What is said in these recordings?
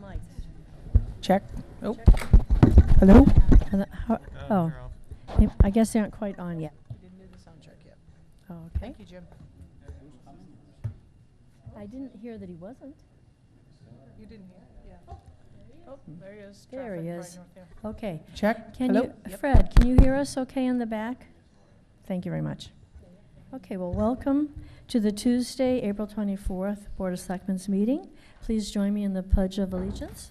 mic. Check. Oh. Hello? Oh, I guess they aren't quite on yet. We didn't do the sound check yet. Oh, okay. Thank you, Jim. I didn't hear that he wasn't. You didn't hear? Yeah. Oh, there he is. There he Traffic is. right north there. Okay. Check. Can Hello? you, Yep. Fred, can you hear us okay in the back? Thank you very much. Okay, well, welcome to the Tuesday, April 24th Board of Selectmen's meeting. Please join me in the Pledge of Allegiance.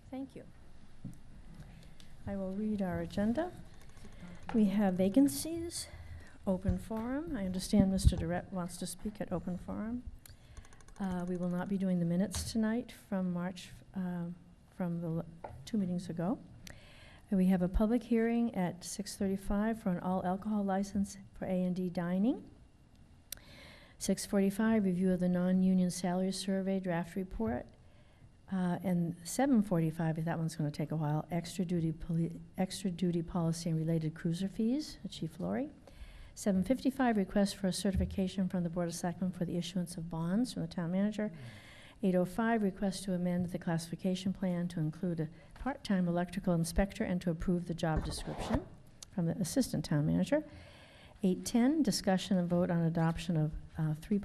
Thank you. I will read our agenda. We have vacancies, open forum. I understand Mr. Durrett wants to speak at open forum. We will not be doing the minutes tonight from March, from the 2 meetings ago. And we have a public hearing at 6:35 for an all alcohol license for A&D dining. 6:45, review of the non-union salary survey draft report. And 7:45, that one's going to take a while, extra duty policy and related cruiser fees, Chief Laurie. 7:55, request for a certification from the Board of Selectmen for the issuance of bonds from the town manager. 8:05, request to amend the classification plan to include a part-time electrical inspector and to approve the job description from the assistant town manager. 8:10, discussion and vote on adoption of four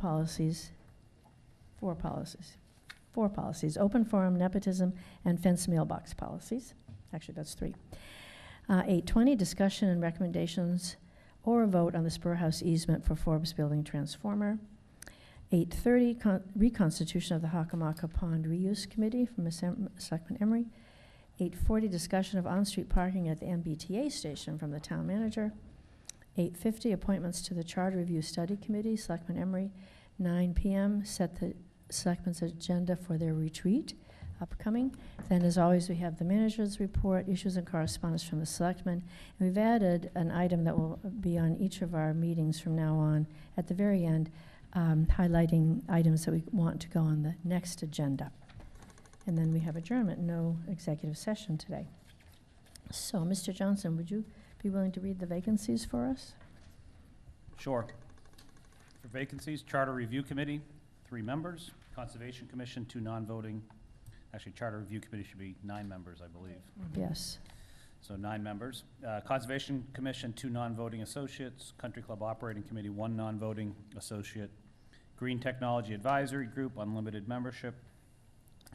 policies, open forum, nepotism, and fence mailbox policies. Actually, that's 3. 8:20, discussion and recommendations or a vote on the Spur House easement for Forbes Building Transformer. 8:30, reconstitution of the Hockomock Pond Reuse Committee from Selectman Emery. 8:40, discussion of on-street parking at the MBTA station from the town manager. 8:50, appointments to the Charter Review Study Committee, Selectman Emery. 9 p.m., set the Selectmen's agenda for their retreat upcoming. Then, as always, we have the manager's report, issues and correspondence from the Selectmen. And we've added an item that will be on each of our meetings from now on at the very end, highlighting items that we want to go on the next agenda. And then we have adjournment, no executive session today. So, Mr. Johnson, would you be willing to read the vacancies for us? Sure. For vacancies, Charter Review Committee, 3 members. Conservation Commission, 2 non-voting. Actually, Charter Review Committee should be 9 members, I believe. Yes. So 9 members. Conservation Commission, 2 non-voting associates. Country Club Operating Committee, 1 non-voting associate. Green Technology Advisory Group, unlimited membership.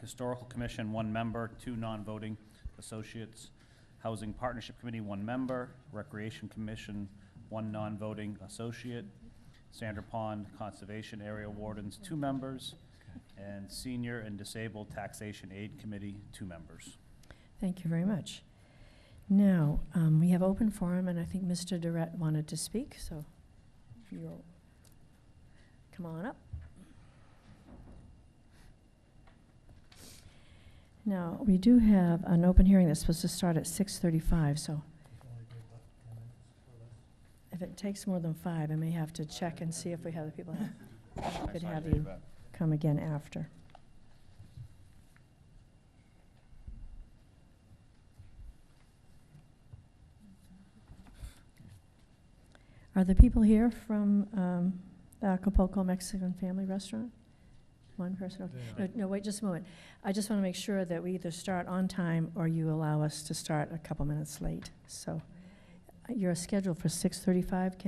Historical Commission, 1 member, 2 non-voting associates. Housing Partnership Committee, 1 member. Recreation Commission, 1 non-voting associate. Sandra Pond Conservation Area Wardens, 2 members. And Senior and Disabled Taxation Aid Committee, 2 members. Thank you very much. Now, we have open forum, and I think Mr. Durrett wanted to speak, so you'll come on up. Now, we do have an open hearing that's supposed to start at 6:35, so if it takes more than 5, I may have to check and see if we have the people. Could have you come again after. Are the people here from the Acapulco Mexican Family Restaurant? One person? Okay. No, wait just a moment. I just want to make sure that we either start on time or you allow us to start a couple minutes late. So you're scheduled for 6:35.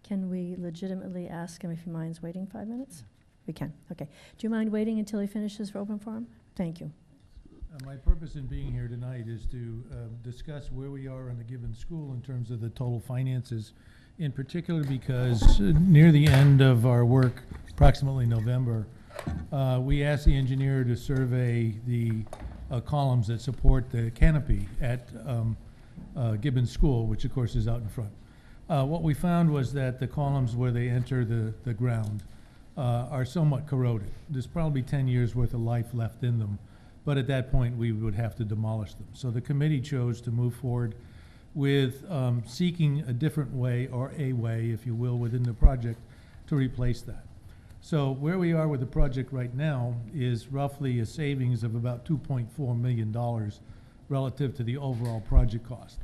Can we legitimately ask him if he minds waiting 5 minutes? We can. Okay. Do you mind waiting until he finishes for open forum? Thank you. My purpose in being here tonight is to discuss where we are in a given school in terms of the total finances, in particular because near the end of our work, approximately November, we asked the engineer to survey the columns that support the canopy at Gibbons School, which of course is out in front. What we found was that the columns where they enter the ground are somewhat corroded. There's probably 10 years worth of life left in them, but at that point we would have to demolish them. So the committee chose to move forward with seeking a different way, or a way, if you will, within the project to replace that. So where we are with the project right now is roughly a savings of about $2.4 million relative to the overall project cost.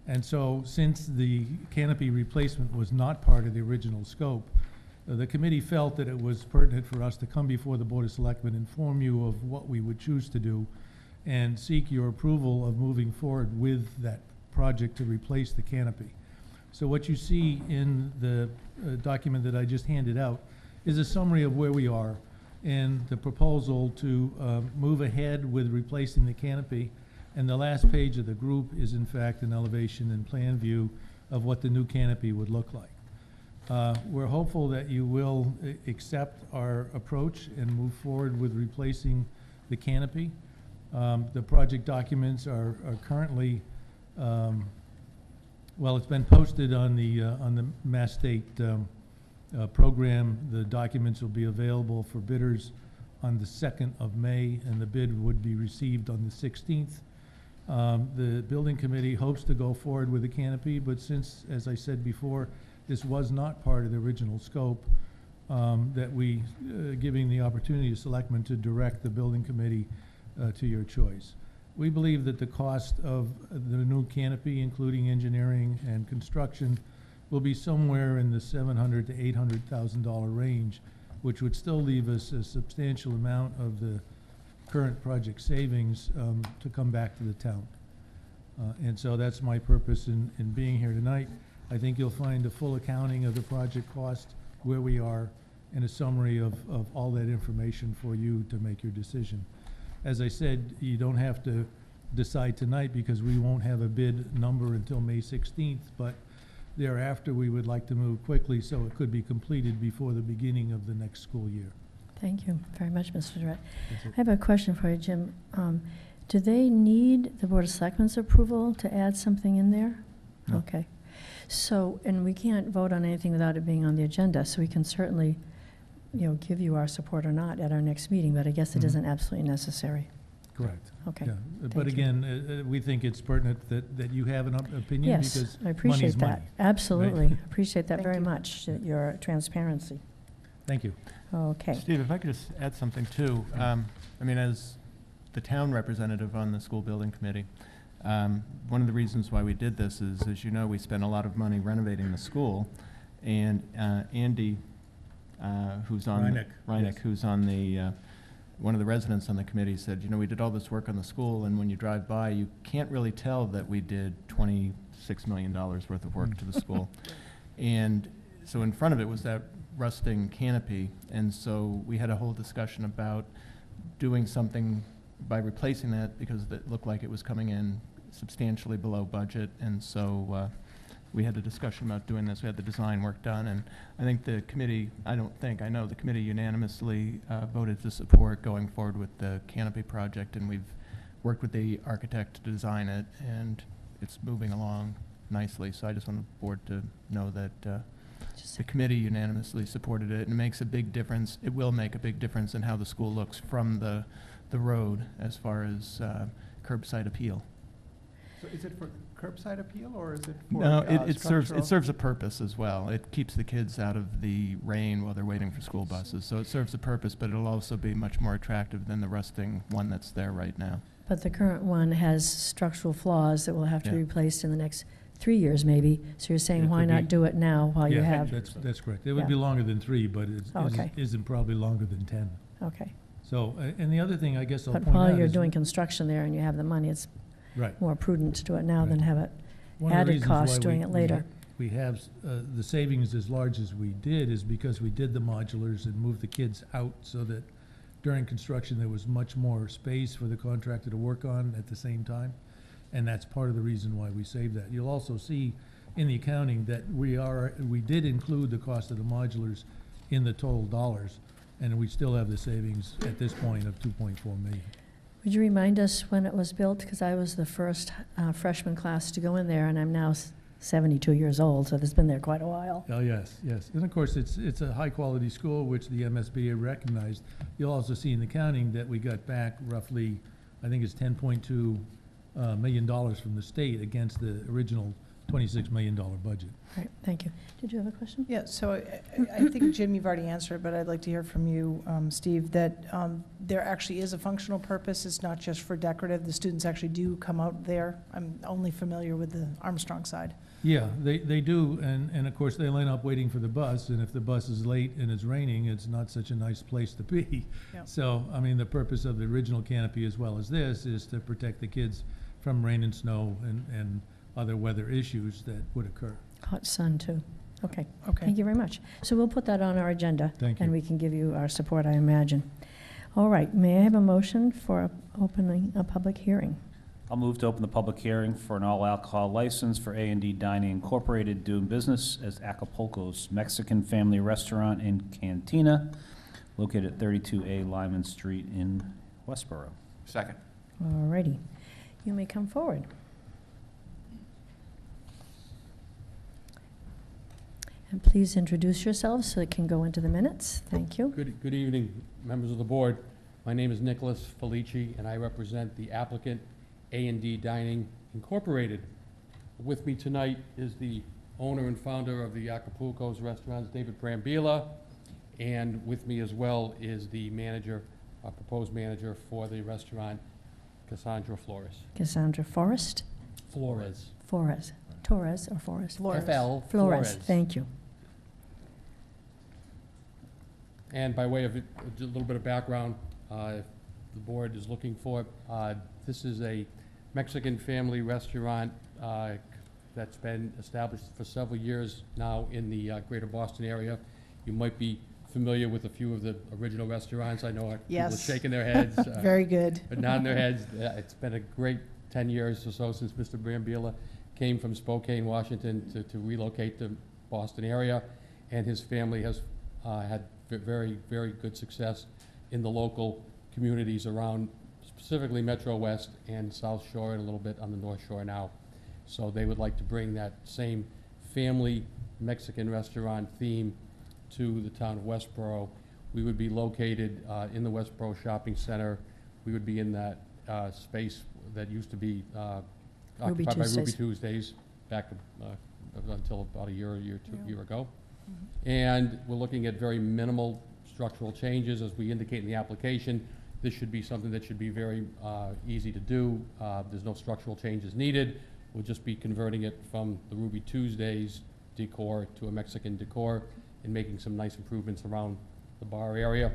And so since the canopy replacement was not part of the original scope, the committee felt that it was pertinent for us to come before the Board of Selectmen, inform you of what we would choose to do, and seek your approval of moving forward with that project to replace the canopy. So what you see in the document that I just handed out is a summary of where we are and the proposal to move ahead with replacing the canopy. And the last page of the group is in fact an elevation and plan view of what the new canopy would look like. We're hopeful that you will accept our approach and move forward with replacing the canopy. The project documents are currently, well, it's been posted on the Mass State program. The documents will be available for bidders on the 2nd of May, and the bid would be received on the 16th. The building committee hopes to go forward with the canopy, but since, as I said before, this was not part of the original scope, that we, giving the opportunity to selectmen to direct the building committee to your choice. We believe that the cost of the new canopy, including engineering and construction, will be somewhere in the $700,000 to $800,000 range, which would still leave us a substantial amount of the current project savings to come back to the town. And so that's my purpose in being here tonight. I think you'll find a full accounting of the project cost, where we are, and a summary of all that information for you to make your decision. As I said, you don't have to decide tonight because we won't have a bid number until May 16th, but thereafter we would like to move quickly so it could be completed before the beginning of the next school year. Thank you very much, Mr. Durrett. That's it. I have a question for you, Jim. Do they need the Board of Selectmen's approval to add something in there? No. Okay. So, and we can't vote on anything without it being on the agenda, so we can certainly, give you our support or not at our next meeting, but I guess it isn't absolutely necessary. Correct. Okay. Yeah. But Thank you. again, we think it's pertinent that you have an opinion Yes, because I appreciate money's that. money. Absolutely. Appreciate that Thank very you. much, your transparency. Thank you. Okay. Steve, if I could just add something too. I mean, as the town representative on the school building committee, one of the reasons why we did this is, as you know, we spent a lot of money renovating the school, and Andy, who's on Reineck, yes. who's on the one of the residents on the committee said, we did all this work on the school, and when you drive by, you can't really tell that we did $26 million worth of work to the school. And so in front of it was that rusting canopy, and so we had a whole discussion about doing something by replacing that because it looked like it was coming in substantially below budget, and so we had a discussion about doing this. We had the design work done, and I think the committee, I know the committee unanimously voted to support going forward with the canopy project, and we've worked with the architect to design it, and it's moving along nicely. So I just want the board to know that the committee unanimously supported it, and it makes a big difference. It will make a big difference in how the school looks from the road as far as curbside appeal. So is it for curbside appeal, or is it for No, it structural? serves a purpose as well. It keeps the kids out of the rain while they're waiting for school buses. So it serves a purpose, but it'll also be much more attractive than the rusting one that's there right now. But the current one has structural flaws that will have to be Yeah. replaced in the next 3 years maybe. So you're saying It why could not be- do it now while you Yeah, have? that's correct. It would Yeah. be longer than 3, but it Oh, okay. isn't probably longer than 10. Okay. So, and the other thing I guess I'll But point out while you're is- doing construction there and you have the money, it's Right. more prudent to do it now than Right. have it One of the added reasons cost why doing it later. We have the savings as large as we did is because we did the modulars and moved the kids out so that during construction there was much more space for the contractor to work on at the same time. And that's part of the reason why we saved that. You'll also see in the accounting that we did include the cost of the modulars in the total dollars, and we still have the savings at this point of $2.4 million. Would you remind us when it was built? Because I was the first freshman class to go in there, and I'm now 72 years old, so it's been there quite a while. Oh, yes, yes. And of course, it's a high-quality school, which the MSBA recognized. You'll also see in the accounting that we got back roughly, I think it's $10.2 million from the state against the original $26 million budget. All right, thank you. Did you have a question? Yeah, so I think, Jim, you've already answered, but I'd like to hear from you, Steve, that there actually is a functional purpose. It's not just for decorative. The students actually do come out there. I'm only familiar with the Armstrong side. Yeah, they do, and of course, they line up waiting for the bus, and if the bus is late and it's raining, it's not such a nice place to be. Yeah. So, I mean, the purpose of the original canopy as well as this is to protect the kids from rain and snow and other weather issues that would occur. Hot sun, too. Okay, Okay. thank you very much. So we'll put that on our agenda. Thank And you. we can give you our support, I imagine. All right, may I have a motion for opening a public hearing? I'll move to open the public hearing for an all-alcohol license for A&D Dining Incorporated, doing business as Acapulco's Mexican Family Restaurant and Cantina, located at 32A Lyman Street in Westborough. Second. All righty. You may come forward. And please introduce yourselves so it can go into the minutes. Thank you. Good evening, members of the board. My name is Nicholas Felici, and I represent the applicant A&D Dining Incorporated. With me tonight is the owner and founder of the Acapulco's restaurants, David Brambilla, and with me as well is the manager, proposed manager for the restaurant, Cassandra Flores. Cassandra Forrest? Flores. Torres or Forrest? Flores. F.L. Flores, thank you. And by way of a little bit of background, if the board is looking for, this is a Mexican family restaurant that's been established for several years now in the greater Boston area. You might be familiar with a few of the original restaurants. I know people are Yes. shaking their heads. Very good. But nodding their heads. It's been a great 10 years or so since Mr. Brambilla came from Spokane, Washington to relocate to Boston area. And his family has had very, very good success in the local communities around, specifically Metro West and South Shore, and a little bit on the North Shore now. So they would like to bring that same family Mexican restaurant theme to the town of Westborough. We would be located in the Westborough Shopping Center. We would be in that space that used to be Ruby occupied by Ruby Tuesdays. Tuesdays back until about a year ago. And we're looking at very minimal structural changes, as we indicate in the application. This should be something that should be very easy to do. There's no structural changes needed. We'll just be converting it from the Ruby Tuesdays decor to a Mexican decor and making some nice improvements around the bar area.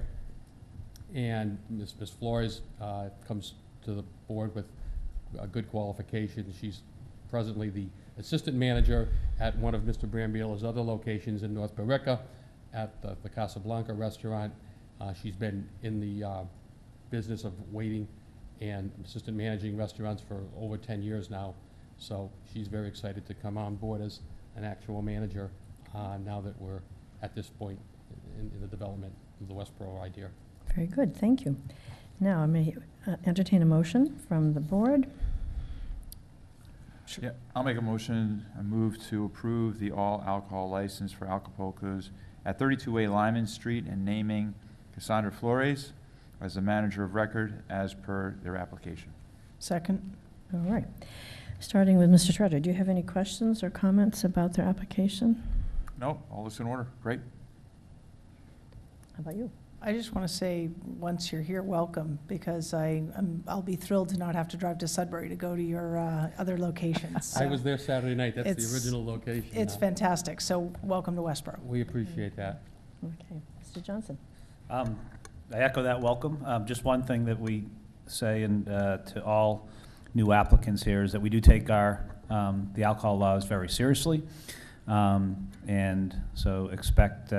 And Ms. Flores comes to the board with a good qualification. She's presently the assistant manager at one of Mr. Brambilla's other locations in North Barica at the Casablanca restaurant. She's been in the business of waiting and assistant managing restaurants for over 10 years now. So she's very excited to come on board as an actual manager now that we're at this point in the development of the Westborough idea. Very good, thank you. Now, I may entertain a motion from the board. Yeah, I'll make a motion, I move to approve the all-alcohol license for Acapulco's at 32A Lyman Street and naming Cassandra Flores as the manager of record as per their application. Second. All right. Starting with Mr. Schroeder, do you have any questions or comments about their application? No, all this in order, great. How about you? I just want to say, once you're here, welcome, because I'll be thrilled to not have to drive to Sudbury to go to your other locations. I was there Saturday night. That's It's- the original location. It's fantastic, so welcome to Westborough. We appreciate that. Okay, Mr. Johnson. I echo that welcome. Just one thing that we say and to all new applicants here is that we do take our the alcohol laws very seriously, and so expect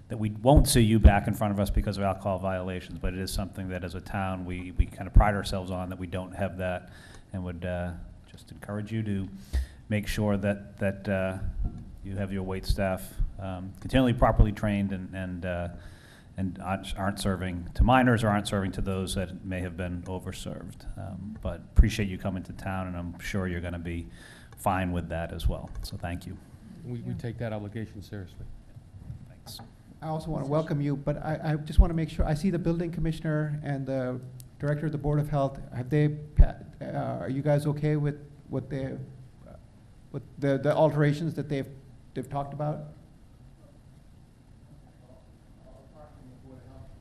that we won't see you back in front of us because of alcohol violations, but it is something that as a town we kind of pride ourselves on, that we don't have that, and would just encourage you to make sure that you have your wait staff continually properly trained and aren't serving to minors or aren't serving to those that may have been overserved. But appreciate you coming to town, and I'm sure you're going to be fine with that as well. So thank you. We take that obligation seriously. Thanks. I also want to welcome you, but I just want to make sure, I see the building commissioner and the director of the Board of Health. Have they, are you guys okay with what with the alterations that they've talked about?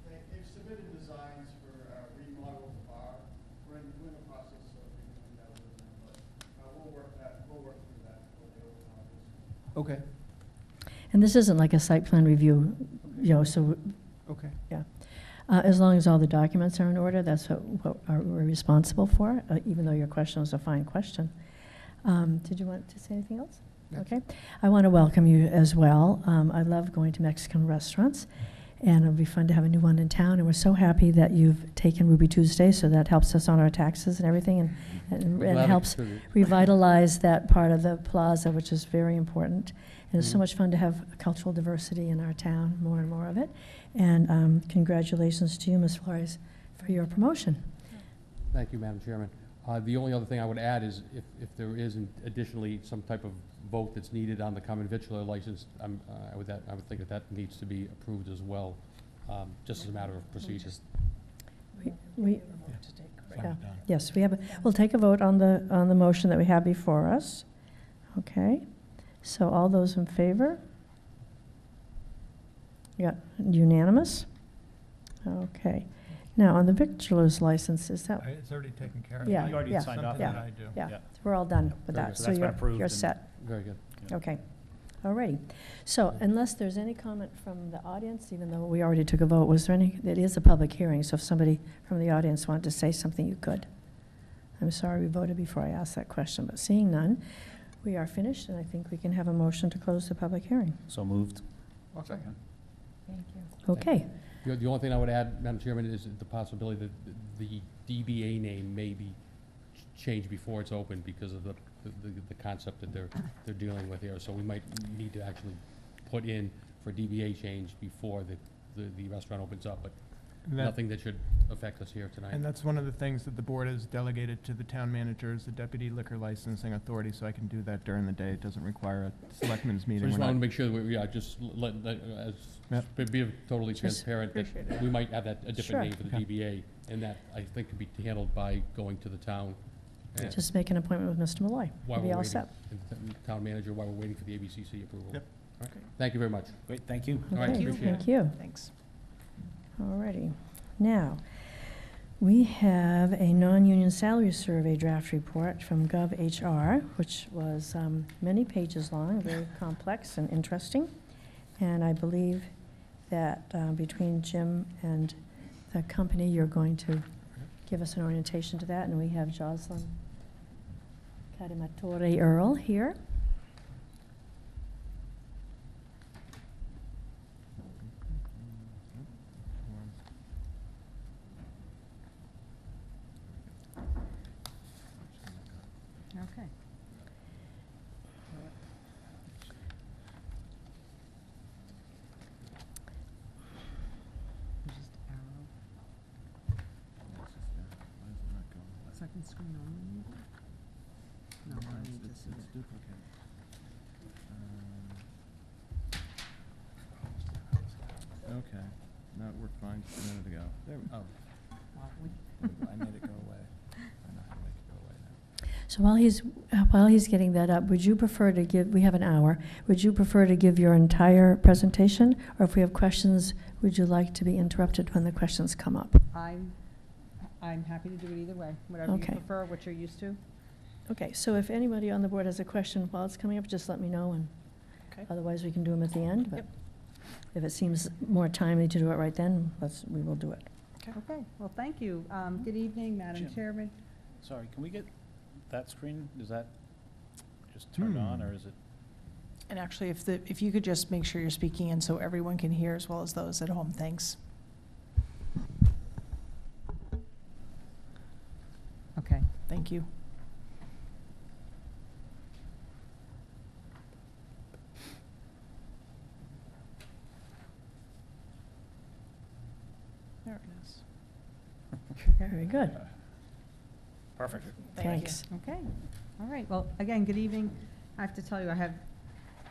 They've submitted designs for remodel of the bar. We're in the process of redoing that with them, but we'll work through that with the open office. Okay, And this isn't like a site plan review, so, okay. as long as all the documents are in order, that's what we're responsible for, even though your question was a fine question. Did you want to say anything else? That's Okay. I want to welcome you as well. I love going to Mexican restaurants, and it'll be fun to have a new one in town. And we're so happy that you've taken Ruby Tuesday, so that helps us on our taxes and everything, and Glad I helps contribute. revitalize that part of the plaza, which is very important. And it's so Mhm. much fun to have cultural diversity in our town, more and more of it. And congratulations to you, Ms. Flores, for your promotion. Thank you, Madam Chairman. The only other thing I would add is if there is additionally some type of vote that's needed on the common victular license, I would think that needs to be approved as well, just as a matter of procedure. We, Fine, yeah, done. yes, we'll take a vote on the motion that we have before us. Okay, so all those in favor? Yeah, unanimous? Okay. Now, on the victualer's license, is that, It's already taken care of. Yeah, You already yeah, signed off yeah, on Something that. that I do. yeah, Yeah. we're all done with Very that, good. So so that's been approved you're and- set. Very good. Okay, all righty. So unless there's any comment from the audience, even though we already took a vote, was there any, it is a public hearing, so if somebody from the audience wanted to say something, you could. I'm sorry we voted before I asked that question, but seeing none, we are finished, and I think we can have a motion to close the public hearing. So moved. Second. Okay, The only thing I would add, Madam Chairman, is the possibility that the DBA name may be changed before it's open because of the concept that they're dealing with here. So we might need to actually put in for DBA change before the restaurant opens up, but nothing that should affect us here tonight. And that's one of the things that the board has delegated to the town manager as the deputy liquor licensing authority, so I can do that during the day. It doesn't require a selectmen's So I meeting. just We're wanted to not- make sure that we, just be totally Just transparent that appreciate it. we might have a Sure. different name for the Okay. DBA, and that I think could be handled by going to the town. and just make an appointment with Mr. Malloy. while We'll be we're all waiting, set. and the town manager, while we're waiting for the ABCC approval. Yep. All right. Thank you very much. Great, thank you. All right, Okay, appreciate it. thank you. Thanks. All righty. Now, we have a non-union salary survey draft report from GovHR, which was many pages long, very complex and interesting. And I believe that between Jim and the company, you're going to give us an orientation to that. And we have Jocelyn Carimatore Earl here. Okay. Just arrow. Second screen only, maybe? No, I need to see it. duplicate. Okay, no, it worked fine just a minute ago. There, oh, Well, we- I made it go away. I know how to make it go away now. So while he's getting that up, would you prefer to give, we have an hour, would you prefer to give your entire presentation? Or if we have questions, would you like to be interrupted when the questions come up? I'm happy to do it either way, whatever you Okay. prefer, what you're used to. Okay, so if anybody on the board has a question while it's coming up, just let me know, and Okay. otherwise we can do them at the end. But Yep. if it seems more timely to do it right then, we will do it. Okay, well, thank you. Good evening, Madam Jim. Chairman. Sorry, can we get that screen? Is that just turned on, or is it? And actually, if you could just make sure you're speaking in so everyone can hear as well as those at home, thanks. Okay. Thank you. There it is. Very good. Perfect. Thank you. Thanks. Okay, all right. Well, again, good evening. I have to tell you, I have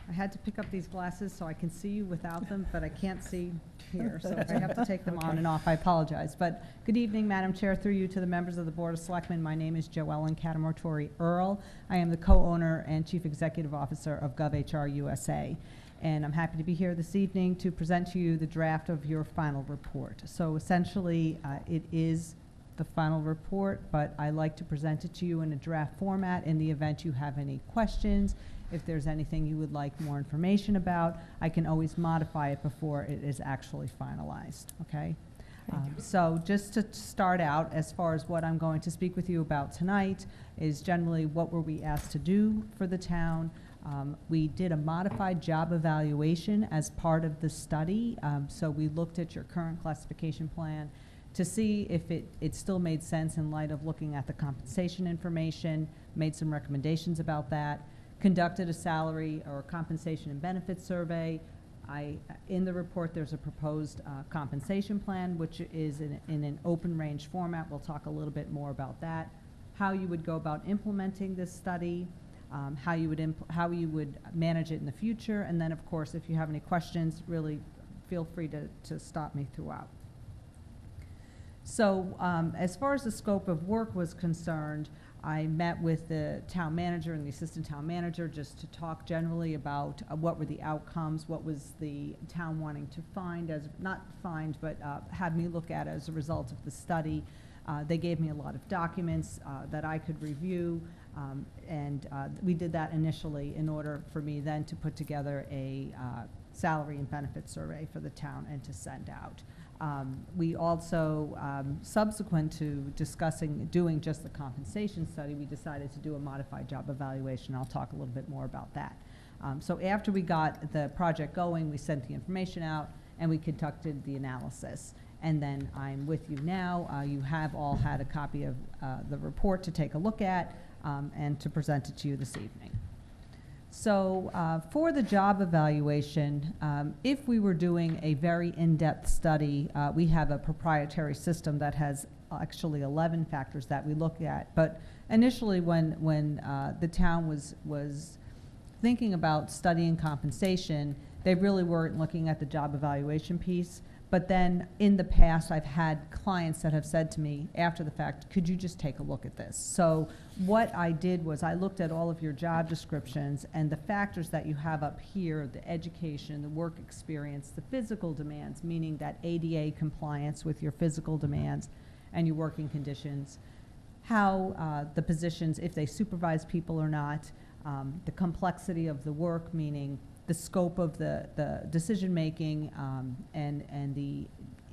I had to pick up these glasses so I can see you without them, but I can't see here, so I have to take them on and off. I apologize. But good evening, Madam Chair, through you to the members of the Board of Selectmen. My name is Joellen Catamortori Earl. I am the co-owner and Chief Executive Officer of GovHR USA. And I'm happy to be here this evening to present to you the draft of your final report. So essentially, it is the final report, but I like to present it to you in a draft format in the event you have any questions. If there's anything you would like more information about, I can always modify it before it is actually finalized, okay? So just to start out, as far as what I'm going to speak with you about tonight, is generally what were we asked to do for the town. We did a modified job evaluation as part of the study, so we looked at your current classification plan to see if it still made sense in light of looking at the compensation information, made some recommendations about that, conducted a salary or compensation and benefits survey. In the report, there's a proposed compensation plan, which is in an open range format. We'll talk a little bit more about that, how you would go about implementing this study, how you would manage it in the future, and then, of course, if you have any questions, really feel free to stop me throughout. So as far as the scope of work was concerned, I met with the town manager and the assistant town manager just to talk generally about what were the outcomes, what was the town wanting to find, not find, but have me look at as a result of the study. They gave me a lot of documents that I could review, and we did that initially in order for me then to put together a salary and benefit survey for the town and to send out. We also, subsequent to doing just the compensation study, we decided to do a modified job evaluation. I'll talk a little bit more about that. So after we got the project going, we sent the information out and we conducted the analysis. And then I'm with you now. You have all had a copy of the report to take a look at and to present it to you this evening. So for the job evaluation, if we were doing a very in-depth study, we have a proprietary system that has actually 11 factors that we look at. But initially when the town was thinking about studying compensation, they really weren't looking at the job evaluation piece. But then in the past, I've had clients that have said to me after the fact, could you just take a look at this? So what I did was I looked at all of your job descriptions and the factors that you have up here, the education, the work experience, the physical demands, meaning that ADA compliance with your physical demands and your working conditions, how the positions, if they supervise people or not, the complexity of the work, meaning the scope of the decision-making, and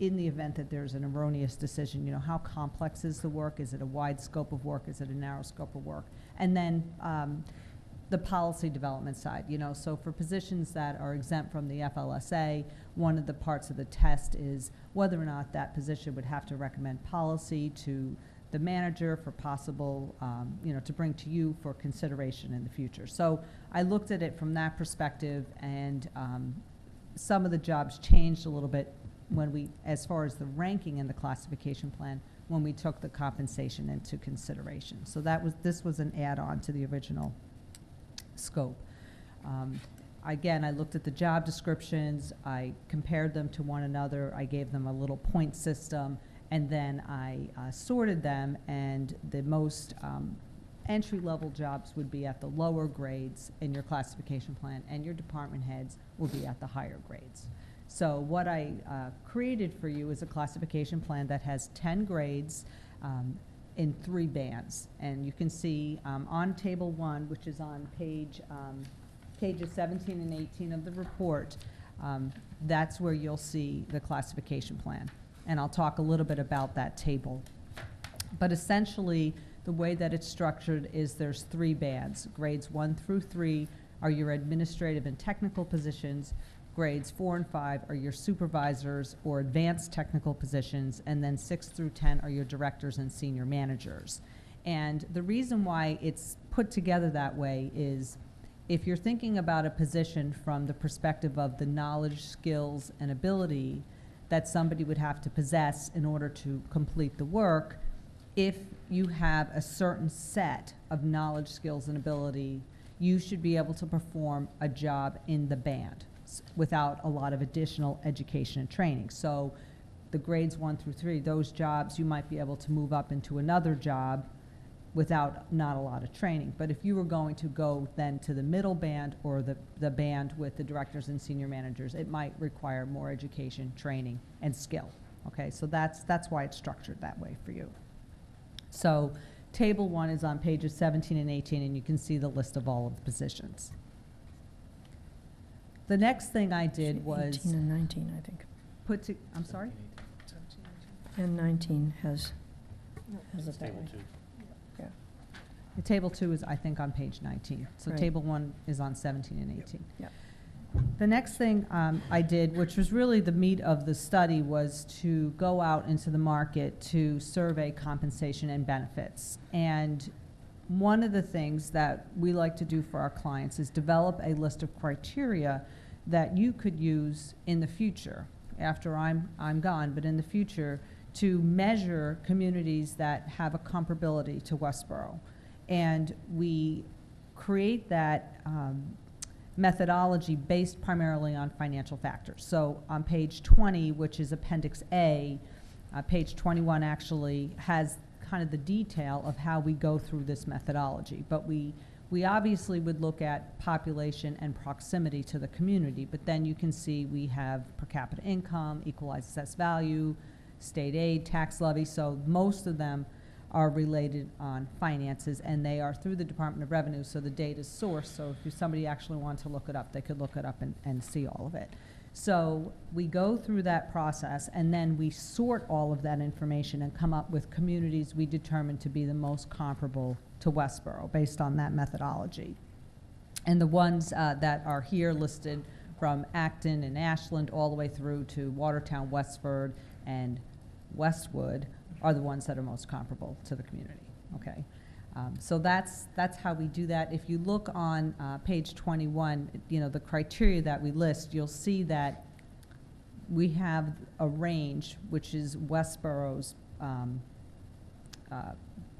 in the event that there's an erroneous decision, how complex is the work? Is it a wide scope of work? Is it a narrow scope of work? And then the policy development side, so for positions that are exempt from the FLSA, one of the parts of the test is whether or not that position would have to recommend policy to the manager for possible, to bring to you for consideration in the future. So I looked at it from that perspective, and some of the jobs changed a little bit as far as the ranking in the classification plan, when we took the compensation into consideration. So this was an add-on to the original scope. Again, I looked at the job descriptions, I compared them to one another, I gave them a little point system, and then I sorted them, and the most entry-level jobs would be at the lower grades in your classification plan, and your department heads will be at the higher grades. So what I created for you is a classification plan that has 10 grades in 3 bands. And you can see on Table 1, which is on pages 17 and 18 of the report, that's where you'll see the classification plan. And I'll talk a little bit about that table. But essentially, the way that it's structured is there's 3 bands. Grades 1 through 3 are your administrative and technical positions. Grades 4 and 5 are your supervisors or advanced technical positions. And then 6 through 10 are your directors and senior managers. And the reason why it's put together that way is if you're thinking about a position from the perspective of the knowledge, skills, and ability that somebody would have to possess in order to complete the work, if you have a certain set of knowledge, skills, and ability, you should be able to perform a job in the band without a lot of additional education and training. So the grades 1 through 3, those jobs, you might be able to move up into another job without not a lot of training. But if you were going to go then to the middle band or the band with the directors and senior managers, it might require more education, training, and skill. Okay, so that's why it's structured that way for you. So Table 1 is on pages 17 and 18, and you can see the list of all of the positions. The next thing I did was 18 and 19, I think. I'm sorry? And 19 has it that Table way. 2. Yeah. The Table 2 is, I think, on page 19. So Right. Table 1 is on 17 and 18. Yep. The next thing I did, which was really the meat of the study, was to go out into the market to survey compensation and benefits. And one of the things that we like to do for our clients is develop a list of criteria that you could use in the future, after I'm gone, but in the future, to measure communities that have a comparability to Westborough. And we create that methodology based primarily on financial factors. So on page 20, which is Appendix A, page 21 actually has kind of the detail of how we go through this methodology. But we obviously would look at population and proximity to the community, but then you can see we have per capita income, equalized assessed value, state aid, tax levy, so most of them are related on finances, and they are through the Department of Revenue, so the data is sourced, so if somebody actually wanted to look it up, they could look it up and see all of it. So we go through that process, and then we sort all of that information and come up with communities we determine to be the most comparable to Westborough based on that methodology. And the ones that are here listed from Acton and Ashland all the way through to Watertown, Westford, and Westwood are the ones that are most comparable to the community, okay? So that's how we do that. If you look on page 21, you know, the criteria that we list, you'll see that we have a range, which is Westborough's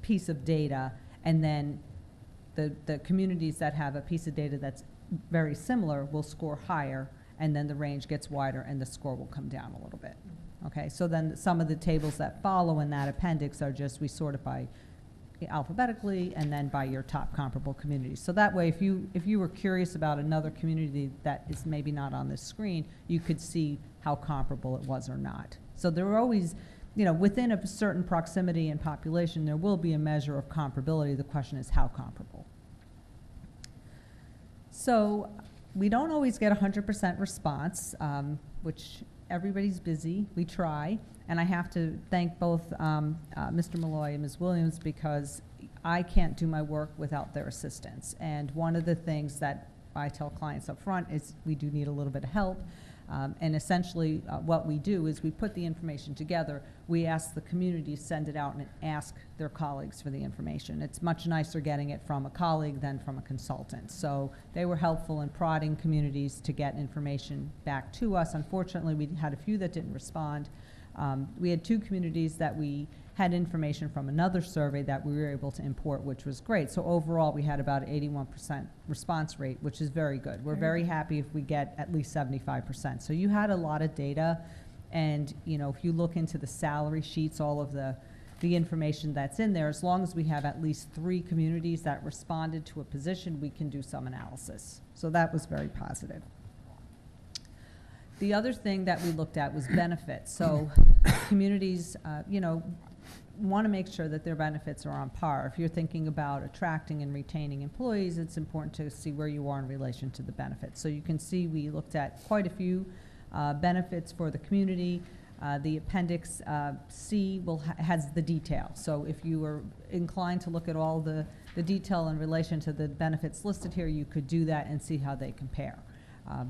piece of data, and then the communities that have a piece of data that's very similar will score higher, and then the range gets wider and the score will come down a little bit. Okay, so then some of the tables that follow in that appendix are just, we sort it by alphabetically and then by your top comparable communities. So that way, if you were curious about another community that is maybe not on this screen, you could see how comparable it was or not. So there are always, you know, within a certain proximity and population, there will be a measure of comparability. The question is how comparable. So we don't always get 100% response, which everybody's busy. We try. And I have to thank both Mr. Malloy and Ms. Williams, because I can't do my work without their assistance. And one of the things that I tell clients up front is we do need a little bit of help. And essentially what we do is we put the information together, we ask the community to send it out and ask their colleagues for the information. It's much nicer getting it from a colleague than from a consultant. So they were helpful in prodding communities to get information back to us. Unfortunately, we had a few that didn't respond. We had 2 communities that we had information from another survey that we were able to import, which was great. So overall, we had about 81% response rate, which is very good. We're very happy if we get at least 75%. So you had a lot of data, and you know, if you look into the salary sheets, all of the information that's in there, as long as we have at least 3 communities that responded to a position, we can do some analysis. So that was very positive. The other thing that we looked at was benefits. So communities, you know, want to make sure that their benefits are on par. If you're thinking about attracting and retaining employees, it's important to see where you are in relation to the benefits. So you can see we looked at quite a few benefits for the community. The Appendix C has the detail. So if you were inclined to look at all the detail in relation to the benefits listed here, you could do that and see how they compare.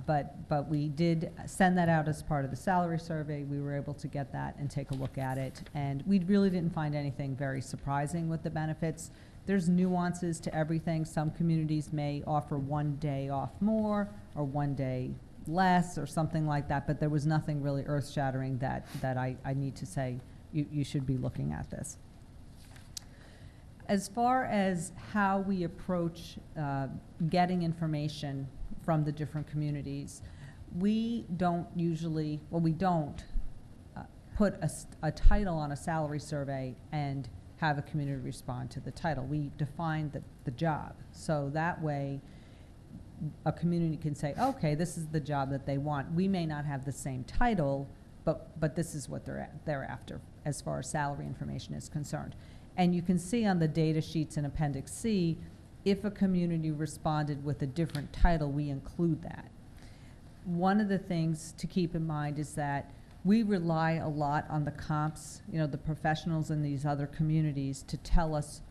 But we did send that out as part of the salary survey. We were able to get that and take a look at it. And we really didn't find anything very surprising with the benefits. There's nuances to everything. Some communities may offer 1 day off more or 1 day less or something like that, but there was nothing really earth-shattering that I need to say you should be looking at this. As far as how we approach getting information from the different communities, we don't usually, well, we don't put a title on a salary survey and have a community respond to the title. We define the job. So that way, a community can say, okay, this is the job that they want. We may not have the same title, but this is what they're after as far as salary information is concerned. And you can see on the data sheets in Appendix C, if a community responded with a different title, we include that. One of the things to keep in mind is that we rely a lot on the comps, you know, the professionals in these other communities to tell us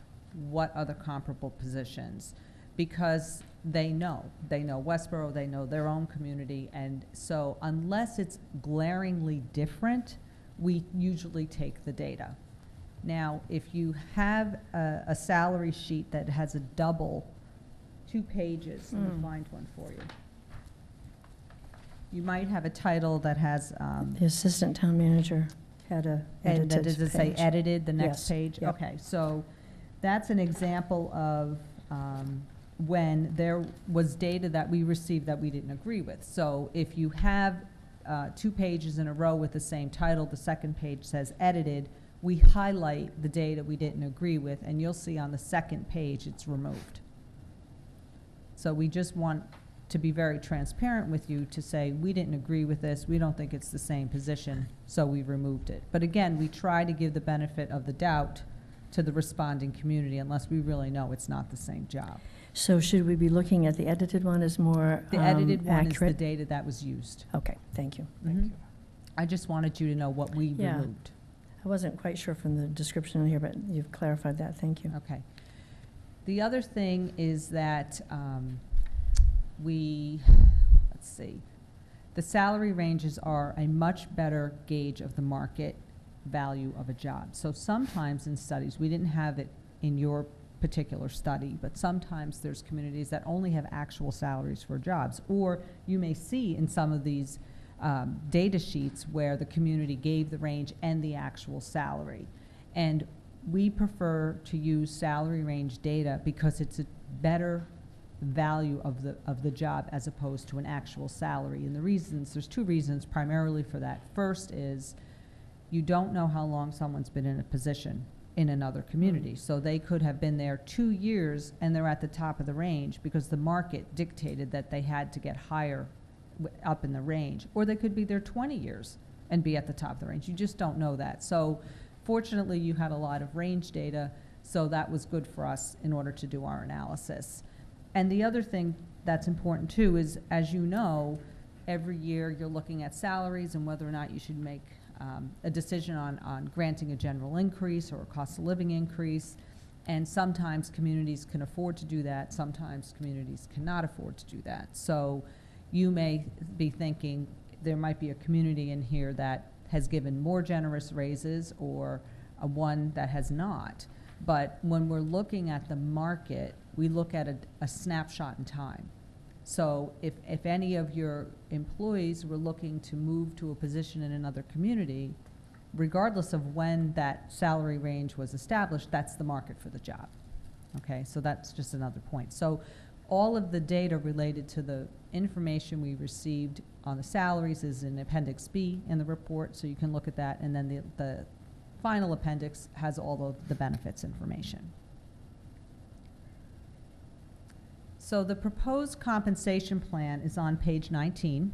what other comparable positions, because they know Westborough, they know their own community, and so unless it's glaringly different, we usually take the data. Now, if you have a salary sheet that has a double 2 pages, let me find one for you. You might have a title that has, The assistant town manager had a edited page. does it say edited, the next Yes, page? yep. Okay, so that's an example of when there was data that we received that we didn't agree with. So if you have 2 pages in a row with the same title, the second page says edited, we highlight the data we didn't agree with, and you'll see on the second page it's removed. So we just want to be very transparent with you to say, we didn't agree with this, we don't think it's the same position, so we removed it. But again, we try to give the benefit of the doubt to the responding community unless we really know it's not the same job. So should we be looking at the edited one as more The edited one is the accurate? data that was used. Okay, thank you. Mhm. I just wanted you to know what we Yeah. removed. I wasn't quite sure from the description in here, but you've clarified that, thank you. Okay. The other thing is that let's see, the salary ranges are a much better gauge of the market value of a job. So sometimes in studies, we didn't have it in your particular study, but sometimes there's communities that only have actual salaries for jobs. Or you may see in some of these data sheets where the community gave the range and the actual salary. And we prefer to use salary range data because it's a better value of the job as opposed to an actual salary. And the reasons, there's 2 reasons primarily for that. First is you don't know how long someone's been in a position in another community. So they could have been there 2 years and they're at the top of the range because the market dictated that they had to get higher up in the range. Or they could be there 20 years and be at the top of the range. You just don't know that. So fortunately, you had a lot of range data, so that was good for us in order to do our analysis. And the other thing that's important too is, as you know, every year you're looking at salaries and whether or not you should make a decision on granting a general increase or a cost of living increase. And sometimes communities can afford to do that, sometimes communities cannot afford to do that. So you may be thinking there might be a community in here that has given more generous raises or one that has not. But when we're looking at the market, we look at a snapshot in time. So if any of your employees were looking to move to a position in another community, regardless of when that salary range was established, that's the market for the job. Okay, so that's just another point. So all of the data related to the information we received on the salaries is in Appendix B in the report, so you can look at that, and then the final appendix has all of the benefits information. So the proposed compensation plan is on page 19,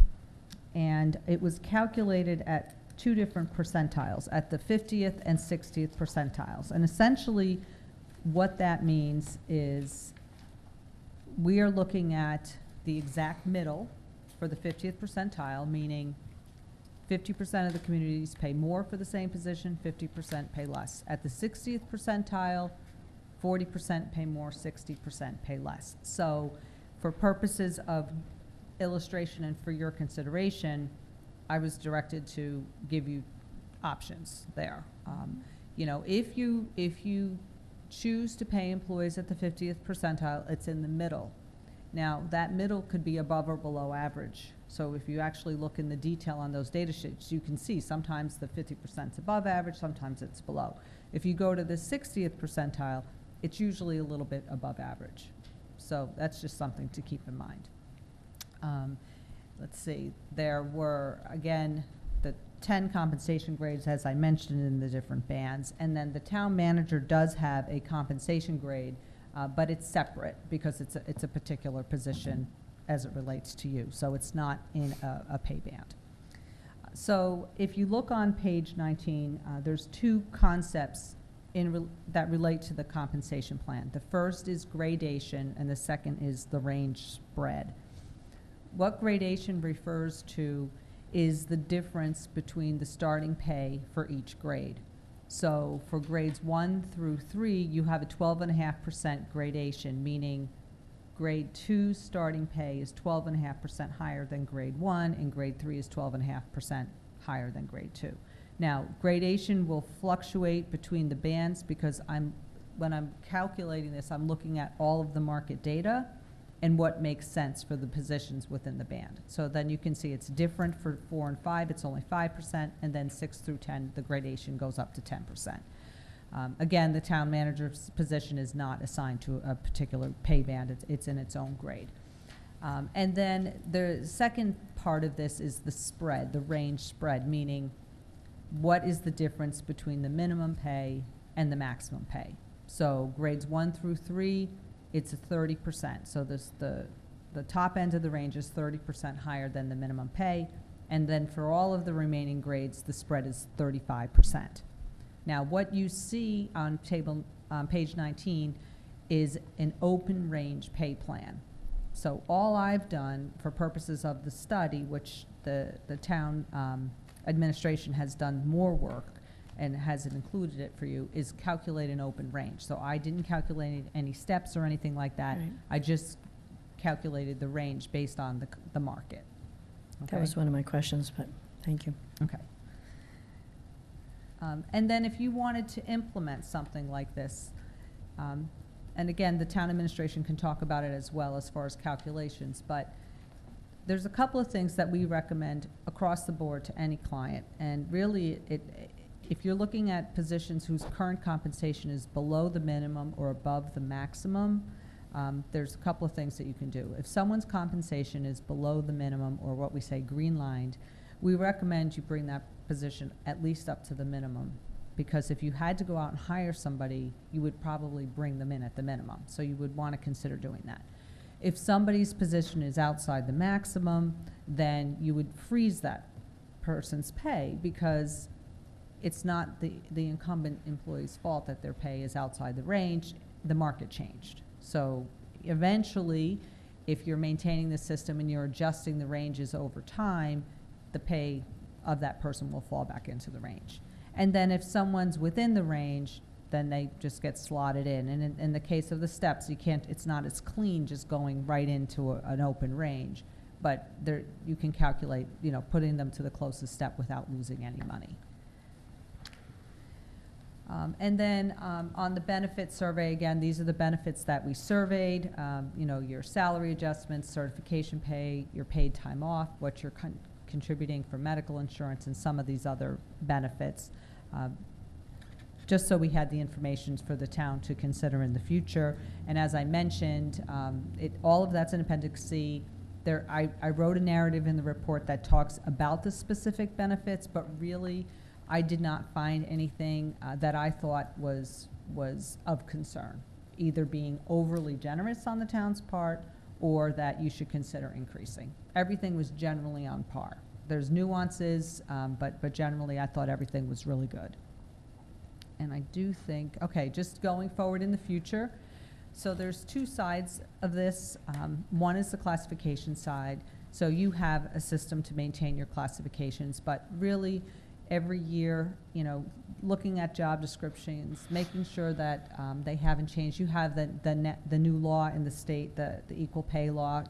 and it was calculated at 2 different percentiles, at the 50th and 60th percentiles. And essentially what that means is we are looking at the exact middle for the 50th percentile, meaning 50% of the communities pay more for the same position, 50% pay less. At the 60th percentile, 40% pay more, 60% pay less. So for purposes of illustration and for your consideration, I was directed to give you options there. You know, if you choose to pay employees at the 50th percentile, it's in the middle. Now, that middle could be above or below average. So if you actually look in the detail on those data sheets, you can see sometimes the 50% is above average, sometimes it's below. If you go to the 60th percentile, it's usually a little bit above average. So that's just something to keep in mind. Let's see, there were, again, the 10 compensation grades, as I mentioned, in the different bands. And then the town manager does have a compensation grade, but it's separate because it's a particular position as it relates to you. So it's not in a pay band. So if you look on page 19, there's two concepts that relate to the compensation plan. The first is gradation, and the second is the range spread. What gradation refers to is the difference between the starting pay for each grade. So for grades 1 through 3, you have a 12.5% gradation, meaning grade 2 starting pay is 12.5% higher than grade 1, and grade 3 is 12.5% higher than grade 2. Now, gradation will fluctuate between the bands because when I'm calculating this, I'm looking at all of the market data and what makes sense for the positions within the band. So then you can see it's different for 4 and 5, it's only 5%, and then 6 through 10, the gradation goes up to 10%. Again, the town manager's position is not assigned to a particular pay band, it's in its own grade. And then the second part of this is the spread, the range spread, meaning what is the difference between the minimum pay and the maximum pay. So grades 1 through 3, it's 30%. So the top end of the range is 30% higher than the minimum pay. And then for all of the remaining grades, the spread is 35%. Now, what you see on page 19 is an open range pay plan. So all I've done for purposes of the study, which the town administration has done more work and hasn't included it for you, is calculate an open range. So I didn't calculate any steps or anything like that. Right. I just calculated the range based on the market. Okay? That was one of my questions, but thank you. Okay. And then if you wanted to implement something like this, and again, the town administration can talk about it as well as far as calculations, but there's a couple of things that we recommend across the board to any client. And really, if you're looking at positions whose current compensation is below the minimum or above the maximum, there's a couple of things that you can do. If someone's compensation is below the minimum, or what we say green-lined, we recommend you bring that position at least up to the minimum, because if you had to go out and hire somebody, you would probably bring them in at the minimum. So you would want to consider doing that. If somebody's position is outside the maximum, then you would freeze that person's pay, because it's not the incumbent employee's fault that their pay is outside the range. The market changed. So eventually, if you're maintaining the system and you're adjusting the ranges over time, the pay of that person will fall back into the range. And then if someone's within the range, then they just get slotted in. And in the case of the steps, it's not as clean just going right into an open range, but you can calculate, putting them to the closest step without losing any money. And then on the benefit survey, again, these are the benefits that we surveyed, your salary adjustments, certification pay, your paid time off, what you're contributing for medical insurance, and some of these other benefits, just so we had the information for the town to consider in the future. And as I mentioned, all of that's in Appendix C. I wrote a narrative in the report that talks about the specific benefits, but really I did not find anything that I thought was of concern, either being overly generous on the town's part or that you should consider increasing. Everything was generally on par. There's nuances, but generally I thought everything was really good. And I do think, okay, just going forward in the future, so there's two sides of this. One is the classification side. So you have a system to maintain your classifications, but really every year, looking at job descriptions, making sure that they haven't changed. You have the new law in the state, the equal pay law,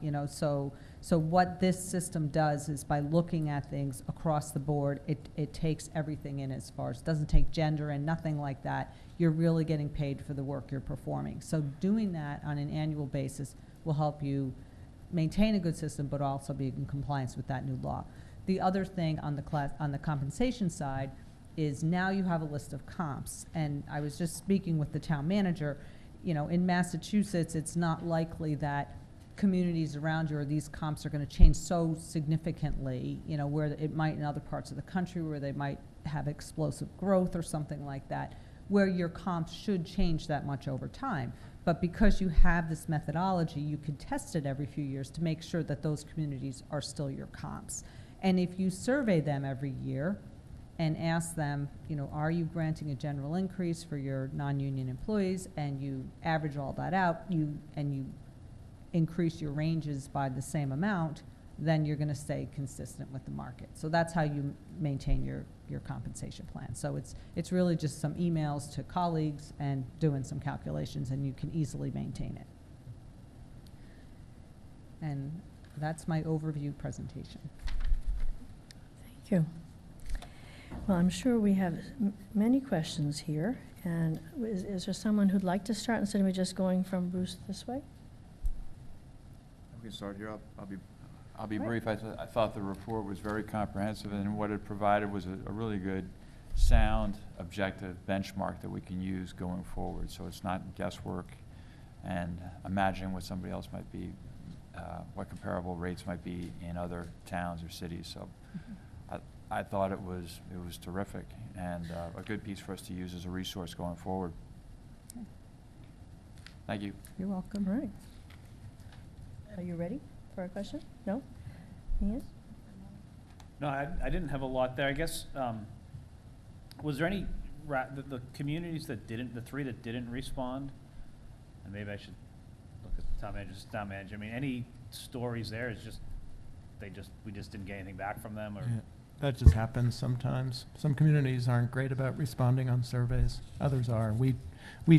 so what this system does is, by looking at things across the board, it takes everything in as far as, it doesn't take gender and nothing like that. You're really getting paid for the work you're performing. So doing that on an annual basis will help you maintain a good system, but also be in compliance with that new law. The other thing on the compensation side is now you have a list of comps. And I was just speaking with the town manager. you know, in Massachusetts, it's not likely that communities around you or these comps are going to change so significantly, you know, where it might in other parts of the country where they might have explosive growth or something like that, where your comps should change that much over time. But because you have this methodology, you can test it every few years to make sure that those communities are still your comps. And if you survey them every year and ask them, you know, are you granting a general increase for your non-union employees, and you average all that out, you increase your ranges by the same amount, then you're going to stay consistent with the market. So that's how you maintain your compensation plan. So it's really just some emails to colleagues and doing some calculations, and you can easily maintain it. And that's my overview presentation. Thank you. Well, I'm sure we have many questions here. And is there someone who'd like to start instead of me just going from Bruce this way? We can start here. I'll be Right. brief. I thought the report was very comprehensive, and what it provided was a really good, sound, objective benchmark that we can use going forward. So it's not guesswork and imagining what somebody else might be, what comparable rates might be in other towns or cities. So I thought it was terrific, and a good piece for us to use as a resource going forward. Okay. Thank you. You're welcome. All right. Are you ready for a question? No? Yes? No, I didn't have a lot there. I guess, was there any, the communities that didn't, the three that didn't respond, and maybe I should look at the town manager, I mean, any stories there? Is just, we just didn't get anything back from them, or? Yeah, that just happens sometimes. Some communities aren't great about responding on surveys. Others are. We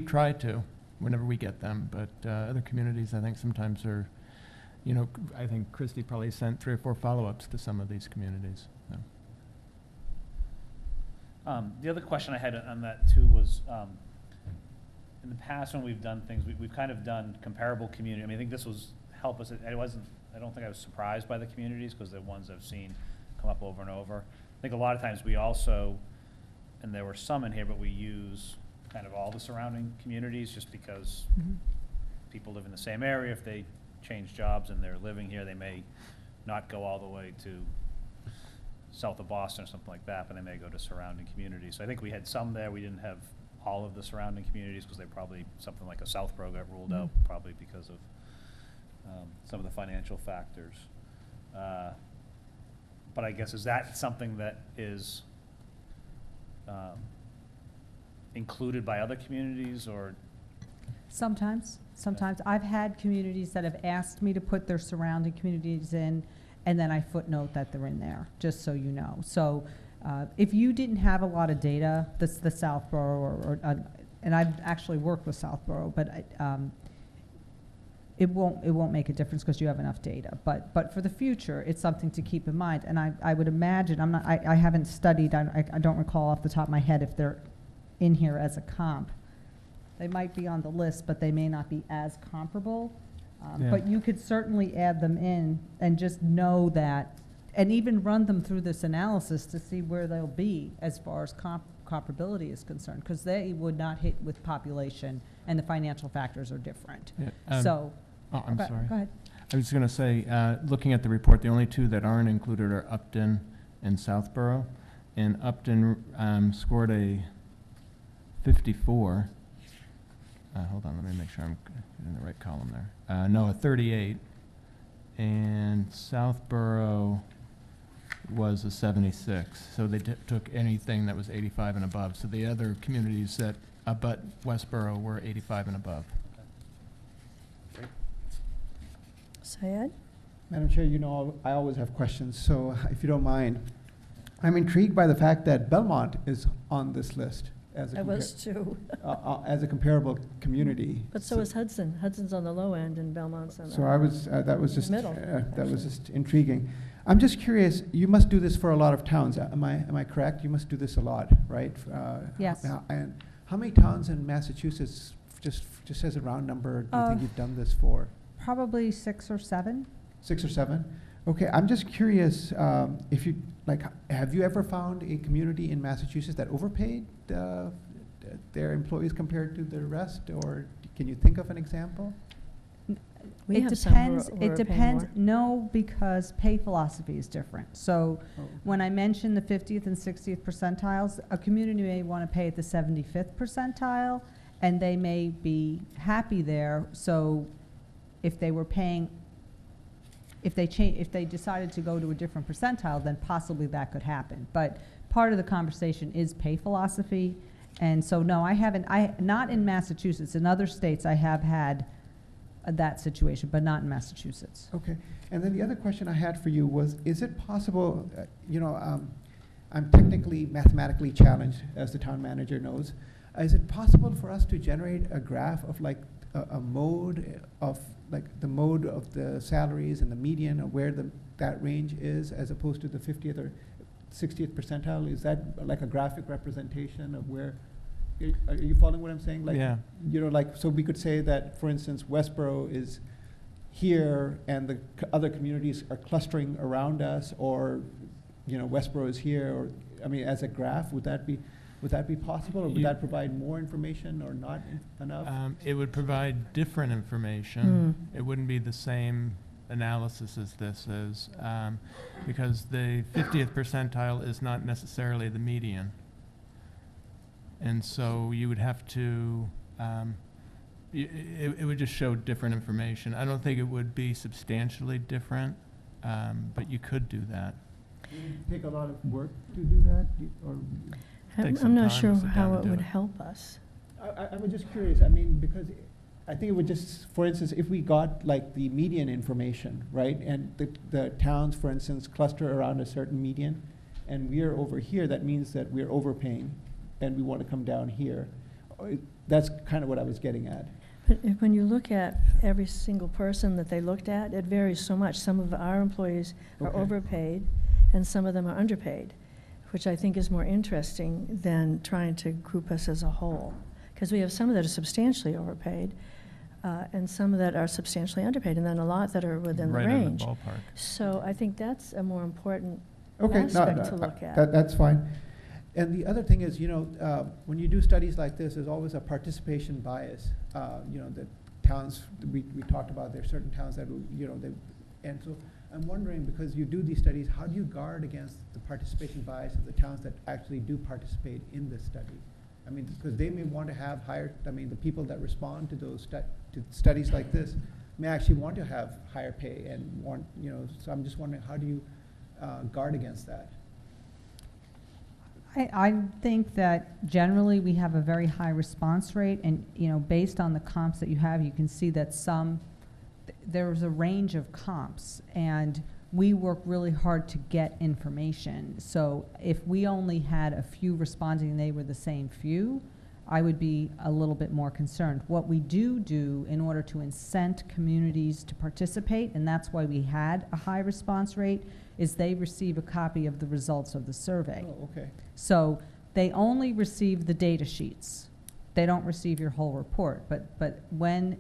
try to whenever we get them, but other communities, I think, sometimes are, you know, I think Christy probably sent 3 or 4 follow-ups to some of these communities. So. The other question I had on that too was, in the past when we've done things, we've kind of done comparable community. I mean, I think this was help us. I don't think I was surprised by the communities because they're ones I've seen come up over and over. I think a lot of times we also, and there were some in here, but we use kind of all the surrounding communities just because people live in the same area. If they change jobs and they're living here, they may not go all the way to south of Boston or something like that, but they may go to surrounding communities. So I think we had some there. We didn't have all of the surrounding communities because they probably, something like a Southborough got ruled out probably because of some of the financial factors. But I guess, is that something that is included by other communities, or? Sometimes. I've had communities that have asked me to put their surrounding communities in, and then I footnote that they're in there, just so you know. So if you didn't have a lot of data, that's the Southborough, and I've actually worked with Southborough, but it won't make a difference because you have enough data. But for the future, it's something to keep in mind. And I would imagine, I haven't studied, I don't recall off the top of my head if they're in here as a comp. They might be on the list, but they may not be as comparable. Yeah. But you could certainly add them in and just know that, and even run them through this analysis to see where they'll be as far as comparability is concerned, because they would not hit with population, and the financial factors are different. Yeah, So. Oh, I'm sorry. Go ahead. I was going to say, looking at the report, the only 2 that aren't included are Upton and Southborough. And Upton scored a 54. Hold on, let me make sure I'm in the right column there. No, a 38. And Southborough was a 76. So they took anything that was 85 and above. So the other communities that abut Westborough were 85 and above. Syed? Madam Chair, you know, I always have questions, so if you don't mind, I'm intrigued by the fact that Belmont is on this list as a I was too. as a comparable community. But so is Hudson. Hudson's on the low end and Belmont's on the. So I was, that was just, Middle, that was just intriguing. I'm just curious, you must do this for a lot of towns, am I correct? You must do this a lot, right? Yes. And how many towns in Massachusetts, just as a round number, do you think you've done this for? Probably 6 or 7. 6 or 7? Okay, I'm just curious, if you, like, have you ever found a community in Massachusetts that overpaid their employees compared to the rest, or Can you think of an example? We It have some who are- depends, who it are paying depends, more. no, because pay philosophy is different. So Oh, when I mentioned the 50th and 60th percentiles, a community may want to pay at the 75th percentile, and they may be happy there. So if they were paying, if they decided to go to a different percentile, then possibly that could happen. But part of the conversation is pay philosophy. And so, no, I haven't, not in Massachusetts. In other states, I have had that situation, but not in Massachusetts. Okay. And then the other question I had for you was, is it possible, I'm technically, mathematically challenged, as the town manager knows. Is it possible for us to generate a graph of like a mode of, like the mode of the salaries and the median, of where that range is, as opposed to the 50th or 60th percentile? Is that like a graphic representation of where, are you following what I'm saying? Like, Yeah. like, so we could say that, for instance, Westborough is here and the other communities are clustering around us, or, Westborough is here, or, as a graph, would that be possible, or would that provide more information or not enough? It would provide different information. Mm. It wouldn't be the same analysis as this is, because the 50th percentile is not necessarily the median. And so you would have to, it would just show different information. I don't think it would be substantially different, but you could do that. Would it take a lot of work to do that, or? I'm Take some I'm not time sure to sit down how and it do would it. help us. I was just curious, because I think it would just, for instance, if we got like the median information, right? And the towns, for instance, cluster around a certain median, and we are over here, that means that we're overpaying, and we want to come down here. That's kind of what I was getting at. But when you look at every single person that they looked at, it varies so much. Some of our employees are Okay. overpaid, and some of them are underpaid, which I think is more interesting than trying to group us as a whole. Because we have some that are substantially overpaid, and some that are substantially underpaid, and then a lot that are within the Right in the range. ballpark. So I think that's a more important Okay, aspect to look at. That's fine. And the other thing is, when you do studies like this, there's always a participation bias. The towns, we talked about, there are certain towns that, and so I'm wondering, because you do these studies, how do you guard against the participation bias of the towns that actually do participate in this study? Because they may want to have higher, the people that respond to those to studies like this may actually want to have higher pay and want, so I'm just wondering, how do you guard against that? I think that generally we have a very high response rate, and, based on the comps that you have, you can see that there's a range of comps, and we work really hard to get information. So if we only had a few responding and they were the same few, I would be a little bit more concerned. What we do in order to incent communities to participate, and that's why we had a high response rate, is they receive a copy of the results of the survey. Oh, okay. So they only receive the data sheets. They don't receive your whole report. But when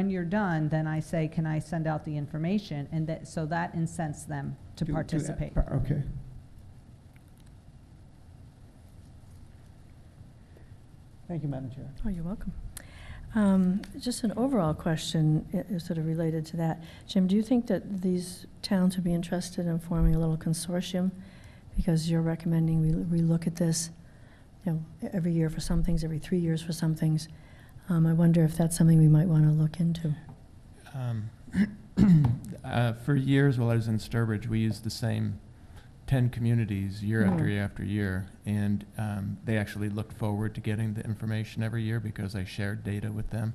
you're done, then I say, can I send out the information? And so that incents them to participate. Okay. Thank you, Madam Chair. Oh, you're welcome. Just an overall question is sort of related to that. Jim, do you think that these towns would be interested in forming a little consortium? Because you're recommending we look at this, every year for some things, every 3 years for some things. I wonder if that's something we might want to look into. For years while I was in Sturbridge, we used the same 10 communities year after year after year, and they actually looked forward to getting the information every year because I shared data with them.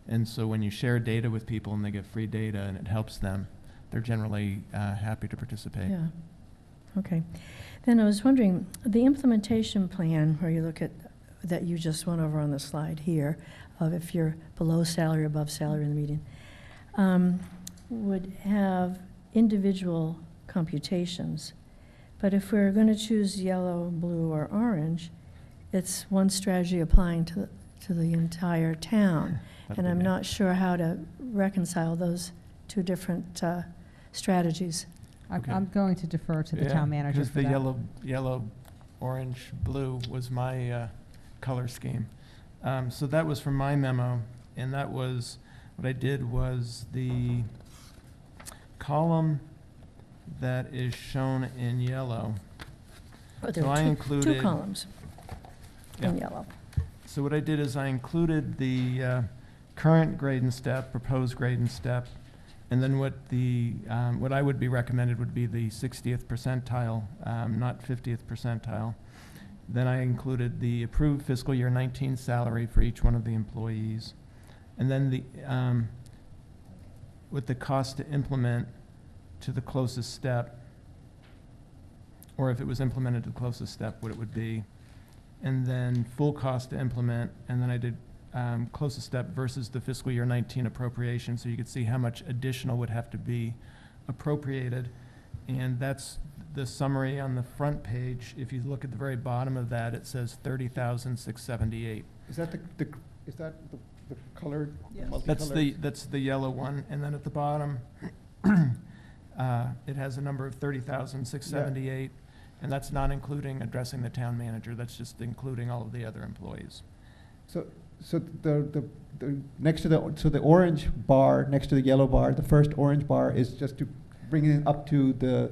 And so when you share data with people and they get free data and it helps them, they're generally happy to participate. Yeah. Okay. Then I was wondering, the implementation plan where you look at, that you just went over on the slide here, of if you're below salary, above salary in the median, would have individual computations. But if we're going to choose yellow, blue, or orange, it's one strategy applying to the entire town. And I'm not sure how to reconcile those two different strategies. Okay. I'm going to defer to the town manager Because for the that. yellow, orange, blue was my color scheme. So that was from my memo. and that was, what I did was the column that is shown in yellow. Oh, there So are I two included. columns in Yeah. yellow. So what I did is I included the current grade and step, proposed grade and step, and then what I would be recommended would be the 60th percentile, not 50th percentile. Then I included the approved fiscal year 19 salary for each one of the employees. And then with the cost to implement to the closest step, or if it was implemented to the closest step, what it would be. And then full cost to implement, and then I did closest step versus the fiscal year 19 appropriation, so you could see how much additional would have to be appropriated. And that's the summary on the front page. If you look at the very bottom of that, it says 30,678. Is that the colored? Yes. That's the yellow one, and then at the bottom, it has a number of 30,678, and that's not including addressing the town manager. That's just including all of the other employees. So the next to the orange bar next to the yellow bar, the first orange bar is just to bring it up to the.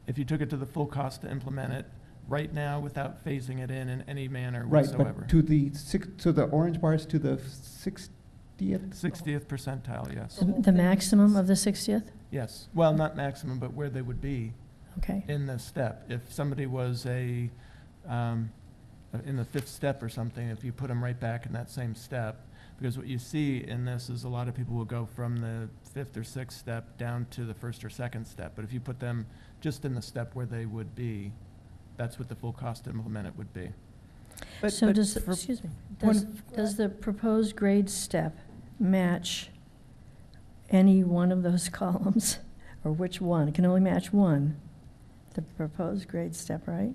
If you took it to the full cost to implement it right now without phasing it in any manner Right, whatsoever. but to so the orange bar is to the 60th? 60th percentile, yes. The maximum of the 60th? Yes. Well, not maximum, but where they would be Okay. in the step. If somebody was in the 5th step or something, if you put them right back in that same step, because what you see in this is a lot of people will go from the 5th or 6th step down to the 1st or 2nd step. But if you put them just in the step where they would be, that's what the full cost to implement it would be. So does, excuse me, does the proposed grade step match any one of those columns? Or which one? It can only match one, the proposed grade step, right?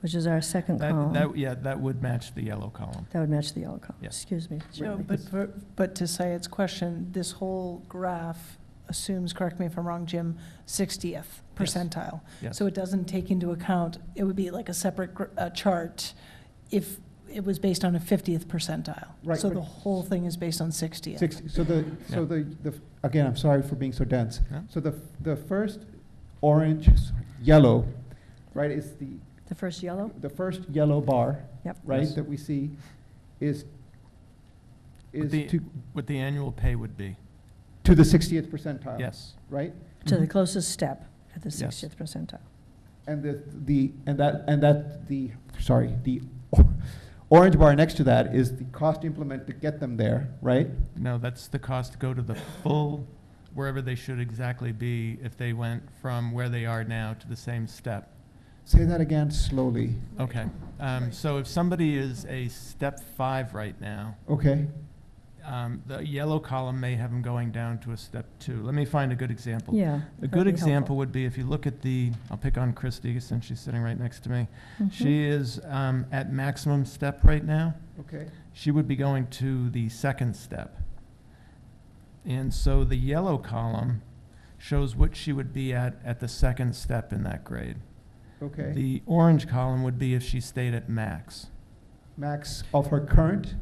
Which is our second column. That would match the yellow column. That would match the yellow column. Yes. Excuse me. No, but to Syed's question, this whole graph assumes, correct me if I'm wrong, Jim, 60th percentile. Yes. So it doesn't take into account, it would be like a separate chart if it was based on a 50th percentile. Right, So but- the whole thing is based on 60th. 60, again, I'm sorry for being so dense. Yeah. So the first yellow, right, is The first yellow? the first yellow bar, Yep. right, Yes. that we see is The- to What the annual pay would be. the 60th percentile. Yes. Right? To the closest step at the Yes. 60th percentile. And the orange bar next to that is the cost to implement to get them there, right? No, that's the cost to go to the full, wherever they should exactly be if they went from where they are now to the same step. Say that again slowly. Okay. So if somebody is a step 5 right now, Okay. the yellow column may have them going down to a step 2. Let me find a good example. Yeah. A that'd good be example would be if you look at I'll pick on Christy since she's sitting right next to me. helpful. She is at maximum step right now. Okay. She would be going to the 2nd step. And so the yellow column shows what she would be at the 2nd step in that grade. Okay. The orange column would be if she stayed at max Max of her current.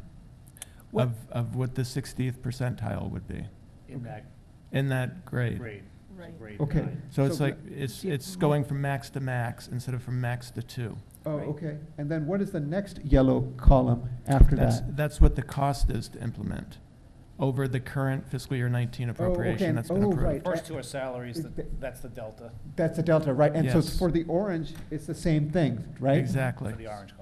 What- of what the 60th percentile would be In that in that grade. grade. Right. Grade Okay. 9. So it's So like, it's going from max to max instead of from max to 2. Oh, Right. okay. And then what is the next yellow column after that? That's what the cost is to implement over the current fiscal year 19 appropriation that's been Oh, approved. right. First two are salaries, that's the delta That's the delta, right? And so Yes. for the orange, it's the same thing, right? Exactly. for the orange column.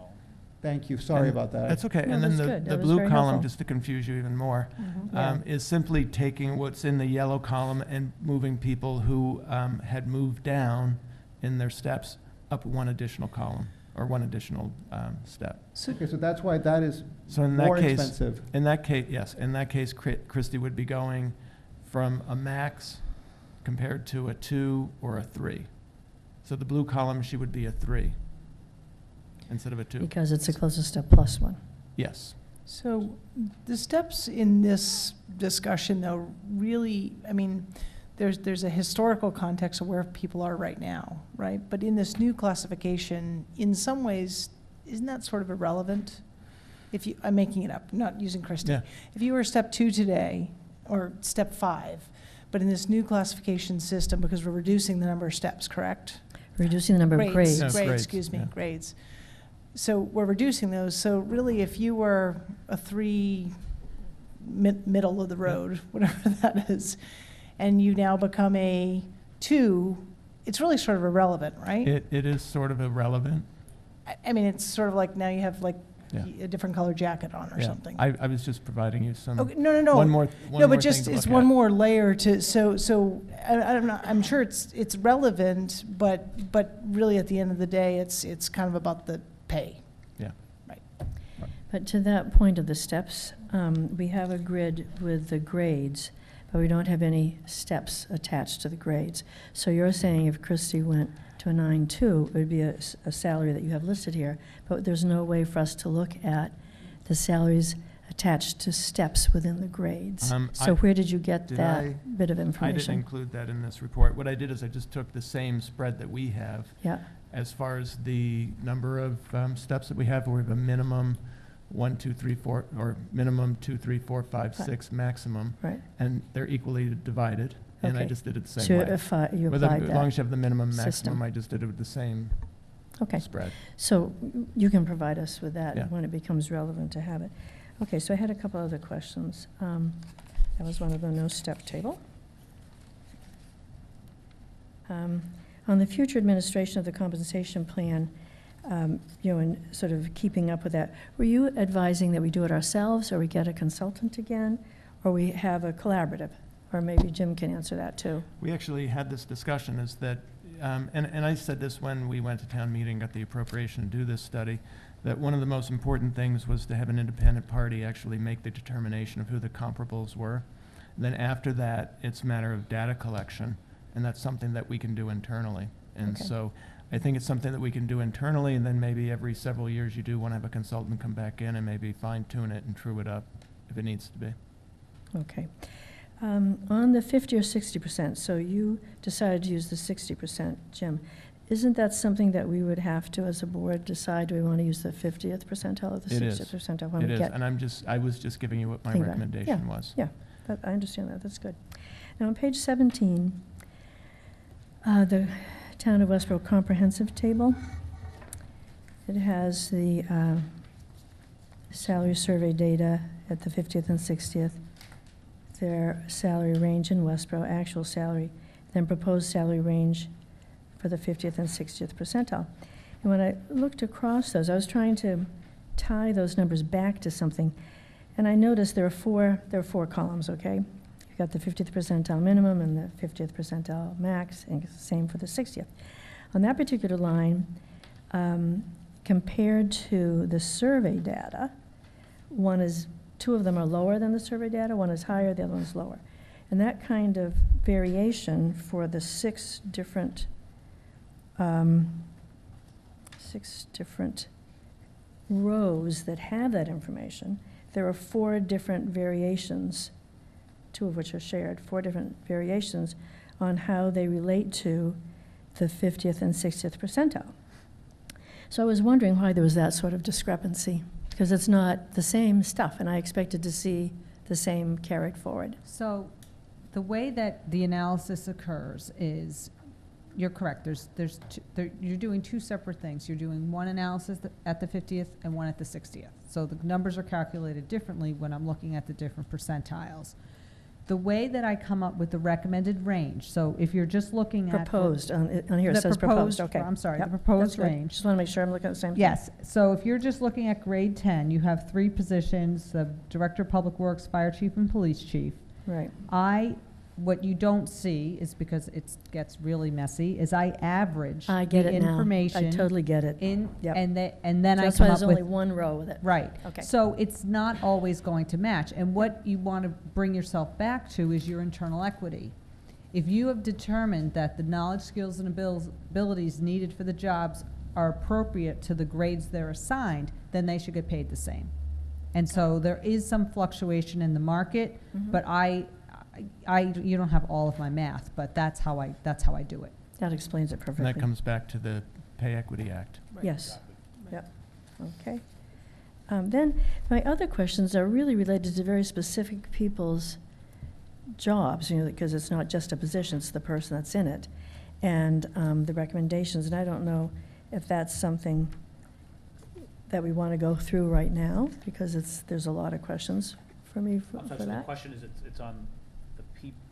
Thank you. Sorry And about that. That's okay. No, And then that's the good. That the was blue very column, helpful. just to confuse you even more, Yeah. is simply taking what's in the yellow column and moving people who had moved down in their steps up one additional column or one additional step. Okay, so that's why that is So in more that case, expensive. yes, in that case, Christie would be going from a max compared to a 2 or a 3. So the blue column, she would be a 3 instead of a 2. Because it's the closest step plus one. Yes. So the steps in this discussion, though, really, I mean, there's a historical context of where people are right now, right? But in this new classification, in some ways, isn't that sort of irrelevant? if you, I'm making it up, I'm not using Christie. Yeah. If you were step 2 today, or step 5, but in this new classification system, because we're reducing the number of steps, correct? Reducing the number of grades. Yeah, Grades, grades, excuse me, yeah. grades. So we're reducing those, so really if you were a 3, middle of the road, whatever that is, and you now become a 2, it's really sort of irrelevant, right? It is sort of irrelevant. I mean, it's sort of like now you have like Yeah. a different color jacket on or Yeah. something. I was just providing you some, Okay, no. one more No, but thing just, to it's look one at. more layer to, so, I'm not, I'm sure it's relevant, but really at the end of the day, it's kind of about the pay. Yeah. Right. But to that point of the steps, we have a grid with the grades, but we don't have any steps attached to the grades. So you're saying if Christie went to a 9-2, it would be a salary that you have listed here, but there's no way for us to look at the salaries attached to steps within the grades. So where did you get did that bit of I didn't information? include that in this report. What I did is I just took the same spread that we have Yeah, as far as the number of steps that we have, where we have a minimum 1, 2, 3, 4, or minimum 2, 3, 4, 5, Right. 6 maximum, right. and they're equally divided. And I Okay. just did it the So same way. if you As applied long as that. you have the minimum, system. maximum, I just did it with the same Okay, spread. so you can provide us with Yeah. that when it becomes relevant to have it. Okay, so I had a couple other questions. That was one of them, no step table. On the future administration of the compensation plan, you know, and sort of keeping up with that, were you advising that we do it ourselves, or we get a consultant again, or we have a collaborative? Or maybe Jim can answer that too. We actually had this discussion, is that, and I said this when we went to town meeting, got the appropriation to do this study, that one of the most important things was to have an independent party actually make the determination of who the comparables were. And then after that, it's a matter of data collection, and that's something that we can do internally. And Okay. so I think it's something that we can do internally, and then maybe every several years you do want to have a consultant come back in and maybe fine tune it and true it up if it needs to be. Okay. On the 50 or 60%, so you decided to use the 60%, Jim. Isn't that something that we would have to, as a board, decide, do we want to use the 50th percentile or the It is. 60th percentile? when It we is, get- and I was just giving you what my Think about it. recommendation was. Yeah, I understand that, that's good. Now, on page 17, the Town of Westborough comprehensive table, it has the salary survey data at the 50th and 60th, their salary range in Westborough, actual salary, then proposed salary range for the 50th and 60th percentile. And when I looked across those, I was trying to tie those numbers back to something, and I noticed there are four columns, okay? You've got the 50th percentile minimum and the 50th percentile max, and it's the same for the 60th. On that particular line, compared to the survey data, two of them are lower than the survey data, one is higher, the other one's lower. And that kind of variation for the six different rows that have that information, there are 4 different variations, 2 of which are shared, 4 different variations on how they relate to the 50th and 60th percentile. So I was wondering why there was that sort of discrepancy, because it's not the same stuff, and I expected to see the same carried forward. So the way that the analysis occurs is, you're correct, you're doing 2 separate things. You're doing one analysis at the 50th and one at the 60th. So the numbers are calculated differently when I'm looking at the different percentiles. The way that I come up with the recommended range, so if you're just looking at. Proposed, on here it The says proposed, proposed- okay. I'm sorry, the Yep, proposed that's good. range. Just want to make sure I'm looking at the same thing. Yes, so if you're just looking at grade 10, you have 3 positions, the Director of Public Works, Fire Chief, and Police Chief. Right, What you don't see is, because it gets really messy, is I average I get the it now. information. I totally get it. In, Yep. and then So I that's why come there's up only with, one row with it. right. Okay. So it's not always going to match. And what you want to bring yourself back to is your internal equity. If you have determined that the knowledge, skills, and abilities needed for the jobs are appropriate to the grades they're assigned, then they should get paid the same. And so there is some fluctuation in the market, Mhm. but you don't have all of my math, but that's how I do it. That explains it And perfectly. that comes back to the Pay Equity Act. Yes, yep, okay. Then, my other questions are really related to very specific people's jobs, because it's not just a position, it's the person that's in it, and the recommendations, and I don't know if that's something that we want to go through right now, because there's a lot of questions for me for I'm sorry, so the that. question is, it's on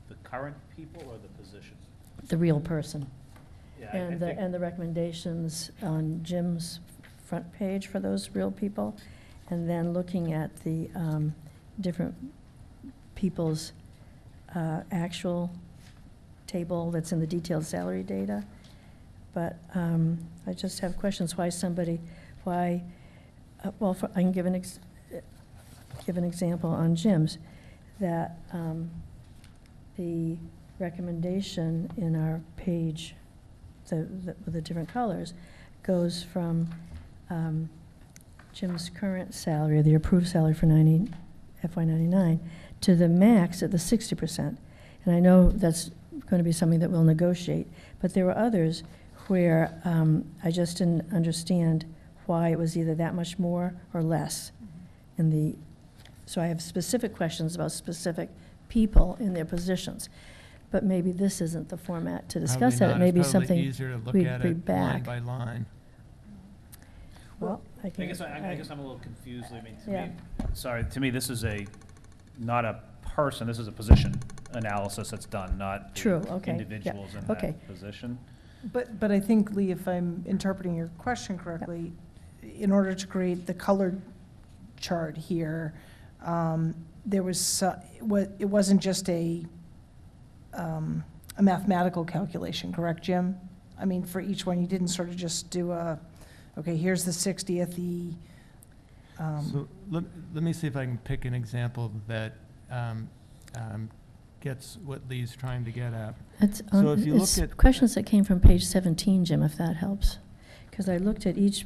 the current people or the position? The real person. Yeah, And the recommendations on Jim's front page for those real people, and then looking at the different people's actual table that's in the detailed salary data. But I just have questions why I can give an example on Jim's, that the recommendation in our page, with the different colors, goes from Jim's current salary, the approved salary for FY99, to the max at the 60%. And I know that's going to be something that we'll negotiate, but there were others where I just didn't understand why it was either that much more or less in the, so I have specific questions about specific people in their positions. But maybe this isn't the format to discuss that. It may be something Probably easier to look we'd at be it line back. by line. Well, I I can. guess I'm a little confused. I mean, Yeah. to me, this is not a person, this is a position analysis that's done, not the True, okay, yeah, individuals in okay. that position. But I think, Lee, if I'm interpreting your question correctly, in order to create the colored chart here, there was, it wasn't just a mathematical calculation, correct, Jim? I mean, for each one, you didn't sort of just do okay, here's the 60th, So let me see if I can pick an example that gets what Lee's trying to get at. So if you look It's at questions that came from page 17, Jim, if that helps. Because I looked at each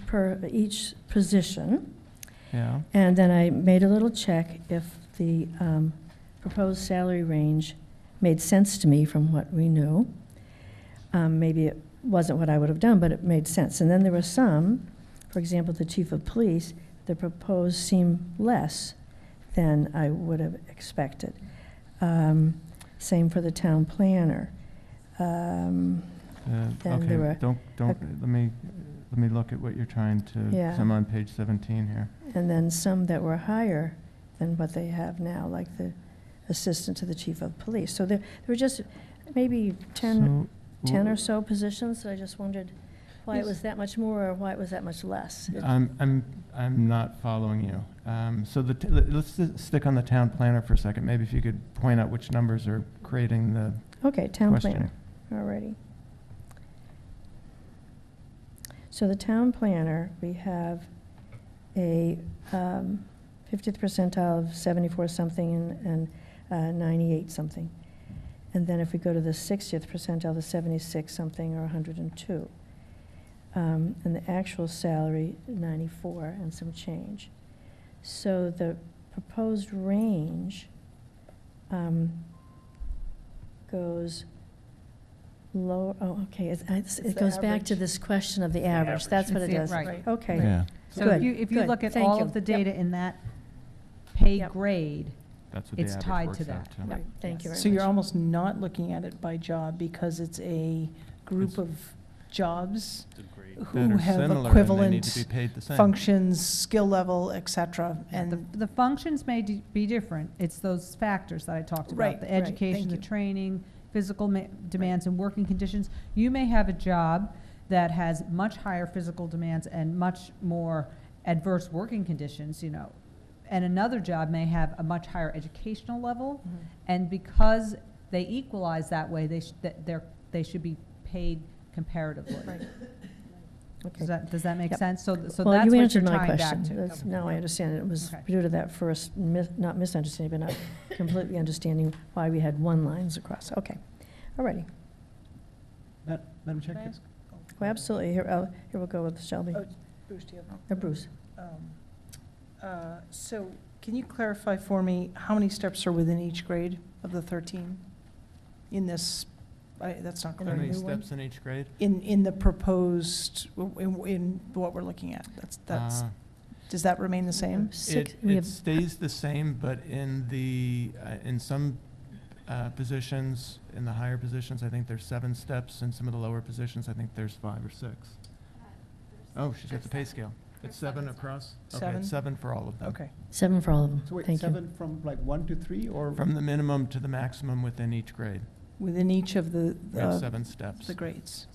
position, Yeah. and then I made a little check if the proposed salary range made sense to me from what we knew. Maybe it wasn't what I would have done, but it made sense. And then there were some, for example, the chief of police, the proposed seemed less than I would have expected. Same for the town planner. Then there Okay, were, don't, let me look at what you're trying to, Yeah. I'm on page 17 here. and then some that were higher than what they have now, like the assistant to the chief of police. So there were just maybe 10 or so positions that I just wondered why it was that much more or why it was that much less. I'm not following you. So let's stick on the town planner for a second. Maybe if you could point out which numbers are creating the Okay, town question. planner, alrighty. So the town planner, we have a 50th percentile of 74 something and 98 something. And then if we go to the 60th percentile, the 76 something or 102. And the actual salary, 94 and some change. So the proposed range goes low, okay, it the goes back to average. this question of the average, average. that's what It's it the- does. right. Okay, Yeah, So Good, if you good. look at Thank all you. of the Yep. data in that pay Yep. grade, that's what the It's average tied works to out that. to. Right, thank you very much. So you're almost not looking at it by job because it's a group It's- of jobs Agreed. That who are have similar and they need equivalent to be paid the same. functions, skill level, et cetera, and and the functions may be different. It's those factors that I talked Right, about, the right, education, thank the you. training, physical demands and working conditions. You may have a job that has much higher physical demands and much more adverse working conditions, and another job may have a much higher educational level, and because they equalize that way, they should be paid comparatively. Okay. Does that make Yep. sense? So Well, that's you what you're answered my trying back question. to. That's- Now I understand. It was Okay. due to that first, not misunderstanding, but not completely understanding why we had one lines across. Okay, all righty. Madam Chair? Can I can- ask? Well, absolutely. Here we'll go with Shelby. Oh, Bruce, do you have? Or Bruce. So can you clarify for me, how many steps are within each grade of the 13 in this, that's not In How our clear. many new one? steps in each grade? In the proposed, in what we're looking at, that's Does that remain the same? It stays the same, but in some positions, in the higher positions, I think there's 7 steps. In some of the lower positions, I think there's 5 or 6. Oh, she's got the pay scale. It's 7 across? Okay, 7? it's 7 for all of them. Okay. 7 for all of them. So wait, Thank you. 7 from like 1 to 3, or? From the minimum to the maximum within each grade. Within each of We have 7 steps. the grades.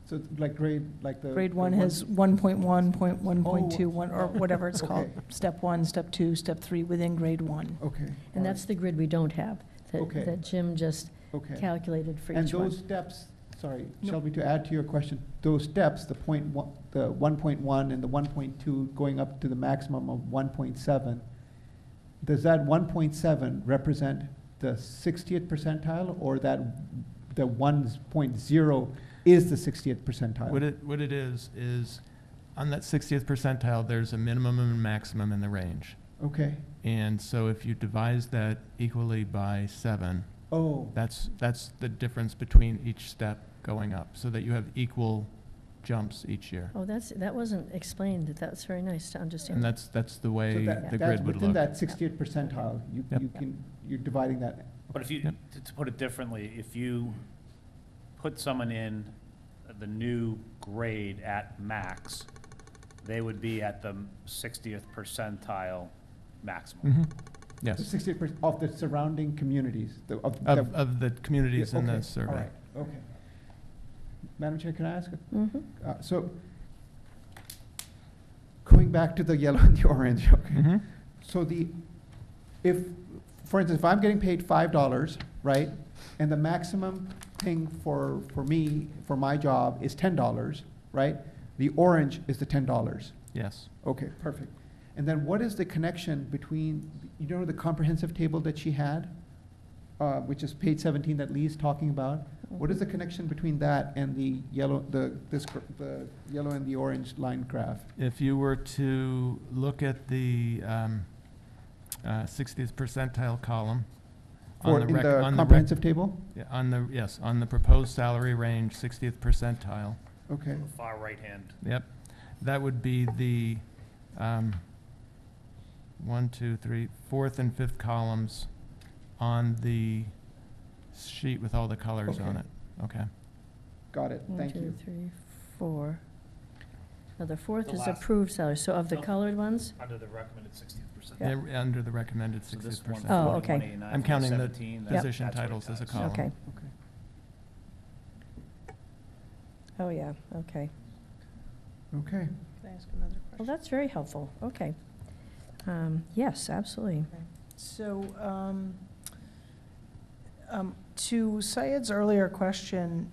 So like grade, like the. Grade 1 the has 1.1, 1.2, Oh, 1, or whatever it's called. okay. Step 1, step 2, step 3 within grade 1. Okay. And that's the grid we don't have, Okay. that Jim just Okay. calculated for And each one. those steps, sorry, No. Shelby, to add to your question, those steps, the 1.1 and the 1.2 going up to the maximum of 1.7, does that 1.7 represent the 60th percentile, or that the 1.0 is the 60th percentile? What it is on that 60th percentile, there's a minimum and maximum in the range. Okay. And so if you divide that equally by 7, Oh, that's the difference between each step going up, so that you have equal jumps each year. Oh, that wasn't explained. That's very nice to understand. And that's the so way that, the that's grid would within look. that 60th percentile, Yep. you're dividing that. But if you, Yep. to put it differently, if you put someone in the new grade at max, they would be at the 60th percentile maximum. Mhm. The Yes, 60th of the surrounding communities, of the communities in okay, the survey. all right, okay. Madam Chair, can I ask? Mhm. So, going back to the yellow and the orange, okay. Mhm. So for instance, if I'm getting paid $5, right, and the maximum thing for me, for my job is $10, right? The orange is the $10. Yes. Okay, perfect. And then what is the connection between, the comprehensive table that she had, which is page 17 that Lee's talking about? What is the connection between that and the yellow, the yellow and the orange line graph? If you were to look at the 60th percentile column, Or in the comprehensive table? on the proposed salary range, 60th percentile. Okay, The far right hand. Yep, that would be the 1, 2, 3, 4th and 5th columns on the sheet with all the colors on Okay. it. Okay. got it, 1, thank 2, you. 3, 4. Now, the 4th The is last- approved salary. So of the No. colored ones? Under the recommended 60th percent. Yeah. They're under the recommended So this 60th one, percent. Oh, okay. 189, I'm counting the 17, that's- position that's what it titles as a does. column. Okay. Okay. Oh, yeah, okay. Okay. Can I ask another Well, question? that's very helpful. Okay. Yes, absolutely. So, to Syed's earlier question,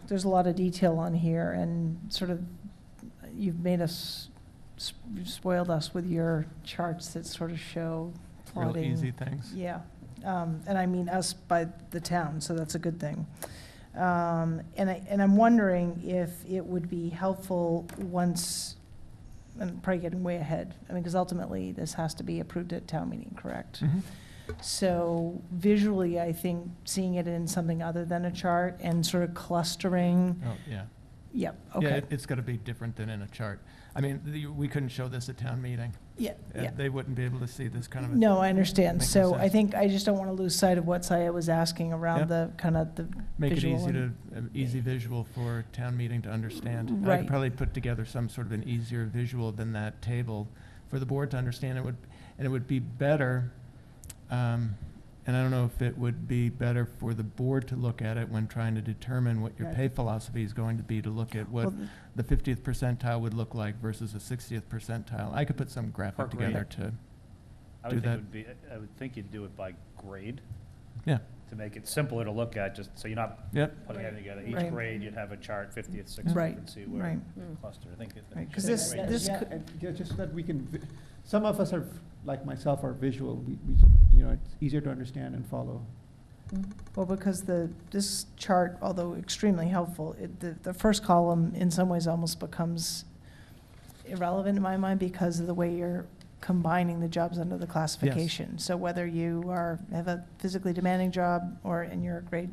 there's a lot of detail on here, and sort of, you've made us, you've spoiled us with your charts that sort of show Real plotting. easy things. Yeah, and I mean us by the town, so that's a good thing. And I'm wondering if it would be helpful once, and probably getting way ahead, I mean, because ultimately this has to be approved at town meeting, correct? Mhm. So visually, I think seeing it in something other than a chart and sort of clustering, Oh, yeah. yep, Yeah, okay. it's got to be different than in a chart. I mean, we couldn't show this at town meeting. Yeah, yeah. They wouldn't be able to see this kind of. No, I understand. Makes So no I sense. think I just don't want to lose sight of what Saya was asking around Yep. the kind of the Make it visual easy and- easy visual for town meeting to understand. I Right. could probably put together some sort of an easier visual than that table for the board to understand. It would be better, and I don't know if it would be better for the board to look at it when trying to determine what your Right. pay philosophy is going to be, to look at what Well, the 50th percentile would look like versus a 60th percentile. I could put some graphic Per grade. together to, I do would think that. it would be, I would think you'd do it by grade yeah, to make it simpler to look at, just so you're not yep. putting it together. Each Right. grade, you'd have a chart, 50th, 60th, Right, and see where right. the cluster. I think it. Right, 'cause should be this- great. this Yeah, could- and, just so that we can, some of us are, like myself, are visual, it's easier to understand and follow. Mhm. Well, because this chart, although extremely helpful, the first column in some ways almost becomes irrelevant in my mind because of the way you're combining the jobs under the classification. So whether you have a physically demanding job, and you're a grade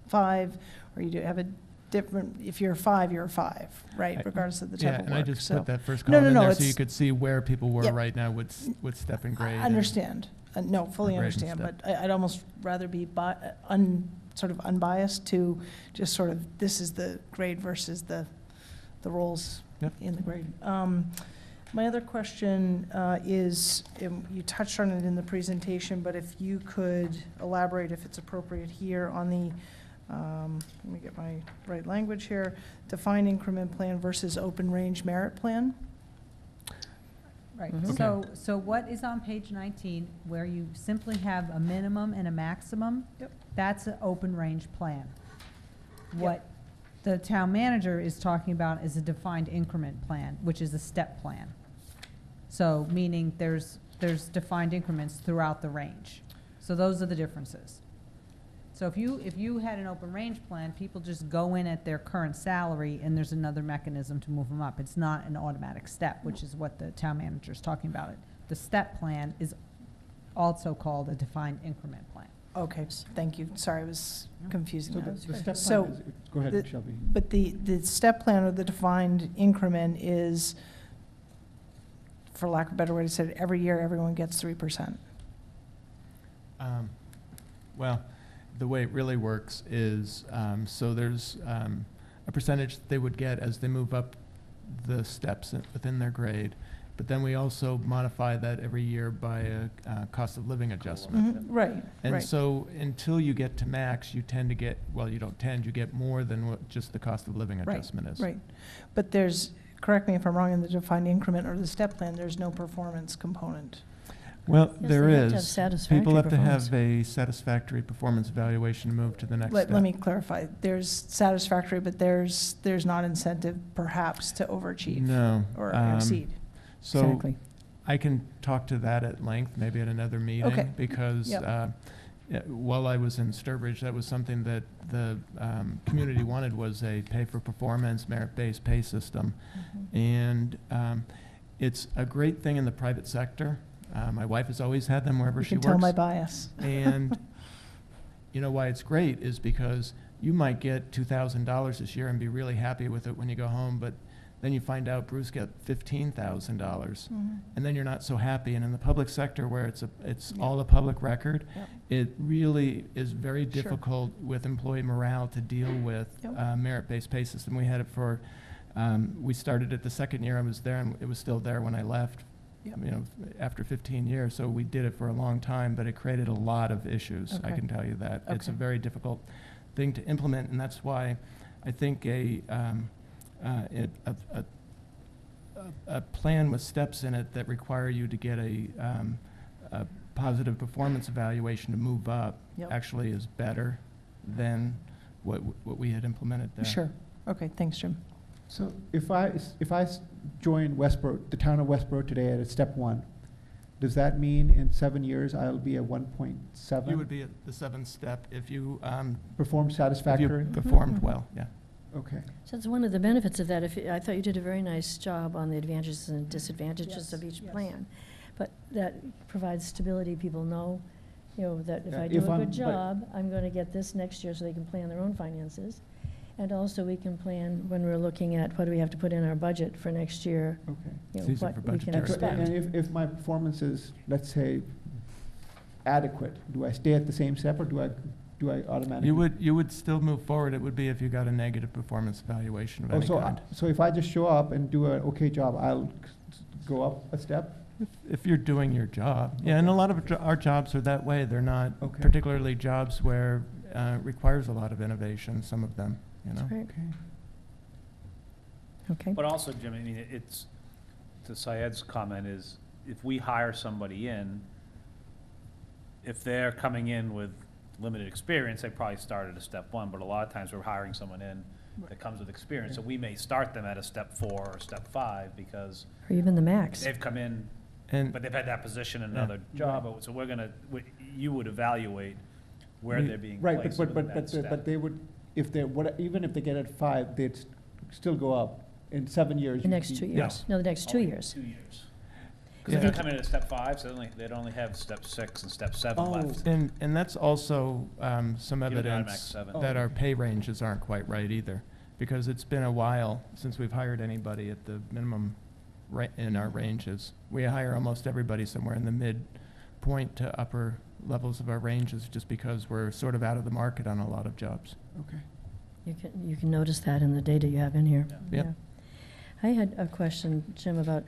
5, or you do have a different, if you're a 5, you're a 5, right, regardless of the type Yeah, of and I work, just so. put that first No, column in no, there so you it's- could see where people were Yep. right now with step and grade. I and- understand. No, fully grade and understand, step. but I'd almost rather be sort of unbiased to just sort of, this is the grade versus the roles Yep. in the grade. My other question is, you touched on it in the presentation, but if you could elaborate, if it's appropriate here, on the, let me get my right language here, defined increment plan versus open range merit plan? Right, Mhm. so what is on page 19, where you simply have a minimum and a maximum? Yep. That's an open range plan. What the town manager is talking about is a defined increment plan, which is a step plan. So, meaning there's defined increments throughout the range. So those are the differences. So if you had an open range plan, people just go in at their current salary and there's another mechanism to move them up. It's not an automatic step, which is what the town manager is talking about. The step plan is also called a defined increment plan. Okay, thank you. Sorry, I was confusing So that. the step So, plan is, go the- ahead, Shelby. But the step plan or the defined increment is, for lack of a better way to say it, every year everyone gets 3%. Well, the way it really works is, so there's a percentage they would get as they move up the steps within their grade, but then we also modify that every year by a cost of living adjustment. Right, And right. so until you get to max, you tend to get, well, you don't tend, you get more than what just the cost of living Right, adjustment is. Right. But there's, correct me if I'm wrong, in the defined increment or the step plan, there's no performance component. Well, Yes, there they have to have is. satisfactory People have to performance. have a satisfactory performance evaluation to move to the next step. Let me clarify. There's satisfactory, but there's not incentive perhaps to overachieve No. or exceed. So Exactly. I can talk to that at length, maybe at another Okay. meeting, because Yep. while I was in Sturbridge, that was something that the community wanted, was a pay-for-performance, merit-based pay system. Mm-hmm. And it's a great thing in the private sector. My wife has always had them wherever You she can works. tell my bias. And you know why it's great is because you might get $2,000 this year and be really happy with it when you go home, but then you find out Bruce got $15,000, Mhm. and then you're not so happy. And in the public sector, where it's Yeah. all a public record, Yep. it really is very Sure. difficult with employee morale to deal with Yep. merit-based pay system. We had it for, we started it the second year I was there, and it was still there when I left. Yep. You know, after 15 years, so we did it for a long time, but it created a lot of issues, I Okay. can tell you that. It's a Okay. very difficult thing to implement, and that's why I think a plan with steps in it that require you to get a positive performance evaluation to move up Yep. actually is better than what we had implemented there. Sure. Okay, thanks, Jim. So if I join Westborough, the town of Westborough today at a step 1, does that mean in 7 years I'll be a 1.7? You would be at the 7th step if you Perform if you satisfactory? performed Mhm. well, yeah. Okay. So it's one of the benefits of that. I thought you did a very nice job on the advantages and disadvantages of each yes. plan. But that provides stability. People know, that if Yeah, I do if a I'm- good but- job, I'm going to get this next year, so they can plan their own finances. And also, we can plan when we're looking at what do we have to put in our budget for next year, Okay. It's easier what for we can budgetary expect. And if my performance is, let's say, adequate, do I stay at the same step, or do I automatically? You would still move forward. It would be if you got a negative performance evaluation of Oh, any so, kind. so if I just show up and do an okay job, I'll go up a step? If you're doing your job. Yeah, and a lot of our jobs are that way. They're not Okay. particularly jobs where requires a lot of innovation, some of them, That's right. Okay. Okay. But also, Jim, I mean, it's, to Syed's comment is, if we hire somebody in, if they're coming in with limited experience, they probably start at a step 1, but a lot of times we're hiring someone in that comes with experience, so we may start them at a step 4 or step 5, because Or even the max. they've come in, And but they've had that position in another job, so you would evaluate where they're being Right, placed but within that step. they would, even if they get at 5, they'd still go up in 7 years. The next 2 years. No, the next 2 Only years. 2 years. Yeah. Because they're gonna come in at step 5, so they'd only have step 6 and step 7 Oh. left. and that's also some Give it an automatic evidence 7. that our pay ranges aren't quite right either. because it's been a while since we've hired anybody at the minimum in our ranges. We hire almost everybody somewhere in the midpoint to upper levels of our ranges, just because we're sort of out of the market on a lot of jobs. Okay. You can notice that in the data you have in here. Yeah. Yep. I had a question, Jim, about,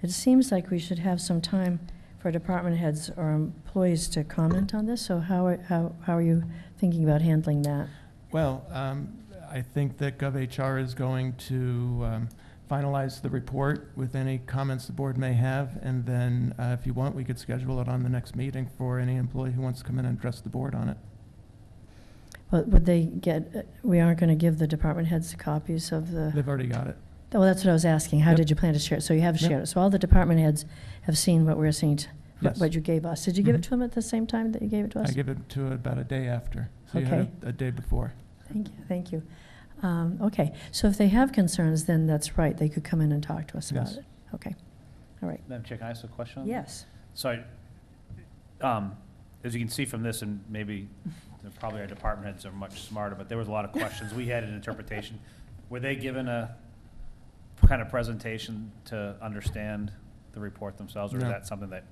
it seems like we should have some time for department heads or employees to comment on this, so how are you thinking about handling that? Well, I think that GovHR is going to finalize the report with any comments the board may have, and then if you want, we could schedule it on the next meeting for any employee who wants to come in and address the board on it. Well, would they get, we aren't going to give the department heads copies of the... They've already got it. Oh, that's what I was asking. How Yep. did you plan to share it? So you have Yep. shared it. So all the department heads have seen what we're seeing, Yes. what you gave us. Did you give it Mhm. to them at the same time that you gave it to us? I give it to about a day after, so you had Okay. a day before. Thank you, thank you. Okay, so if they have concerns, then that's right. They could come in and talk to us about Yes. it. Okay, all right. Madam Chair, can I ask a question on that? Yes. So, as you can see from this, and maybe probably our department heads are much smarter, but there was a lot of questions. We had an interpretation. Were they given a kind of presentation to understand the report themselves, or is No. that something that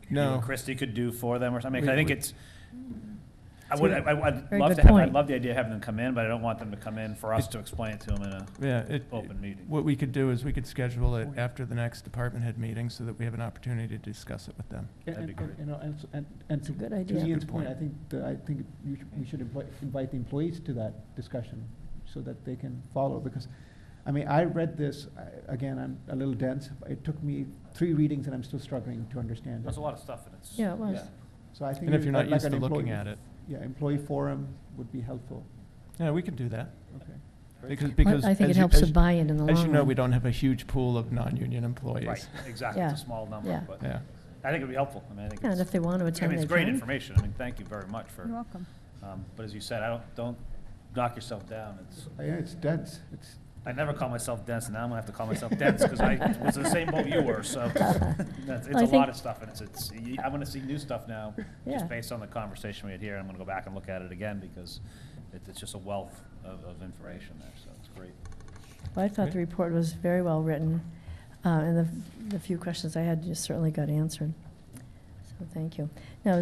you No. and Christie could do for them or something? 'Cause I We- think we- it's, I'd love Very to good have, point. I'd love the idea of having them come in, but I don't want them to come in for us to explain it to them in a Yeah, open meeting. what we could do is we could schedule it after the next department head meeting so that we have an opportunity to discuss it with them. That'd be great. You know, and It's a good idea. To Ian's Good point, point. I think we should invite the employees to that discussion so that they can follow, because, I mean, I read this, again, I'm a little dense. It took me 3 readings and I'm still struggling to understand There's it. a lot of stuff and it's. Yeah, it was. So I think. And if you're not like used an to looking employee- at it, Yeah, employee forum would be helpful. yeah, we can do that. Okay. Because I think as it you- helps as with you- buy-in in the long run. As you know, we don't have a huge pool of non-union employees. Right, exactly. Yeah. It's a small number, Yeah. but Yeah. I think it'd be helpful. I mean, I think Yeah, and it's, if they want to I attend, mean, they it's great can. information. I mean, thank you very much for, You're welcome. but as you said, don't knock yourself down. It's, Yeah, it's dense. It's, I never call myself dense, and now I'm gonna have to call myself dense, because I was in the same boat you were, so. It's I a think- lot of stuff, and I'm gonna see new stuff now, Yeah. just based on the conversation we had here. I'm gonna go back and look at it again, because it's just a wealth of information there, so it's great. Well, I thought the report was very well written, and the few questions I had just certainly got answered. So thank you. Now,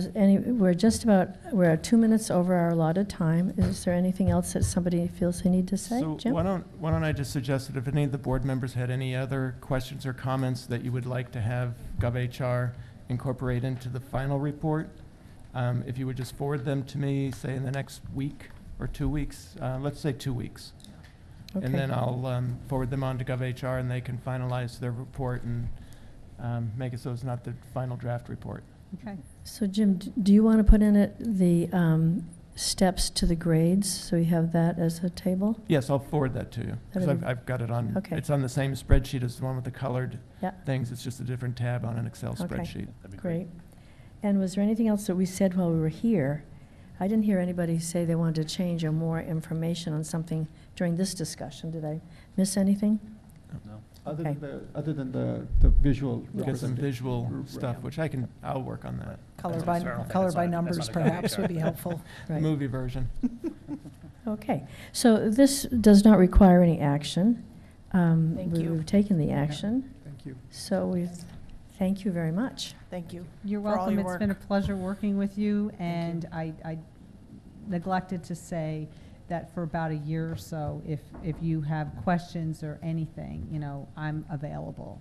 we're at 2 minutes over our allotted time. Is there anything else that somebody feels they need to say? So Jim? why don't I just suggest that if any of the board members had any other questions or comments that you would like to have GovHR incorporate into the final report, if you would just forward them to me, say in the next week or 2 weeks, let's say 2 weeks. Okay. And then I'll forward them on to GovHR, and they can finalize their report and make it so it's not the final draft report. Okay. So Jim, do you want to put in it the steps to the grades, so you have that as a table? Yes, I'll forward that to you, because That'd be- I've got it on, Okay. it's on the same spreadsheet as the one with the colored Yeah. things. It's just a different tab on an Excel Okay. spreadsheet. That'd be Great. And was there anything else that we said while we were here? I didn't hear anybody say they wanted to change or more information on something during this discussion. Did I miss anything? No? other Okay. than the visual Get some representation. visual Right. stuff, which I'll work on that. Color That's by, fair. color That's by not- numbers that's not a perhaps good would be helpful. The Right. movie version. Okay. So this does not require any action. Thank you. We've taken the action, Thank you. so thank you very much. Thank you. You're for all welcome. your It's been a work. pleasure working with you, and you. I neglected to say that for about a year or so, if you have questions or anything, you know, I'm available.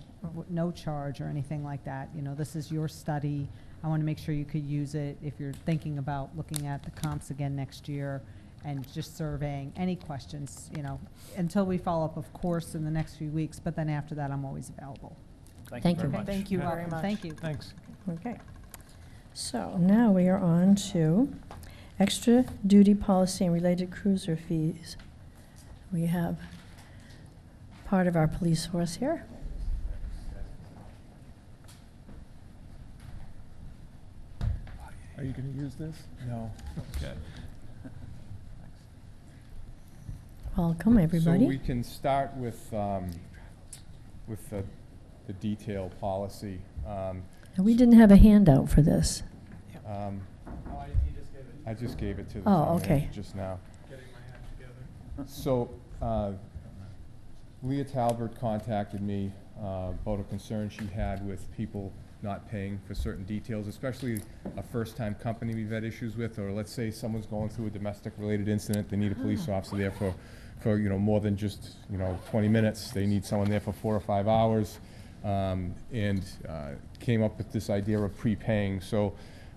No charge or anything like that. You know, this is your study. I want to make sure you could use it if you're thinking about looking at the comps again next year and just surveying any questions, you know, until we follow up, of course, in the next few weeks, but then after that, I'm always available. Thank very you. much. Thank you Yeah. very much. Thank you. Thanks. Okay. So now we are on to extra duty policy and related cruiser fees. We have part of our police force here. Are you going to use this? No. Okay. Welcome, everybody. So we can start with the detail policy. And we didn't have a handout for this. I just gave it to the Oh, town okay. manager just now. So Leah Talbert contacted me about a concern she had with people not paying for certain details, especially a first-time company we've had issues with, or let's say someone's going through a domestic-related incident, they need a police officer there for more than just 20 minutes. They need someone there for 4 or 5 hours, and came up with this idea of prepaying. So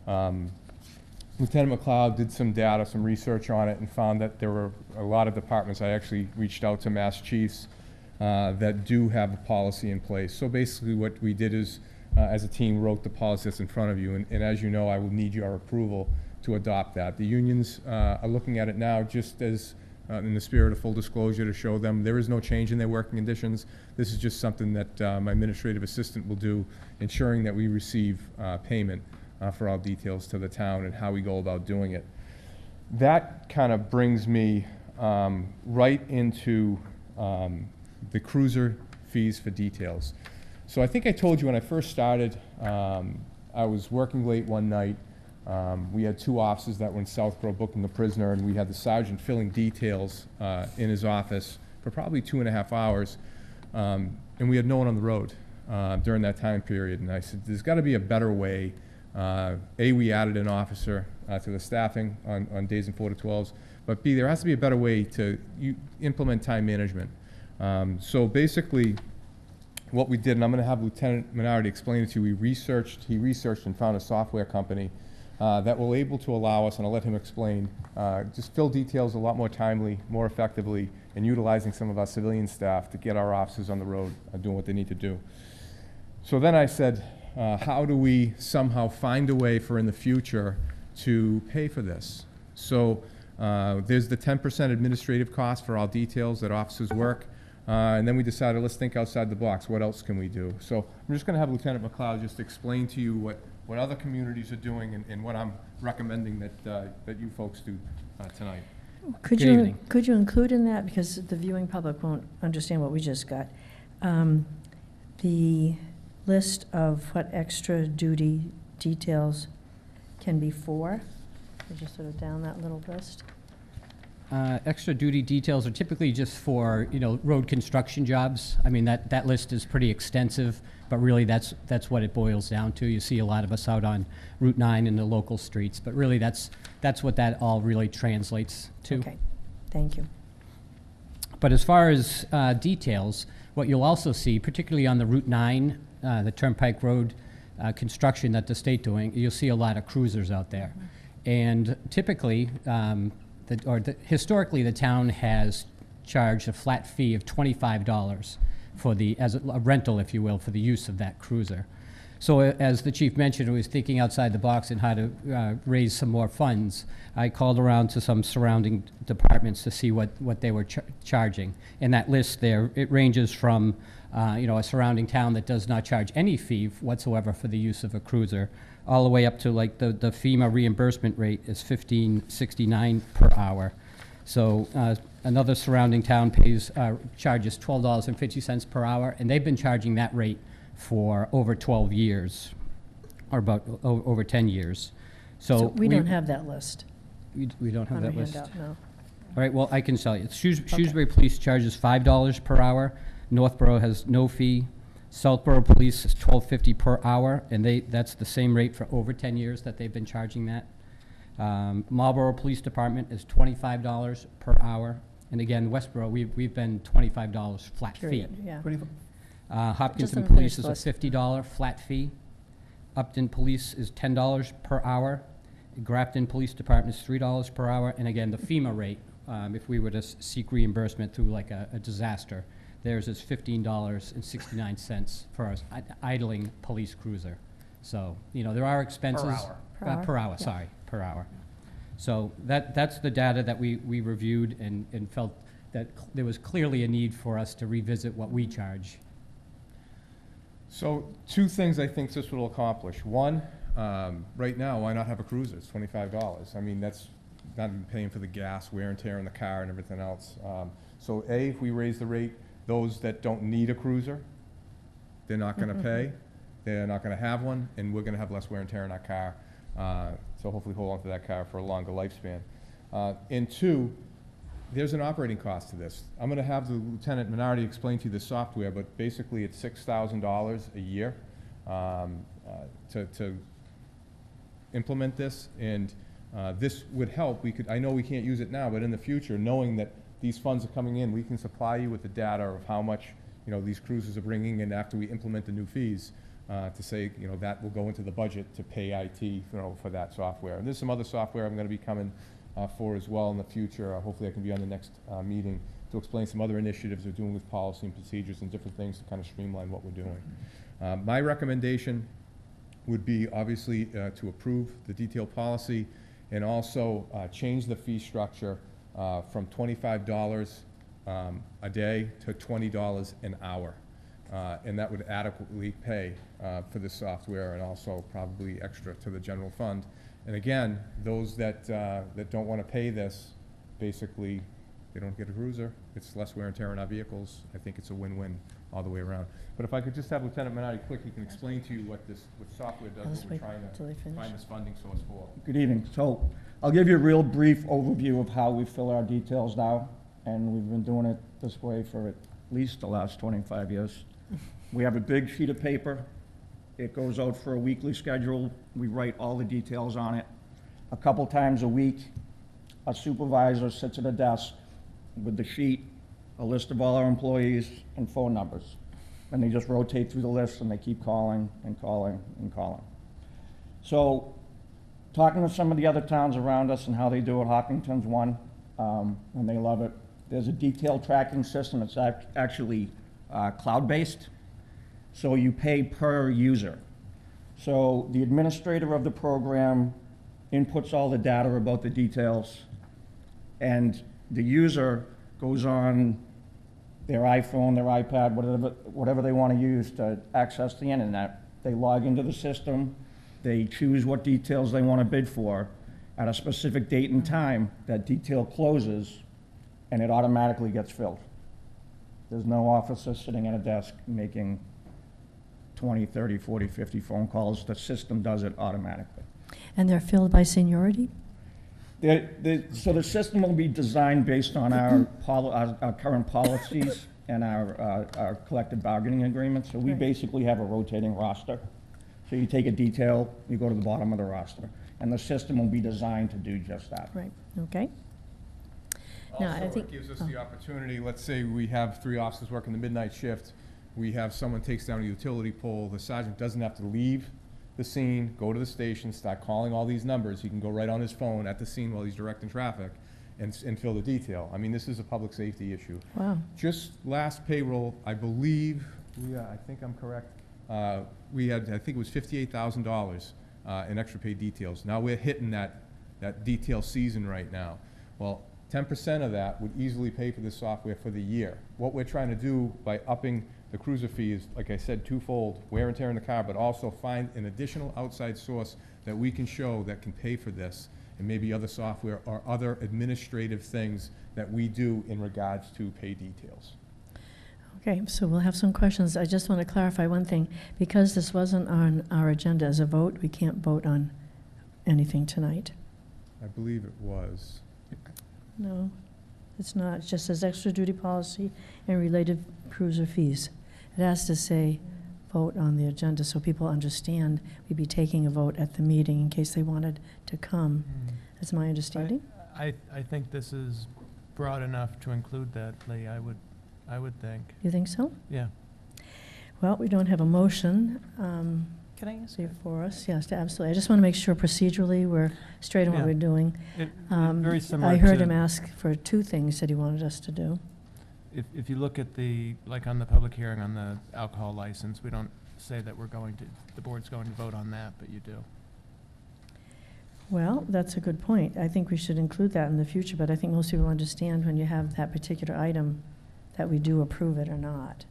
Lieutenant McLeod did some data, some research on it, and found that there were a lot of departments. I actually reached out to Mass Chiefs that do have a policy in place. So basically what we did is, as a team, wrote the policy that's in front of you, and as you know, I will need your approval to adopt that. The unions are looking at it now just as in the spirit of full disclosure, to show them there is no change in their working conditions. This is just something that my administrative assistant will do, ensuring that we receive payment for all details to the town and how we go about doing it. That kind of brings me right into the cruiser fees for details. So I think I told you when I first started, I was working late one night. We had 2 officers that were in Southborough booking a prisoner, and we had the sergeant filling details in his office for probably 2.5 hours, and we had no one on the road during that time period. And I said, there's got to be a better way. A, we added an officer to the staffing on days and 4 to 12s, but B, there has to be a better way to implement time management. So basically, what we did, and I'm going to have Lieutenant Minardi explain it to you, he researched and found a software company that will able to allow us, and I'll let him explain, just fill details a lot more timely, more effectively, and utilizing some of our civilian staff to get our officers on the road doing what they need to do. So then I said, how do we somehow find a way for in the future to pay for this? So there's the 10% administrative cost for all details that officers work. And then we decided, let's think outside the box. What else can we do? So I'm just going to have Lieutenant McLeod just explain to you what other communities are doing and what I'm recommending that you folks do tonight. Could you include in that, because the viewing public won't understand what we just got, the list of what extra duty details can be for? Could you sort of down that little list? Extra duty details are typically just for, road construction jobs. I mean, that list is pretty extensive, but really that's what it boils down to. You see a lot of us out on Route 9 in the local streets, but really that's what that all really translates to. Okay, thank you. But as far as details, what you'll also see, particularly on the Route 9, the Turnpike Road construction that the state doing, you'll see a lot of cruisers out there. And typically, historically, the town has charged a flat fee of $25 as a rental, if you will, for the use of that cruiser. So as the chief mentioned, I was thinking outside the box and how to raise some more funds. I called around to some surrounding departments to see what they were charging. And that list there, it ranges from a surrounding town that does not charge any fee whatsoever for the use of a cruiser, all the way up to like the FEMA reimbursement rate is $15.69 per hour. So another surrounding town charges $12.50 per hour, and they've been charging that rate for over 12 years, or about over 10 years. So we don't have that list. We don't have on our that list. handout, no. All right, well, I can tell you. Shrewsbury Police charges $5 per hour. Northborough has no fee. Southborough Police is $12.50 per hour, and that's the same rate for over 10 years that they've been charging that. Marlborough Police Department is $25 per hour. And again, Westborough, we've been $25 flat Period, fee. yeah. Hopkinton Just Police is a unfinished list. $50 flat fee. Upton Police is $10 per hour. Grafton Police Department is $3 per hour. And again, the FEMA rate, if we were to seek reimbursement through like a disaster, theirs is $15.69 for our idling police cruiser. So, there are expenses. Per hour, yeah. sorry, per hour. So that's the data that we reviewed and felt that there was clearly a need for us to revisit what we charge. So 2 things I think this will accomplish. One, right now, why not have a cruiser? It's $25. I mean, that's not even paying for the gas, wear and tear in the car and everything else. So A, if we raise the rate, those that don't need a cruiser, they're not going to pay. They're not going to have one, and we're going to have less wear and tear in our car. So hopefully hold on to that car for a longer lifespan. And 2, there's an operating cost to this. I'm gonna have the Lieutenant Minardi explain to you the software, but basically it's $6,000 a year to implement this, and this would help. I know we can't use it now, but in the future, knowing that these funds are coming in, we can supply you with the data of how much, these cruises are bringing in after we implement the new fees, to say, that will go into the budget to pay IT, for that software. And there's some other software I'm gonna be coming for as well in the future. Hopefully I can be on the next meeting to explain some other initiatives we're doing with policy and procedures and different things to kind of streamline what we're doing. My recommendation would be obviously to approve the detailed policy and also change the fee structure from $25 a day to $20 an hour. And that would adequately pay for the software and also probably extra to the general fund. And again, those that don't want to pay this, basically, they don't get a cruiser. It's less wear and tear on our vehicles. I think it's a win-win all the way around. But if I could just have Lieutenant Minardi quick, he can explain to you what software does, what we're trying to find this funding source for. Good evening. So I'll give you a real brief overview of how we fill our details now, and we've been doing it this way for at least the last 25 years. We have a big sheet of paper. It goes out for a weekly schedule. We write all the details on it. A couple times a week, a supervisor sits at a desk with the sheet, a list of all our employees, and phone numbers. And they just rotate through the list, and they keep calling and calling and calling. So, talking to some of the other towns around us and how they do it, Hopkinton's one, and they love it. There's a detailed tracking system. It's actually cloud-based, so you pay per user. So the administrator of the program inputs all the data about the details, and the user goes on their iPhone, their iPad, whatever they want to use to access the internet. They log into the system, they choose what details they want to bid for. At a specific date and time, that detail closes, and it automatically gets filled. There's no officer sitting at a desk making 20, 30, 40, 50 phone calls. The system does it automatically. And they're filled by seniority? So the system will be designed based on our current policies and our collective bargaining agreements. So we basically have a rotating roster. So you take a detail, you go to the bottom of the roster. And the system will be designed to do just that. Right, okay. No, I Also, think, it gives us the opportunity, let's say we have 3 officers working the midnight shift, we have someone takes down a utility pole, the sergeant doesn't have to leave the scene, go to the station, start calling all these numbers. He can go right on his phone at the scene while he's directing traffic and fill the detail. I mean, this is a public safety issue. wow. Just last payroll, I believe, I think I'm correct, we had, I think it was $58,000 in extra paid details. Now we're hitting that detail season right now. Well, 10% of that would easily pay for this software for the year. What we're trying to do by upping the cruiser fee is, like I said, twofold: wear and tear in the car, but also find an additional outside source that we can show that can pay for this, and maybe other software or other administrative things that we do in regards to pay details. Okay, so we'll have some questions. I just want to clarify one thing. Because this wasn't on our agenda as a vote, we can't vote on anything tonight. I believe it was. No, it's not. It just says extra duty policy and related cruiser fees. It has to say vote on the agenda so people understand we'd be taking a vote at the meeting in case they wanted to come. That's my understanding. I think this is broad enough to include that, Lee, I would think. You think so? Yeah. Well, we don't have a motion Can I ask? before us. Yes, absolutely. I just want to make sure procedurally we're straight on what Yeah. we're doing. Very similar I heard to- him ask for 2 things that he wanted us to do. If you look at like on the public hearing on the alcohol license, we don't say that the board's going to vote on that, but you do. Well, that's a good point. I think we should include that in the future, but I think most people understand when you have that particular item that we do approve it or not.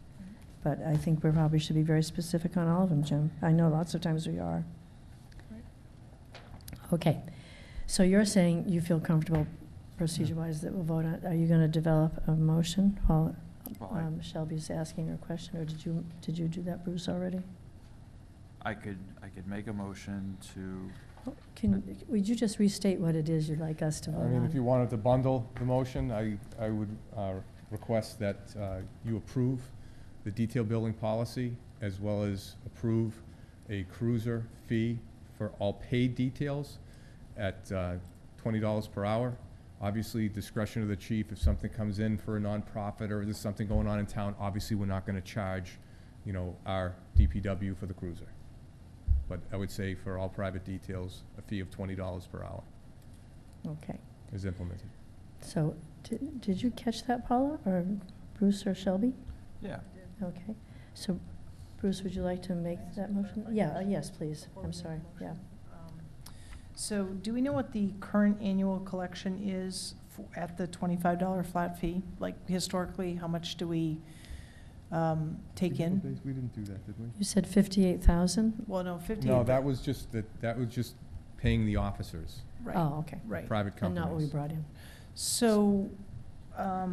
But I think we probably should be very specific on all of them, Jim. I know lots of times we are. Okay, so you're saying you feel comfortable procedure-wise that we'll vote on. Are you going to develop a motion while Shelby's asking her question, or did you do that, Bruce, already? I could make a motion to Would you just restate what it is you'd like us to vote I mean, if you on? wanted to bundle the motion, I would request that you approve the detail building policy, as well as approve a cruiser fee for all paid details at $20 per hour. Obviously, discretion of the chief, if something comes in for a nonprofit or there's something going on in town, obviously, we're not gonna charge, you know, our DPW for the cruiser. But I would say for all private details, a fee of $20 per hour Okay. is implemented. So, did you catch that, Paula, or Bruce or Shelby? Yeah. Okay. So, Bruce, would you like to make that motion? Yeah, yes, please. I'm sorry, yeah. So do we know what the current annual collection is at the $25 flat fee? Like historically, how much do we take in? We didn't do that, did we? You said 58,000? Well, no, 58. No, that was just paying the officers, Right. Oh, okay. Right. private And not what we companies. brought in. So, I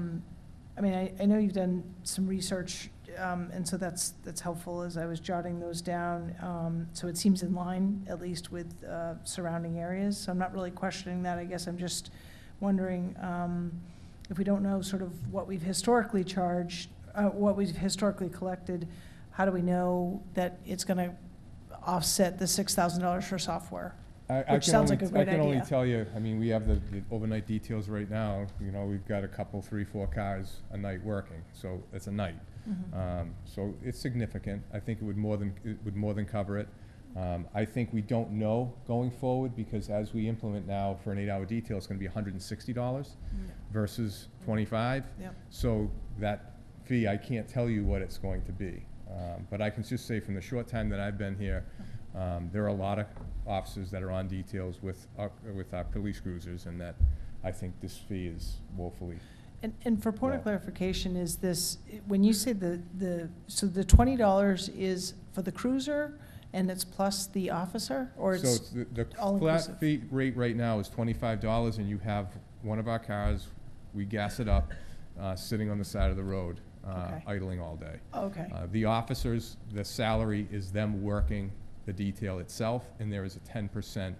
mean, I know you've done some research, and so that's helpful as I was jotting those down. So it seems in line, at least with surrounding areas. So I'm not really questioning that. I guess I'm just wondering if we don't know sort of what we've historically charged, what we've historically collected, how do we know that it's going to offset the $6,000 for software? Which sounds like a great I can only idea. tell you, I mean, we have the overnight details right now, you know, we've got a couple, 3, 4 cars a night working, so it's a night. So it's significant. I think it would more than cover it. I think we don't know going forward, because as we implement now for an 8-hour detail, it's gonna be $160 versus 25. Yep. So that fee, I can't tell you what it's going to be. But I can just say from the short time that I've been here, there are a lot of officers that are on details with our police cruisers, and that I think this fee is woefully. And for point of Well- clarification, is this, when you say so the $20 is for the cruiser and it's plus the officer, or So it's the all flat inclusive? fee rate right now is $25, and you have one of our cars, we gas it up, sitting on the side of the road, Okay. idling all day. Okay, The officers, the salary is them working the detail itself, and there is a 10%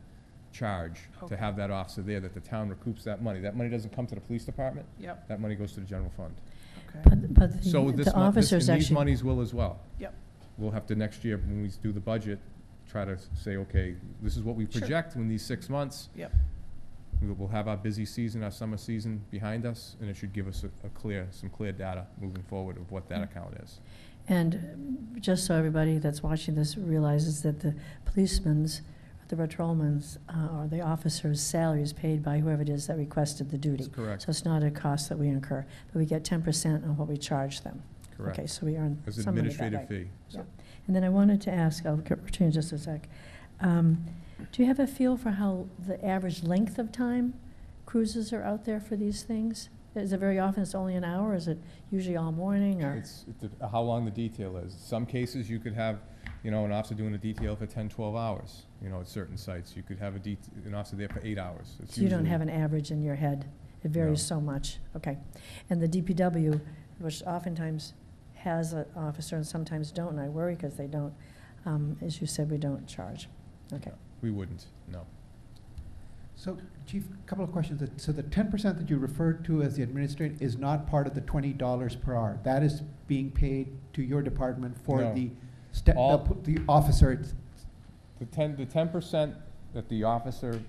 charge to Okay. have that officer there, that the town recoups that money. That money doesn't come to the police department, yep, that money goes to the general fund. okay. But So the officers and these actually, monies will as well. Yep. We'll have to next year, when we do the budget, try to say, okay, this is what we Sure. project in these 6 months. Yep. We'll have our busy season, our summer season behind us, and it should give us some clear data moving forward of what that account is. and just so everybody that's watching this realizes that the policemen's, the patrolmen's, or the officer's salary is paid by whoever it is that requested the duty. That's correct, So it's not a cost that we incur, but we get 10% on what we charge them. Okay, correct. so we earn As an some money back, administrative right? fee. Yeah. And then I wanted to ask, I'll return in just a sec. Do you have a feel for how the average length of time cruises are out there for these things? Is it very often it's only an hour, or is it usually all morning, or? How long the detail is. Some cases, you could have, you know, an officer doing a detail for 10, 12 hours, you know, at certain sites. You could have an officer there for 8 hours. It's So you don't usually- have an average in your head? It varies so much, okay. And the DPW, which oftentimes has an officer and sometimes don't, and I worry because they don't, as you said, we don't charge, okay. We wouldn't, no. So, Chief, a couple of questions. So the 10% that you referred to as the administrative is not part of the $20 per hour? That is being paid to your department for No. the officer? The 10% that the officer,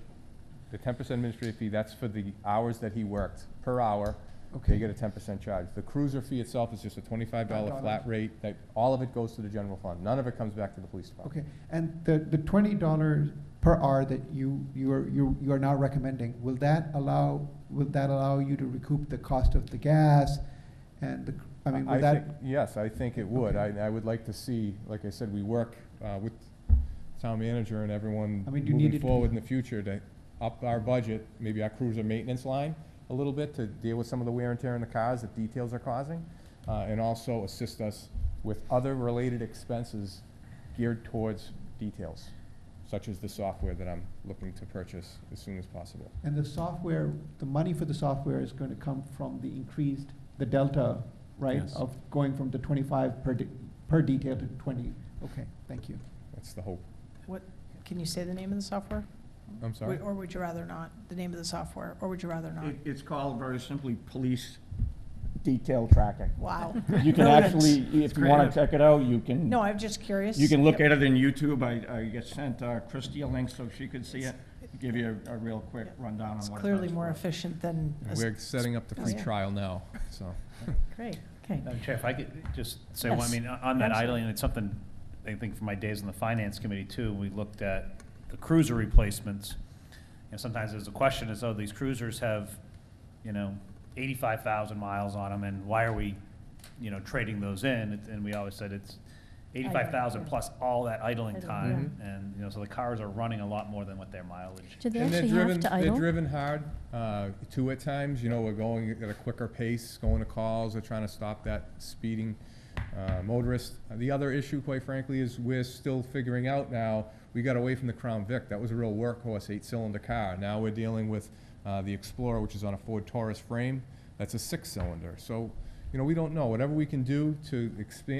the 10% administrative fee, that's for the hours that he worked per hour. They Okay. get a 10% charge. The cruiser fee itself is just a $25 flat rate, that all of it goes to the general fund. None of it comes back to the police department. Okay, and the $20 per hour that you are now recommending, will that allow you to recoup the cost of the gas and the, I mean, will that? Yes, I think it would. Okay. I would like to see, like I said, we work with town manager and everyone I mean, do you need moving it to be- forward in the future to up our budget, maybe our cruiser maintenance line a little bit, to deal with some of the wear and tear in the cars that details are causing, and also assist us with other related expenses geared towards details, such as the software that I'm looking to purchase as soon as possible. And the software, the money for the software is going to come from the delta, right? Yes. Of going from the 25 per detail to 20. Okay, thank you. That's the hope. What, can you say the name of the software? I'm sorry? Or would you rather not, the name of the software, or would you rather not? It's called very simply police detail tracking. Wow. You can Brilliant. actually, if you want to check it out, you can. No, I'm just curious. You can look Yep. at it in YouTube. I get sent Christie a link so she could see it, give you a real quick rundown on It's what it clearly does more for us. efficient than. We're setting up the free Yeah. trial now, so. Great, okay. Madam Chair, if I could just say, one, I Yes, mean, on that absolutely. idling, it's something, I think from my days on the Finance Committee too, we looked at the cruiser replacements. And sometimes there's a question as, oh, these cruisers have, 85,000 miles on them, and why are we, trading those in? And we always said it's 85,000 plus all that idling Idling, time. And, so the cars are running a lot more than what their mileage. Do they And they're actually have driven, to idle? they're driven hard, too at times, we're going at a quicker pace, going to calls, they're trying to stop that speeding motorist. The other issue, quite frankly, is we're still figuring out now, we got away from the Crown Vic, that was a real workhorse 8-cylinder car. Now we're dealing with the Explorer, which is on a Ford Taurus frame, that's a 6-cylinder. So, we don't know, whatever we can do to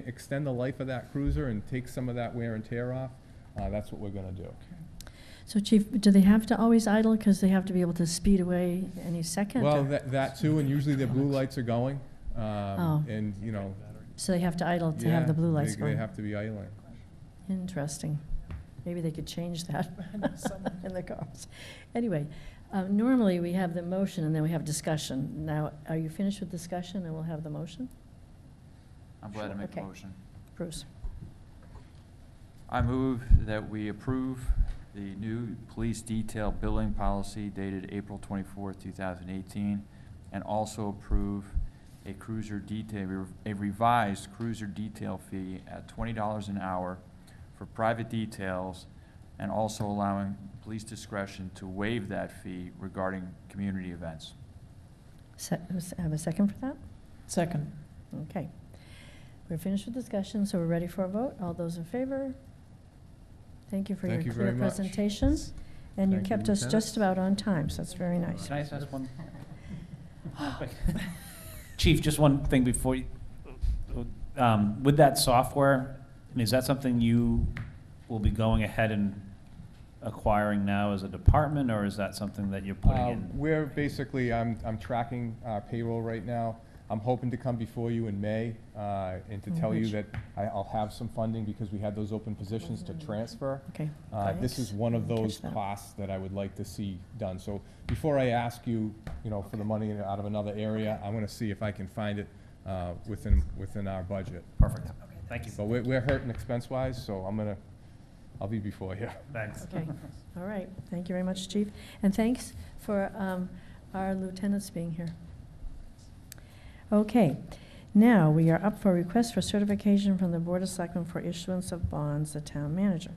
extend the life of that cruiser and take some of that wear and tear off, that's what we're gonna do. So Chief, do they have to always idle because they have to be able to speed away any second? Well, or- that too, and usually their blue lights are going, Oh. and, So they have to idle to have the blue lights they going? have to be idling. Interesting. Maybe they could change that in the cars. Anyway, normally we have the motion and then we have discussion. Now, are you finished with discussion and we'll have the motion? I'm glad to make Okay. a motion. Bruce? I move that we approve the new police detail billing policy dated April 24th, 2018, and also approve a revised cruiser detail fee at $20 an hour for private details, and also allowing police discretion to waive that fee regarding community events. Have a second for that? Second. Okay. We're finished with discussion, so we're ready for a vote. All those in favor? Thank you for your Thank you clear very much. presentation. And you Thank you, kept us Lieutenant. just about on time, so that's very nice. Can I just ask one? Chief, just one thing before you, with that software, I mean, is that something you will be going ahead and acquiring now as a department, or is that something that you're putting in? We're basically, I'm tracking payroll right now. I'm hoping to come before you in May and to tell you that I'll have some funding because we had those open positions to transfer. Okay. This is one of Catch those that. costs that I would like to see done. So before I ask you, for the money out of another area, I'm gonna see if I can find it within our budget. Perfect. Thank you. But we're hurting expense-wise, so I'll be before you. Thanks. Okay, all right. Thank you very much, Chief. And thanks for our lieutenants being here. Okay, now we are up for request for certification from the Board of Selectmen for issuance of bonds, the town manager.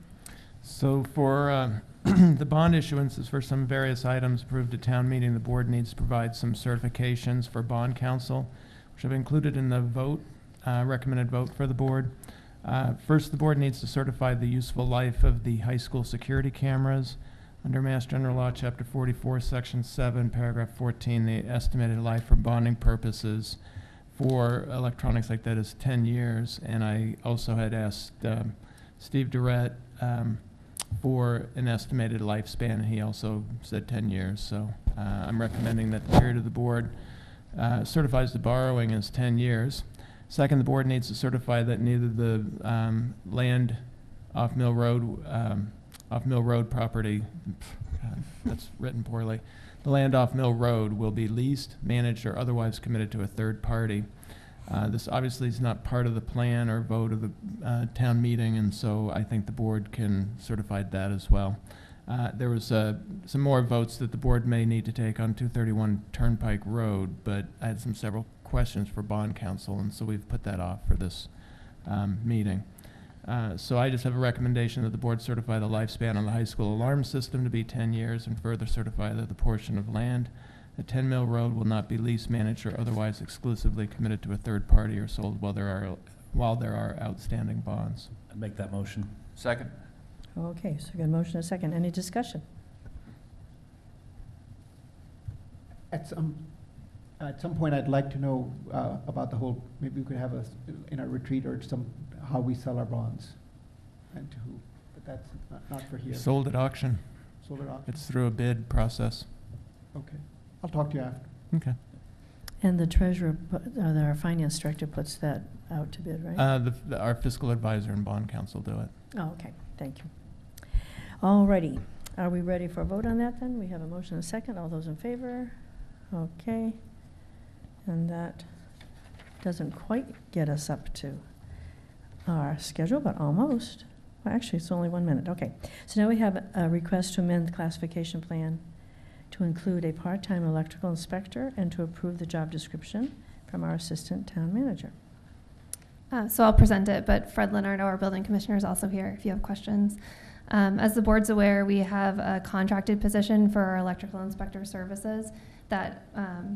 So for the bond issuances for some various items approved at town meeting, the board needs to provide some certifications for bond counsel, which I've included in the vote, recommended vote for the board. First, the board needs to certify the useful life of the high school security cameras. Under Mass General Law, Chapter 44, Section 7, Paragraph 14, the estimated life for bonding purposes for electronics like that is 10 years. And I also had asked Steve Durrett for an estimated lifespan, and he also said 10 years. So I'm recommending that the period of the board certifies the borrowing as 10 years. Second, the board needs to certify that neither the land off Mill Road property, God, that's written poorly, the land off Mill Road will be leased, managed, or otherwise committed to a third party. This obviously is not part of the plan or vote of the town meeting, and so I think the board can certify that as well. There was some more votes that the board may need to take on 231 Turnpike Road, but I had several questions for bond counsel, and so we've put that off for this meeting. So I just have a recommendation that the board certify the lifespan on the high school alarm system to be 10 years and further certify that the portion of land at 10 Mill Road will not be leased, managed, or otherwise exclusively committed to a third party or sold while there are outstanding bonds. I'd make that motion. Second? Okay, so we got a motion and a second. Any discussion? At some point, I'd like to know about the whole, maybe we could have in a retreat or how we sell our bonds and to who, but that's not for here. Sold at auction. solar auction? It's through a bid process. Okay, I'll talk to you after. Okay. And the treasurer, our finance director puts that out to bid, right? Our fiscal advisor and bond counsel do it. Oh, okay, thank you. All righty, are we ready for a vote on that then? We have a motion and a second. All those in favor? Okay. And that doesn't quite get us up to our schedule, but almost. Well, actually, it's only 1 minute. Okay. So now we have a request to amend the classification plan to include a part-time electrical inspector and to approve the job description from our assistant town manager. So I'll present it, but Fred Leonard, our building commissioner, is also here if you have questions. As the board's aware, we have a contracted position for our electrical inspector services. That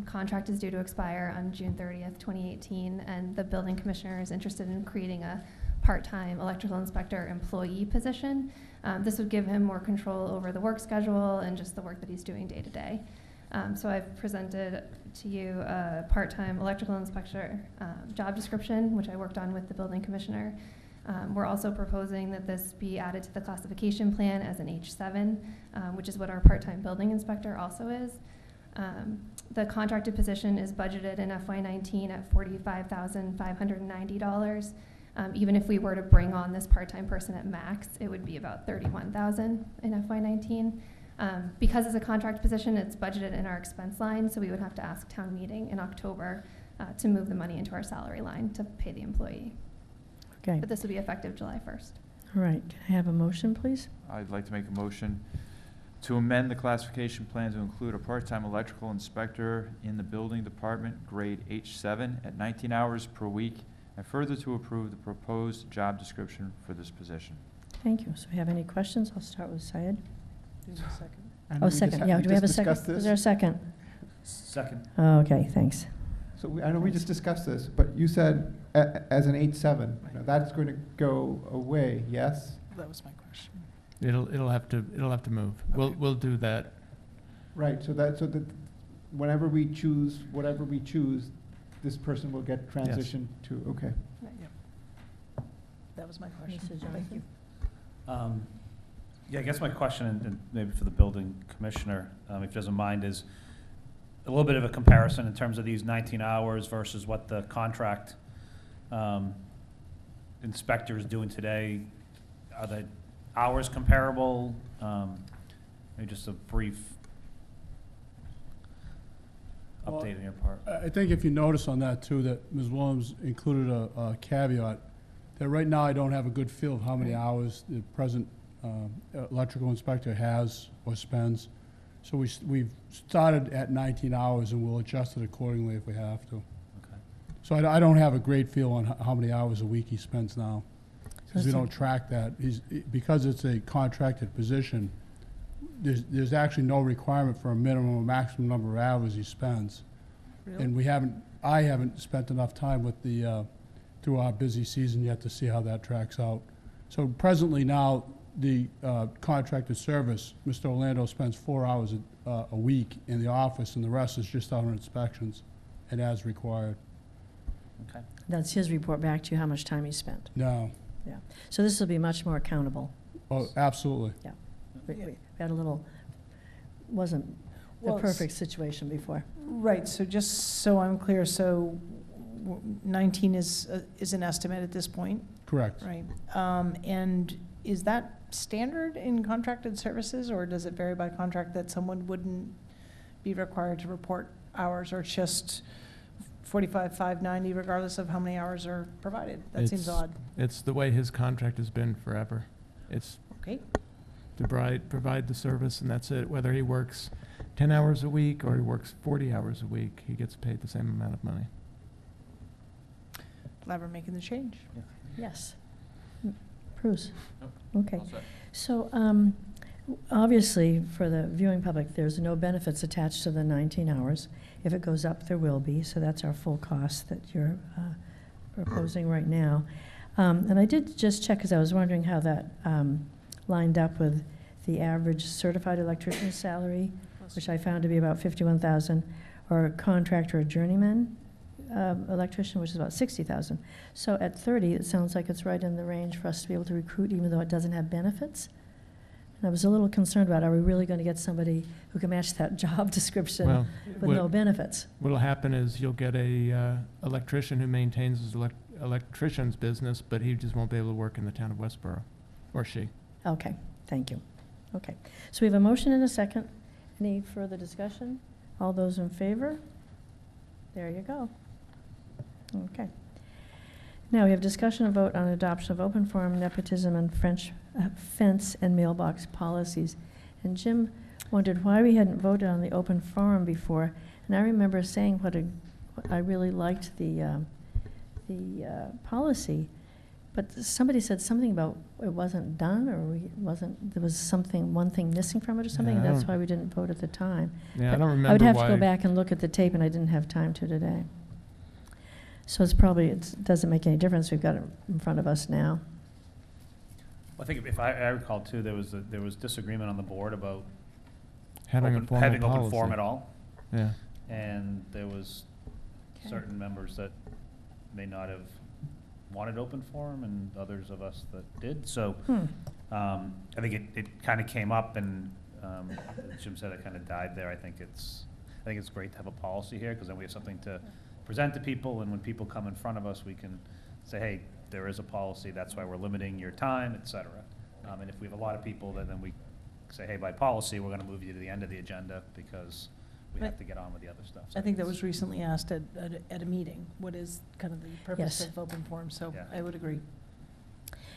contract is due to expire on June 30th, 2018, and the building commissioner is interested in creating a part-time electrical inspector employee position. This would give him more control over the work schedule and just the work that he's doing day to day. So I've presented to you a part-time electrical inspector job description, which I worked on with the building commissioner. We're also proposing that this be added to the classification plan as an H7, which is what our part-time building inspector also is. The contracted position is budgeted in FY19 at $45,590. Even if we were to bring on this part-time person at max, it would be about $31,000 in FY19. Because it's a contract position, it's budgeted in our expense line, so we would have to ask town meeting in October to move the money into our salary line to pay the employee. Okay. But this would be effective July 1st. All right. Can I have a motion, please? I'd like to make a motion to amend the classification plan to include a part-time electrical inspector in the building department, grade H7, at 19 hours per week, and further to approve the proposed job description for this position. Thank you. So we have any questions? I'll start with Syed. And Oh, we just second. had- Yeah, we do we have a just second? discussed Is this. there a second? Second. Oh, okay, thanks. So I know we just discussed this, but you said as an H7, that's going to go away, yes? That was my question. It'll have to move. Okay. We'll do that. Right, so that whenever we choose, whatever we choose, this person will get transitioned to, okay. That was my question. Mr. Thank you. Yeah, I guess my question, and maybe for the building commissioner, if he doesn't mind, is a little bit of a comparison in terms of these 19 hours versus what the contract inspector is doing today. Are the hours comparable? Maybe just a brief update on your part. I think if you notice on that too, that Ms. Williams included a caveat, that right now I don't have a good feel of how many hours the present electrical inspector has or spends. So we've started at 19 hours and we'll adjust it accordingly if we have to. Okay. So I don't have a great feel on how many hours a week he spends now, because we don't track that. Because it's a contracted position, there's actually no requirement for a minimum or maximum number of hours he spends. Really? And I haven't spent enough time with through our busy season yet to see how that tracks out. So presently now, the contracted service, Mr. Orlando spends 4 hours a week in the office, and the rest is just on inspections and as required. Okay. That's his report back to you, how much time he spent. No. Yeah. So this will be much more accountable. Oh, absolutely. Yeah. We had a little, wasn't a Well, perfect situation before. Right, so just so I'm clear, so 19 is an estimate at this point, Correct. right? And is that standard in contracted services, or does it vary by contract that someone wouldn't be required to report hours, or it's just 45,590 regardless of how many hours are provided? That seems odd. It's the way his contract has been forever. It's Okay. to provide the service, and that's it. Whether he works 10 hours a week or he works 40 hours a week, he gets paid the same amount of money. Glad we're making the change. Yes. Bruce? Nope. Okay. All set. So, obviously, for the viewing public, there's no benefits attached to the 19 hours. If it goes up, there will be, so that's our full cost that you're proposing right now. And I did just check, because I was wondering how that lined up with the average certified electrician's salary, which I found to be about $51,000, or a contractor or journeyman electrician, which is about $60,000. So at 30, it sounds like it's right in the range for us to be able to recruit, even though it doesn't have benefits. And I was a little concerned about, are we really going to get somebody who can match that job description Well, with no benefits? What'll happen is you'll get a electrician who maintains his electrician's business, but he just won't be able to work in the town of Westborough, or she. Okay, thank you. Okay, so we have a motion and a second. Any further discussion? All those in favor? There you go. Okay. Now, we have discussion and vote on adoption of open forum, nepotism, and fence and mailbox policies. And Jim wondered why we hadn't voted on the open forum before. And I remember saying what I really liked the policy, but somebody said something about it wasn't done, or there was one thing missing from it or something, Yeah, and that's why we didn't vote at the time. Yeah, But I don't remember I would have to why. go back and look at the tape, and I didn't have time to today. So it doesn't make any difference. We've got it in front of us now. I think if I recall too, there was disagreement on the board about Having a formal having open forum policy. at all. Yeah. And there was Okay. certain members that may not have wanted open forum and others of us that did. So I think it kind of came up, and as Jim said, it kind of died there. I think it's great to have a policy here, because then we have something to present to people, and when people come in front of us, we can say, hey, there is a policy, that's why we're limiting your time, et cetera. And if we have a lot of people, then we say, hey, by policy, we're going to move you to the end of the agenda because we have to get on with the other stuff. So I think that was recently asked at a meeting. What is kind of the purpose Yes. of open forum? So Yeah. I would agree.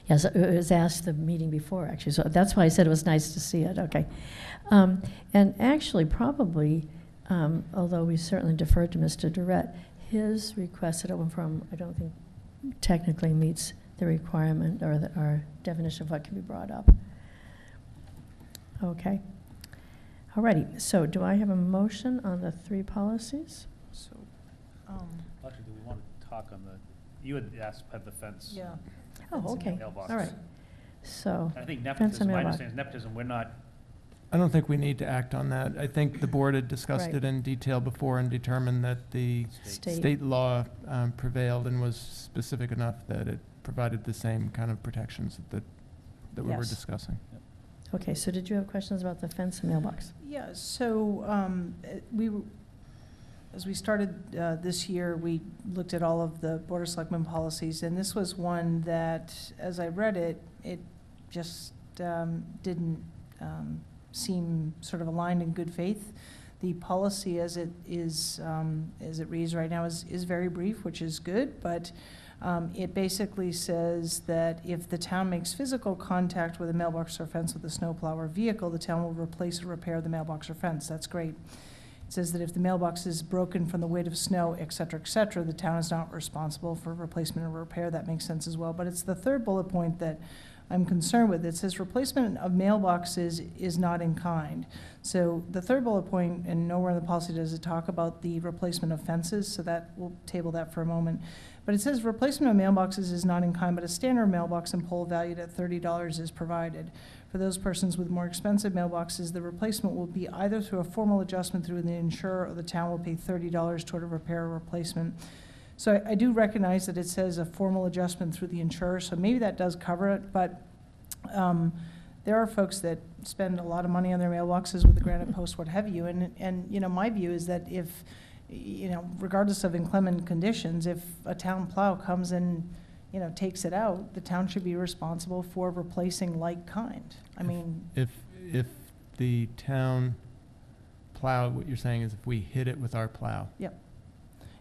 Yes, it was asked the meeting before, actually, so that's why I said it was nice to see it, okay. And actually, probably, although we certainly deferred to Mr. Durrett, his request at open forum, I don't think technically meets the requirement or our definition of what can be brought up. Okay. All righty, so do I have a motion on the 3 policies? So, Actually, do we want to talk on you had asked to have the fence. yeah. Oh, Fence and okay, mailbox. all right. So, I think fence and nepotism, my mailbox. understanding is nepotism, we're not, I don't think we need to act on that. I think the board had discussed Right. it in detail before and determined that the state law prevailed and was specific enough that it provided the same kind of protections that we were Yes. discussing. Okay, so did you have questions about the fence and mailbox? Yeah, so as we started this year, we looked at all of the Board of Selectmen policies, and this was one that, as I read it, it just didn't seem sort of aligned in good faith. The policy as it reads right now is very brief, which is good, but it basically says that if the town makes physical contact with a mailbox or fence with a snowplow or vehicle, the town will replace or repair the mailbox or fence. That's great. It says that if the mailbox is broken from the weight of snow, et cetera, the town is not responsible for replacement or repair. That makes sense as well. But it's the third bullet point that I'm concerned with. It says replacement of mailboxes is not in kind. So the third bullet point, and nowhere in the policy does it talk about the replacement of fences, so that we'll table that for a moment. But it says replacement of mailboxes is not in kind, but a standard mailbox and pole valued at $30 is provided. For those persons with more expensive mailboxes, the replacement will be either through a formal adjustment through the insurer, or the town will pay $30 toward a repair or replacement. So I do recognize that it says a formal adjustment through the insurer, so maybe that does cover it, but there are folks that spend a lot of money on their mailboxes with the granite post, what have you, and you know, my view is that if, you know, regardless of inclement conditions, if a town plow comes and, you know, takes it out, the town should be responsible for replacing like kind. I mean, If the town plow, what you're saying is if we hit it with our plow. yep.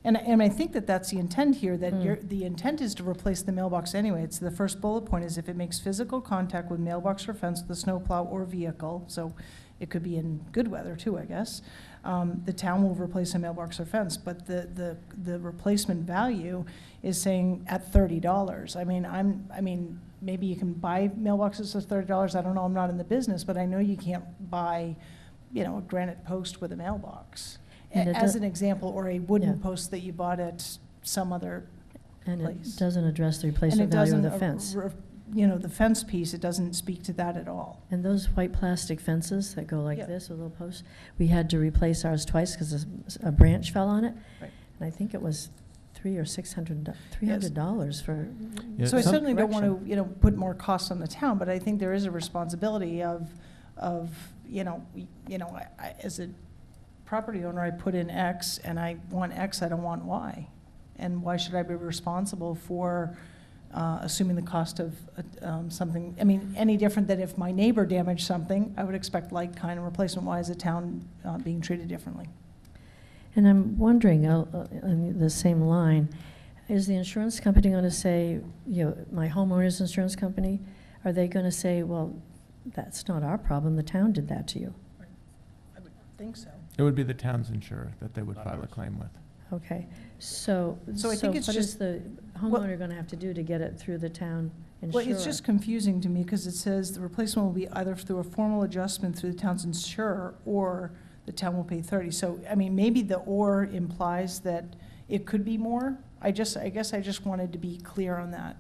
And I think that that's the intent here, that the intent is to replace the mailbox anyway. It's the first bullet point is if it makes physical contact with mailbox or fence with a snowplow or vehicle, so it could be in good weather too, I guess, the town will replace a mailbox or fence, but the replacement value is saying at $30. I mean, maybe you can buy mailboxes for $30. I don't know, I'm not in the business, but I know you can't buy, you know, a granite post with a mailbox. And As an example, or a wooden Yeah. post that you bought at some other And place. it doesn't address the And replacement it value of doesn't, the fence. you know, the fence piece, it doesn't speak to that at all. And those white plastic fences that go like Yeah. this with little posts, we had to replace ours twice because a branch fell on it. Right. And I think it was $300 or $600 for. Yeah, So I some- certainly don't want correction. to, you know, put more costs on the town, but I think there is a responsibility of of, as a property owner, I put in X and I want X, I don't want Y. And why should I be responsible for assuming the cost of something? I mean, any different than if my neighbor damaged something, I would expect like kind of replacement. Why is the town being treated differently? And I'm wondering, on the same line, is the insurance company going to say, my homeowner's insurance company, are they going to say, well, that's not our problem, the town did that to you? I would think so. It would be the town's insurer that they would Not file a ours. claim with. Okay, so I think it's what is just- the homeowner going to have to do to get it through the town insurer? Well, it's just confusing to me because it says the replacement will be either through a formal adjustment through the town's insurer or the town will pay 30. So, I mean, maybe the or implies that it could be more. I guess I just wanted to be clear on that.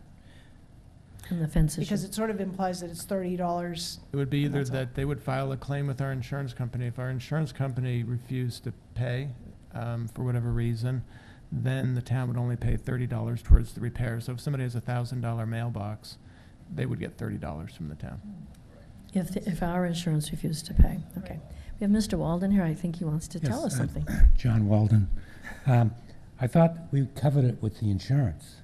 And the fence issue. Because it sort of implies that it's $30. It would be And either that's all. that they would file a claim with our insurance company. If our insurance company refused to pay for whatever reason, then the town would only pay $30 towards the repair. So if somebody has a $1,000 mailbox, they would get $30 from the town. If our insurance refused to pay, okay. We have Mr. Walden here, I think he wants to tell us something. John Walden. I thought we covered it with the insurance.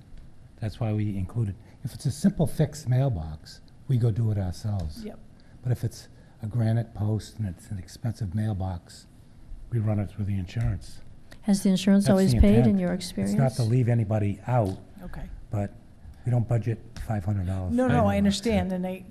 That's why we included. If it's a simple fixed mailbox, we go do it ourselves. Yep. But if it's a granite post and it's an expensive mailbox, we run it through the insurance. Has the insurance That's always the paid intent. in your experience? It's not to leave anybody out, Okay. but we don't budget $500. No, I understand, and I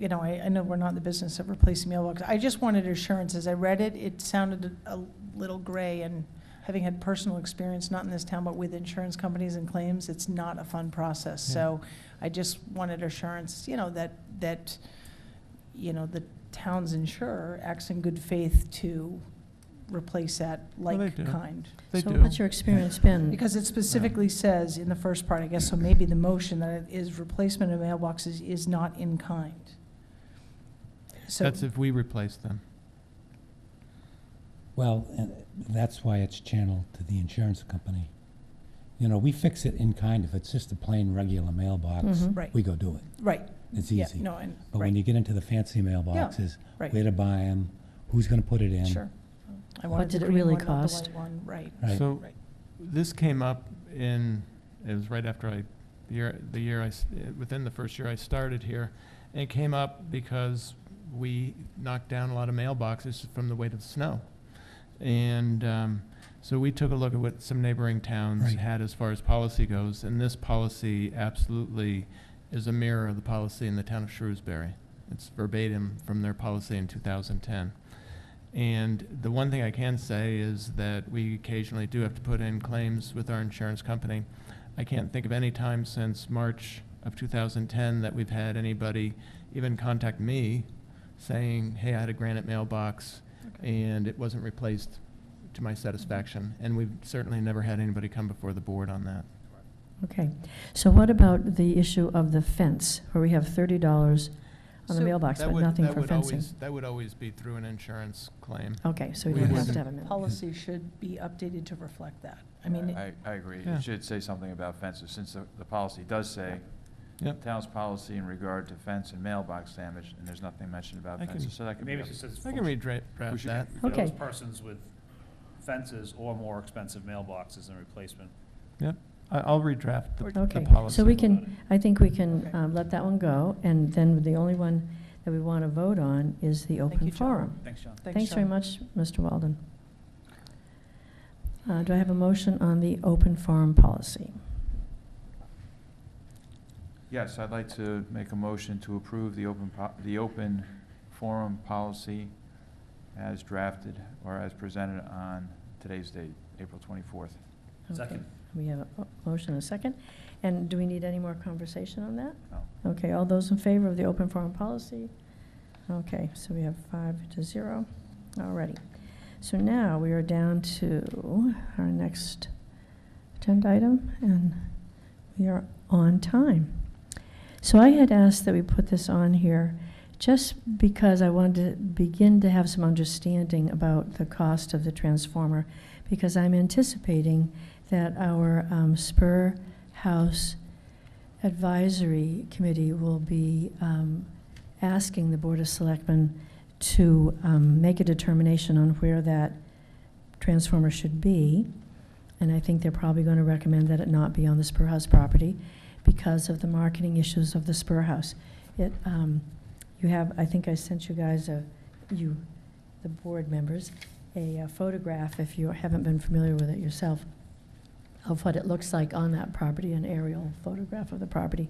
know we're not in the business of replacing mailboxes. I just wanted assurance. As I read it, it sounded a little gray, and having had personal experience, not in this town, but with insurance companies and claims, it's not a fun process. So I just wanted assurance, that the town's insurer acts in good faith to replace that Well, they like do. kind. They So do. what's your experience been? Because it specifically says in the first part, I guess, so maybe the motion that it is replacement of mailboxes is not in kind. So That's if we replace them. Well, and that's why it's channeled to the insurance company. We fix it in kind. If it's just a plain regular mailbox, Mhm. Right. we go do it. Right. It's Yeah, easy. no, and, But when you get into the fancy mailboxes, right. where to buy them, who's going to put it in? Sure. I What wanted did the it green really one, not the cost? white one, right. Right. So Right. this came up it was right after within the first year I started here. And it came up because we knocked down a lot of mailboxes from the weight of the snow. And so we took a look at what some neighboring towns Right. had as far as policy goes. And this policy absolutely is a mirror of the policy in the town of Shrewsbury. It's verbatim from their policy in 2010. And the one thing I can say is that we occasionally do have to put in claims with our insurance company. I can't think of any time since March of 2010 that we've had anybody even contact me saying, hey, I had a granite mailbox and it wasn't replaced to my satisfaction. And we've certainly never had anybody come before the board on that. Okay, so what about the issue of the fence, where we have $30 on the So mailbox, that but would- nothing that for would fencing? That would always be through an insurance claim. Okay, so we We don't have wouldn't- to have a mailbox. Policy should be updated to reflect that. I mean, I agree. Yeah. It should say something about fences, since the policy does say Yep. town's policy in regard to fence and mailbox damage, and there's nothing mentioned about I can- fences, so that could be. Maybe up- it just says I can redraft We should- that. for those Okay. persons with fences or more expensive mailboxes and replacement. Yep, I'll redraft the Okay, policy. so I think we can let that one go, and then the only one that we want to vote on is the open you, John. forum. Thanks, John. Thanks very John. much, Mr. Walden. Do I have a motion on the open forum policy? Yes, I'd like to make a motion to approve the open forum policy as drafted or as presented on today's date, April 24th. Okay. Second. We have a motion and a second. And do we need any more conversation on that? No. Okay, all those in favor of the open forum policy? Okay, so we have 5-0. Alrighty. So now we are down to our next agenda item, and we are on time. So I had asked that we put this on here just because I wanted to begin to have some understanding about the cost of the transformer, because I'm anticipating that our Spur House Advisory Committee will be asking the Board of Selectmen to make a determination on where that transformer should be. And I think they're probably going to recommend that it not be on the Spur House property because of the marketing issues of the Spur House. You have, I think I sent you guys, the board members, a photograph, if you haven't been familiar with it yourself, of what it looks like on that property, an aerial photograph of the property.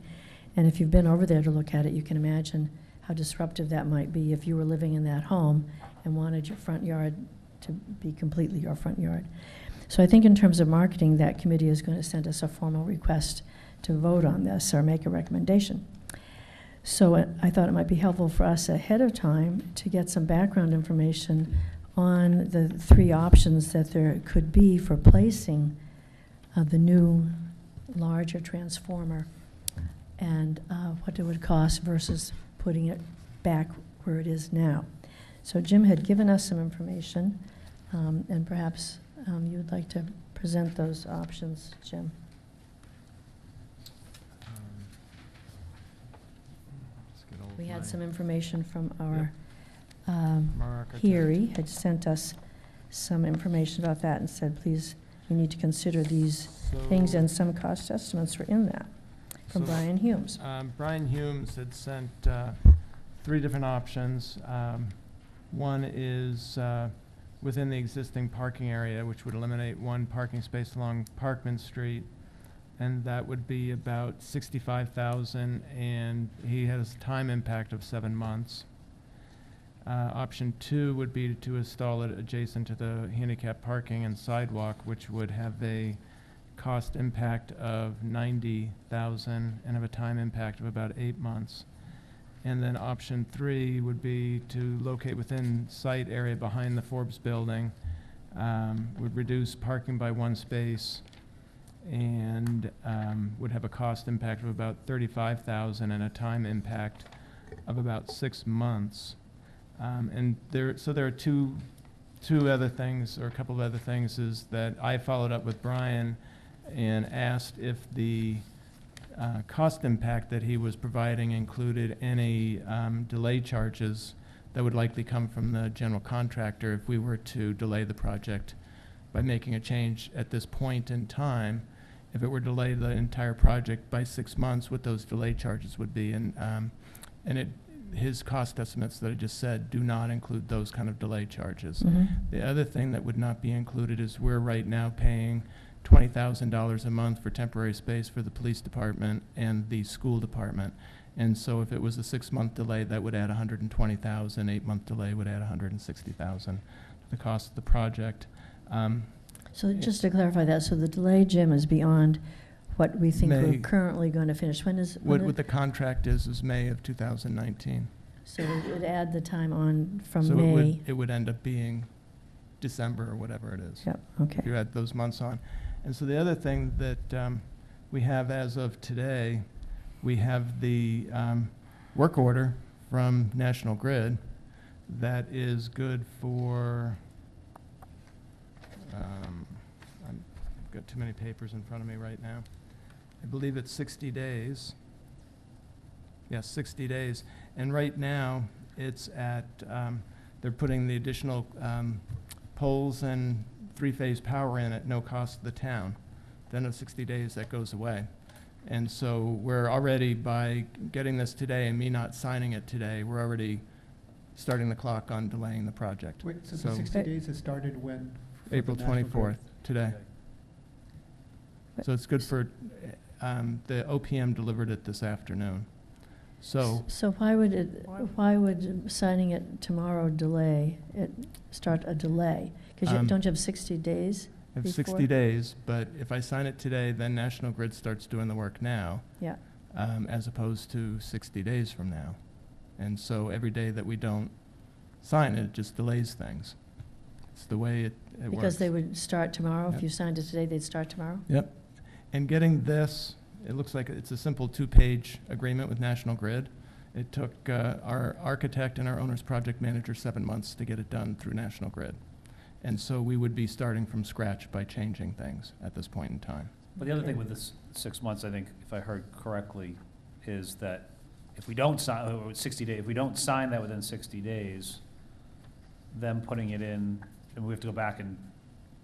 And if you've been over there to look at it, you can imagine how disruptive that might be if you were living in that home and wanted your front yard to be completely your front yard. So I think in terms of marketing, that committee is going to send us a formal request to vote on this or make a recommendation. So I thought it might be helpful for us ahead of time to get some background information on the three options that there could be for placing the new larger transformer and what it would cost versus putting it back where it is now. So Jim had given us some information, and perhaps you would like to present those options, Jim. We had some information from our Heary had sent us some information about that and said, please, you need to consider these things, and some cost estimates were in that from Brian Humes. Brian Humes had sent 3 different options. One is within the existing parking area, which would eliminate 1 parking space along Parkman Street, and that would be about $65,000, and he has a time impact of 7 months. Option 2 would be to install it adjacent to the handicap parking and sidewalk, which would have a cost impact of $90,000 and have a time impact of about 8 months. And then option 3 would be to locate within site area behind the Forbes building, would reduce parking by 1 space, and would have a cost impact of about $35,000 and a time impact of about 6 months. And there are two other things, or a couple of other things, is that I followed up with Brian and asked if the cost impact that he was providing included any delay charges that would likely come from the general contractor if we were to delay the project by making a change at this point in time. If it were to delay the entire project by 6 months, what those delay charges would be. And his cost estimates that I just said do not include those kind of delay charges. Mm-hmm. The other thing that would not be included is we're right now paying $20,000 a month for temporary space for the police department and the school department. And so if it was a 6-month delay, that would add $120,000. 8-month delay would add $160,000 to the cost of the project. So just to clarify that, so the delay, Jim, is beyond what we think May. we're currently going to finish. When is What the contract is May of 2019. So it would add the time on from So May. it would end up being December or whatever it is. Yep, okay. If you add those months on. And so the other thing that we have as of today, we have the work order from National Grid that is good for, I've got too many papers in front of me right now. I believe it's 60 days. Yes, 60 days. And right now, it's at, they're putting the additional poles and 3-phase power in at no cost to the town. Then in 60 days, that goes away. And so we're already, by getting this today and me not signing it today, we're already starting the clock on delaying the project. Wait, so the 60 days has started when? For April the National 24th, Grid? today. So it's good for, the OPM delivered it this afternoon. So why would signing it tomorrow start a delay? Because don't you have 60 days? I have 60 days, but if I sign it today, then National Grid starts doing the work now. Yeah. As opposed to 60 days from now. And so every day that we don't sign it, it just delays things. It's the way it works. Because they would start tomorrow? Yep. If you signed it today, they'd start tomorrow? Yep. And getting this, it looks like it's a simple 2-page agreement with National Grid. It took our architect and our owner's project manager 7 months to get it done through National Grid. And so we would be starting from scratch by changing things at this point in time. But the other thing with this 6 months, I think, if I heard correctly, is that if we don't sign, 60 days, if we don't sign that within 60 days, them putting it in, and we have to go back and,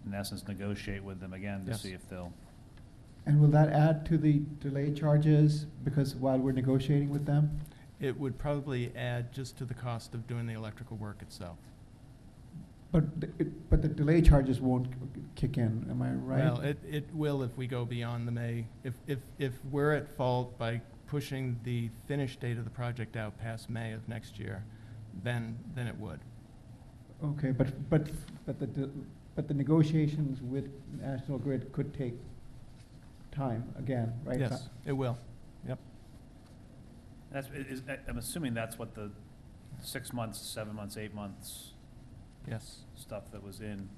in essence, negotiate with them again to Yes. see if they'll, And will that add to the delay charges because while we're negotiating with them? It would probably add just to the cost of doing the electrical work itself. But the delay charges won't kick in, am I right? Well, it will if we go beyond the May. If we're at fault by pushing the finish date of the project out past May of next year, then it would. Okay, but the negotiations with National Grid could take time again, right? Yes, it will. Yep. that's, I'm assuming that's what the 6 months, 7 months, 8 months Yes. stuff that was in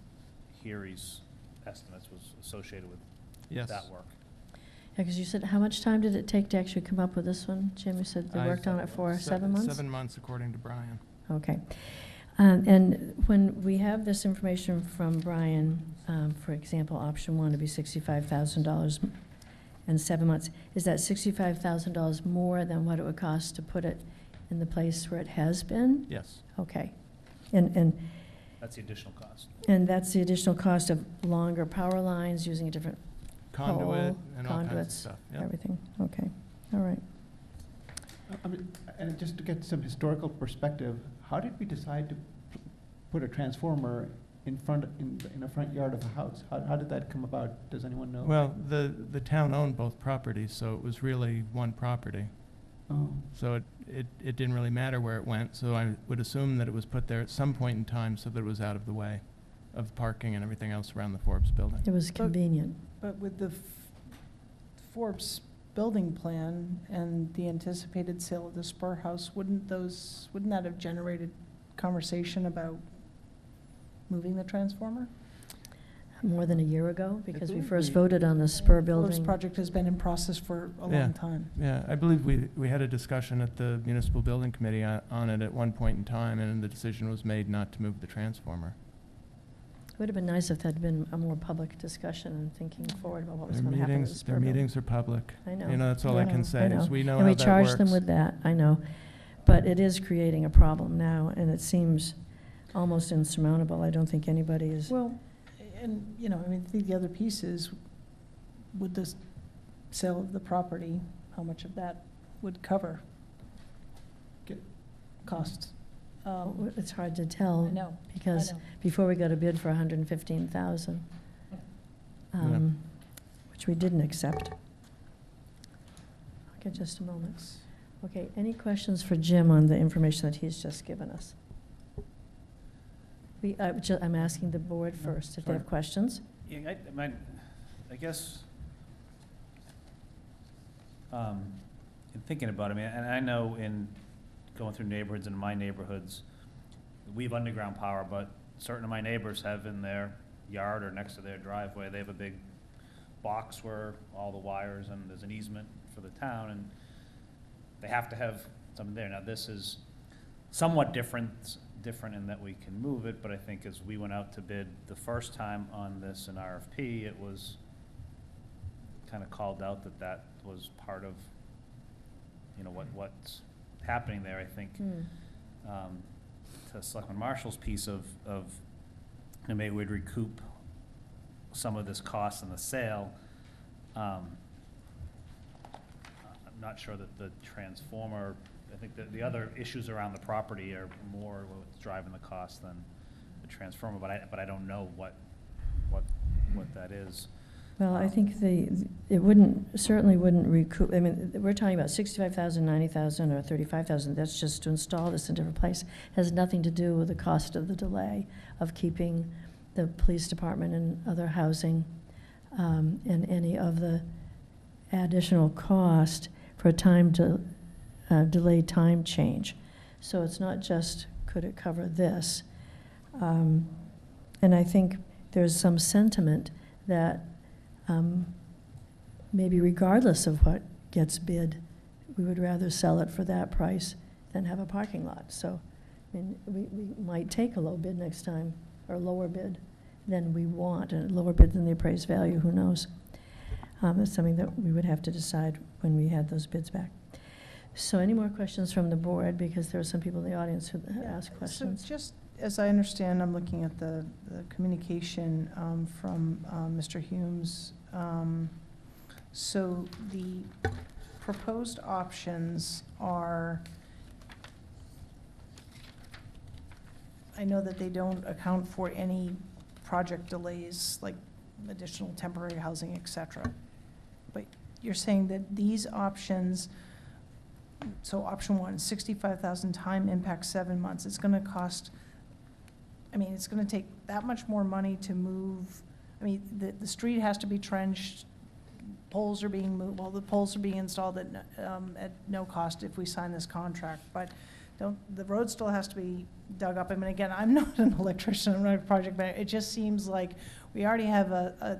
Heary's estimates was associated with Yes. that work. Yeah, because you said, how much time did it take to actually come up with this one? Jim, you said they worked on it for 7 months? 7 months, according to Brian. Okay. And when we have this information from Brian, for example, option one to be $65,000 and 7 months, is that $65,000 more than what it would cost to put it in the place where it has been? Yes. Okay. And That's the additional cost. that's the additional cost of longer power lines, using a different Conduit pole, and all kinds of conduits, stuff. Yep. everything. Okay, all right. I mean, and just to get some historical perspective, how did we decide to put a transformer in a front yard of a house? How did that come about? Does anyone know? Well, the town owned both properties, so it was really one property. Oh, So it didn't really matter where it went, so I would assume that it was put there at some point in time so that it was out of the way of parking and everything else around the Forbes building. It was convenient. But with the Forbes building plan and the anticipated sale of the Spur House, wouldn't that have generated conversation about moving the transformer? More than a year ago, because we believe first we- voted on the Spur Forbes building. project has been in process for a Yeah. long time. Yeah, I believe we had a discussion at the Municipal Building Committee on it at one point in time, and the decision was made not to move the transformer. It would have been nice if there'd been a more public discussion and thinking forward about what was Their going to happen to the meetings, Spur their building. meetings are public. I know. You know, that's all I can say, is we know how And we that charge them works. with that, I know. But it is creating a problem now, and it seems almost insurmountable. I don't think anybody is. Well, and, I mean, I think the other piece is, would the sale of the property, how much of that would cover costs? It's hard to tell. I know. Because I know. before we got a bid for $115,000, which we didn't accept. Okay, just a moment. Okay, any questions for Jim on the information that he's just given us? I'm asking the board first if they have questions. Yeah, I guess, in thinking about it, I mean, and I know in going through neighborhoods, in my neighborhoods, we have underground power, but certain of my neighbors have in their yard or next to their driveway, they have a big box where all the wires, and there's an easement for the town, and they have to have something there. Now, this is somewhat different in that we can move it, but I think as we went out to bid the first time on this in RFP, it was kind of called out that was part of, what's happening there. I think to Selectman Marshall's piece of maybe we'd recoup some of this cost in the sale. I'm not sure that the transformer, I think that the other issues around the property are more what's driving the cost than the transformer, but I don't know what that is. Well, I think it certainly wouldn't recoup. I mean, we're talking about $65,000, $90,000, or $35,000. That's just to install this in a different place. Has nothing to do with the cost of the delay of keeping the police department and other housing, and any of the additional cost for a delayed time change. So it's not just, could it cover this? And I think there's some sentiment that maybe regardless of what gets bid, we would rather sell it for that price than have a parking lot. So, I mean, we might take a low bid next time, or a lower bid than we want, and a lower bid than the appraised value, who knows? It's something that we would have to decide when we had those bids back. So any more questions from the board? Because there are some people in the audience who asked questions. So just as I understand, I'm looking at the communication from Mr. Humes. So the proposed options are, I know that they don't account for any project delays, like additional temporary housing, et cetera. But you're saying that these options, so option one, 65,000, time impact 7 months, it's gonna cost, I mean, it's gonna take that much more money to move, I mean, the street has to be trenched, poles are being moved, well, the poles are being installed at no cost if we sign this contract, but the road still has to be dug up. I mean, again, I'm not an electrician, I'm not a project manager, it just seems like we already have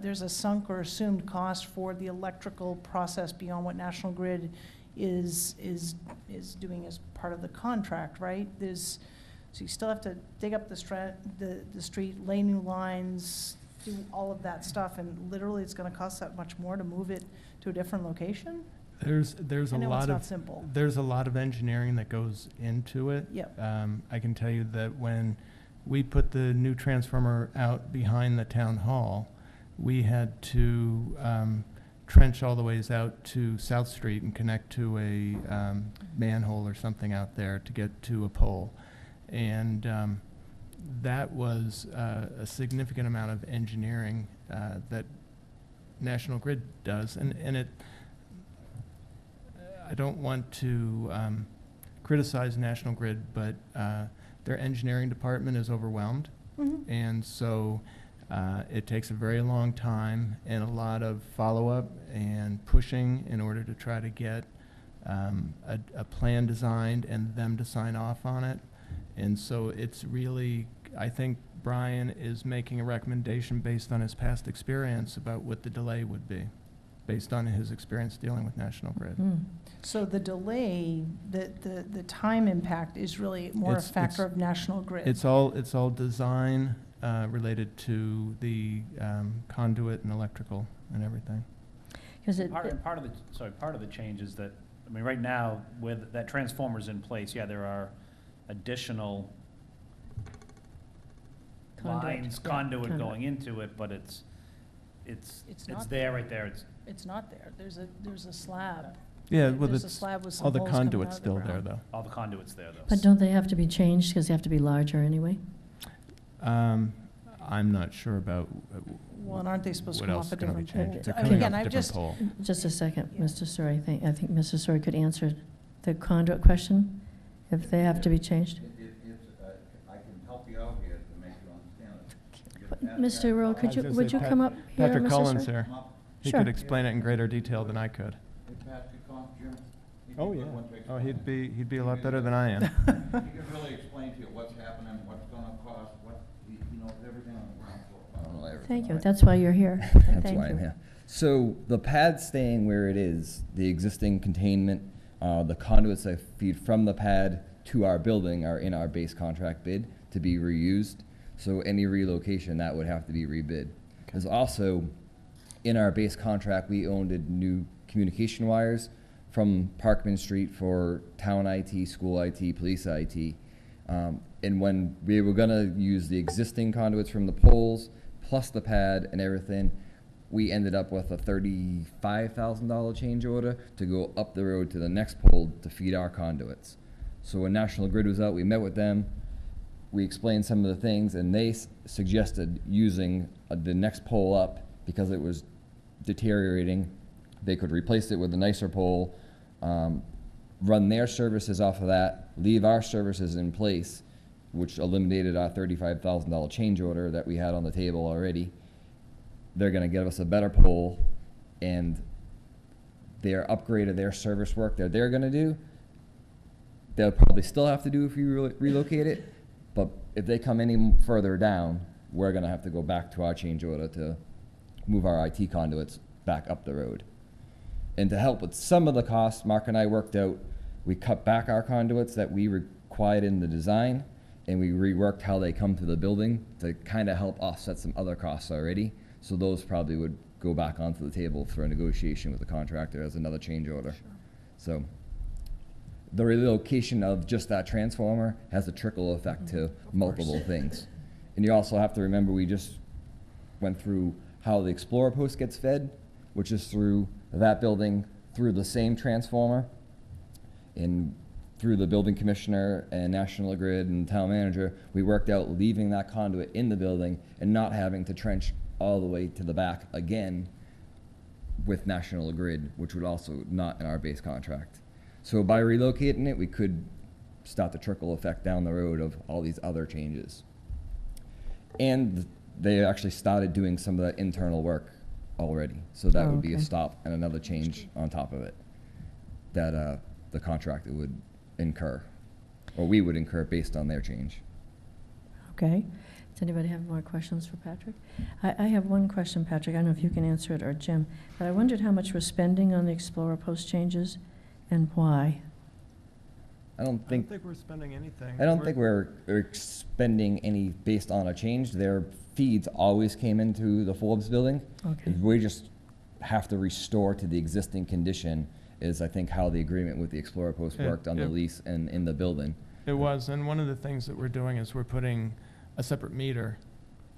there's a sunk or assumed cost for the electrical process beyond what National Grid is doing as part of the contract, right? So you still have to dig up the street, lay new lines, do all of that stuff, and literally it's gonna cost that much more to move it to a different location? There's I a know lot it's of not simple. there's a lot of engineering that goes into it. Yep. I can tell you that when we put the new transformer out behind the town hall, we had to trench all the ways out to South Street and connect to a manhole or something out there to get to a pole, and that was a significant amount of engineering that National Grid does, and it. I don't want to criticize National Grid, but their engineering department is overwhelmed, and so it takes a very long time and a lot of follow-up and pushing in order to try to get a plan designed and them to sign off on it. And so it's really, I think Brian is making a recommendation based on his past experience about what the delay would be, based on his experience dealing with National Grid. So the delay, the time impact is really more a factor of National Grid? It's all design related to the conduit and electrical and everything. Part of the change is that, I mean, right now, with that transformer's in place, yeah, there are additional conduit going into it, but it's there, right there. It's not there. There's a slab. Yeah, well, There's a slab with some all the holes coming out conduit's of the still there, ground. though. All the conduit's there, though. But don't they have to be changed because they have to be larger anyway? I'm not sure about Well, and aren't they supposed to what come else off a is going to be different changed. pole? They're I mean, coming again, off a I've different just, pole. Just a second, Mr. Story, I think Mr. Story could answer the conduit question, if they have to be changed. I can help you out here to make you understand it. Mr. Earl, would you come up here, Patrick Mr. Collins Story? here. He Sure. could explain it in greater detail than I could. Oh, yeah. Oh, he'd be a lot better than I am. He can really explain to you what's happening, what's gonna cost, he knows everything on the ground floor. I don't know everything. Thank you, right? that's why you're here. That's Thank why I'm you. here. So the pad staying where it is, the existing containment, the conduits that feed from the pad to our building are in our base contract bid to be reused. So any relocation, that would have to be rebid. There's also, in our base contract, we owned new communication wires from Parkman Street for town IT, school IT, police IT. And when we were gonna use the existing conduits from the poles, plus the pad and everything, we ended up with a $35,000 change order to go up the road to the next pole to feed our conduits. So when National Grid was out, we met with them, we explained some of the things, and they suggested using the next pole up because it was deteriorating. They could replace it with a nicer pole, run their services off of that, leave our services in place, which eliminated our $35,000 change order that we had on the table already. They're gonna give us a better pole, and their upgrade of their service work that they're gonna do, they'll probably still have to do if you relocate it, but if they come any further down, we're gonna have to go back to our change order to move our IT conduits back up the road. And to help with some of the costs, Mark and I worked out, we cut back our conduits that we required in the design, and we reworked how they come to the building to kind of help offset some other costs already. So those probably would go back onto the table for a negotiation with the contractor as another change order. So the relocation of just that transformer has a trickle effect to multiple things. And you also have to remember, we just went through how the Explorer post gets fed, which is through that building, through the same transformer, and through the building commissioner and National Grid and town manager. We worked out leaving that conduit in the building and not having to trench all the way to the back again with National Grid, which would also not in our base contract. So by relocating it, we could start the trickle effect down the road of all these other changes. And they actually started doing some of that internal work already. So that would be a stop and another change on top of it that the contractor would incur, or we would incur based on their change. Okay. Does anybody have more questions for Patrick? I have one question, Patrick. I don't know if you can answer it or Jim, but I wondered how much we're spending on the Explorer post changes and why. I don't think we're spending anything. I don't think we're spending any based on a change. Their feeds always came into the Forbes building. Okay. We just have to restore to the existing condition is, I think, how the agreement with the Explorer post worked on the lease and in the building. It was, and one of the things that we're doing is we're putting a separate meter,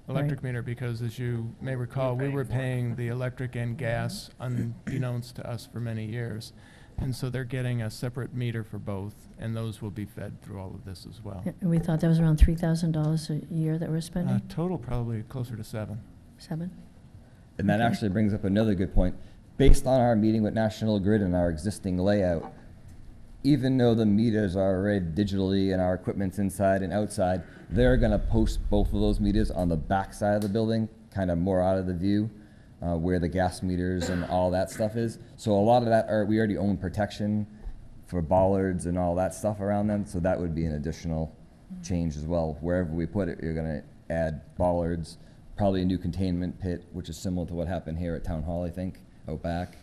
electric meter, because as you may recall, we were paying the electric and gas unbeknownst to us for many years. And so they're getting a separate meter for both, and those will be fed through all of this as well. And we thought that was around $3,000 a year that we're spending? Total probably closer to 7. 7? And that actually brings up another good point. Based on our meeting with National Grid and our existing layout, even though the meters are read digitally and our equipment's inside and outside, they're gonna post both of those meters on the back side of the building, kind of more out of the view, where the gas meters and all that stuff is. So a lot of that, we already own protection for bollards and all that stuff around them, so that would be an additional change as well. Wherever we put it, you're gonna add bollards, probably a new containment pit, which is similar to what happened here at Town Hall, I think, out back.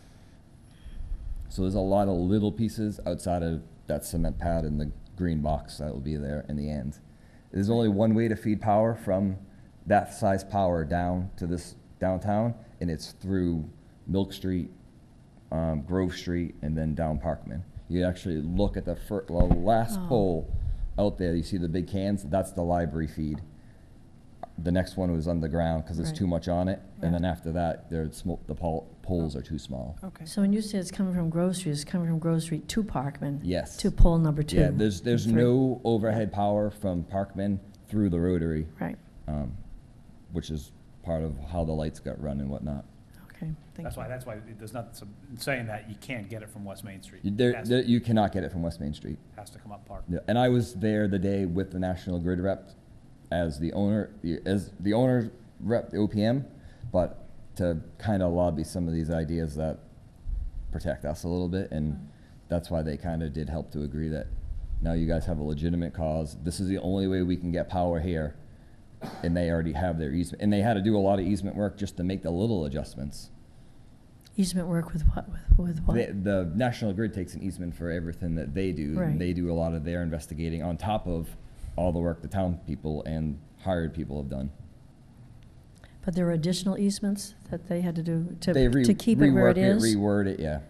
So there's a lot of little pieces outside of that cement pad and the green box that will be there in the end. There's only one way to feed power from that size power down to this downtown, and it's through Milk Street, Grove Street, and then down Parkman. You actually look at the last pole out there, you see the big cans, that's the library feed. The next one was underground because there's too much on it, and then after that, the poles are too small. Okay. So when you say it's coming from Grove Street, it's coming from Grove Street to Parkman? Yes. To pole number 2? Yeah, there's no overhead power from Parkman through the rotary. Right. Which is part of how the lights got run and whatnot. Okay, thank you. That's why there's not some, saying that you can't get it from West Main Street. You cannot get it from West Main Street. Has to come up Park. Yeah, and I was there the day with the National Grid rep as the owner rep, the OPM, but to kind of lobby some of these ideas that protect us a little bit, and that's why they kind of did help to agree that now you guys have a legitimate cause. This is the only way we can get power here, and they already have their easement. And they had to do a lot of easement work just to make the little adjustments. Easement work with what? With what? The National Grid takes an easement for everything that they do. Right. And they do a lot of their investigating on top of all the work the town people and hired people have done. But there were additional easements that they had to do They to keep it where it is? Reword it, yeah.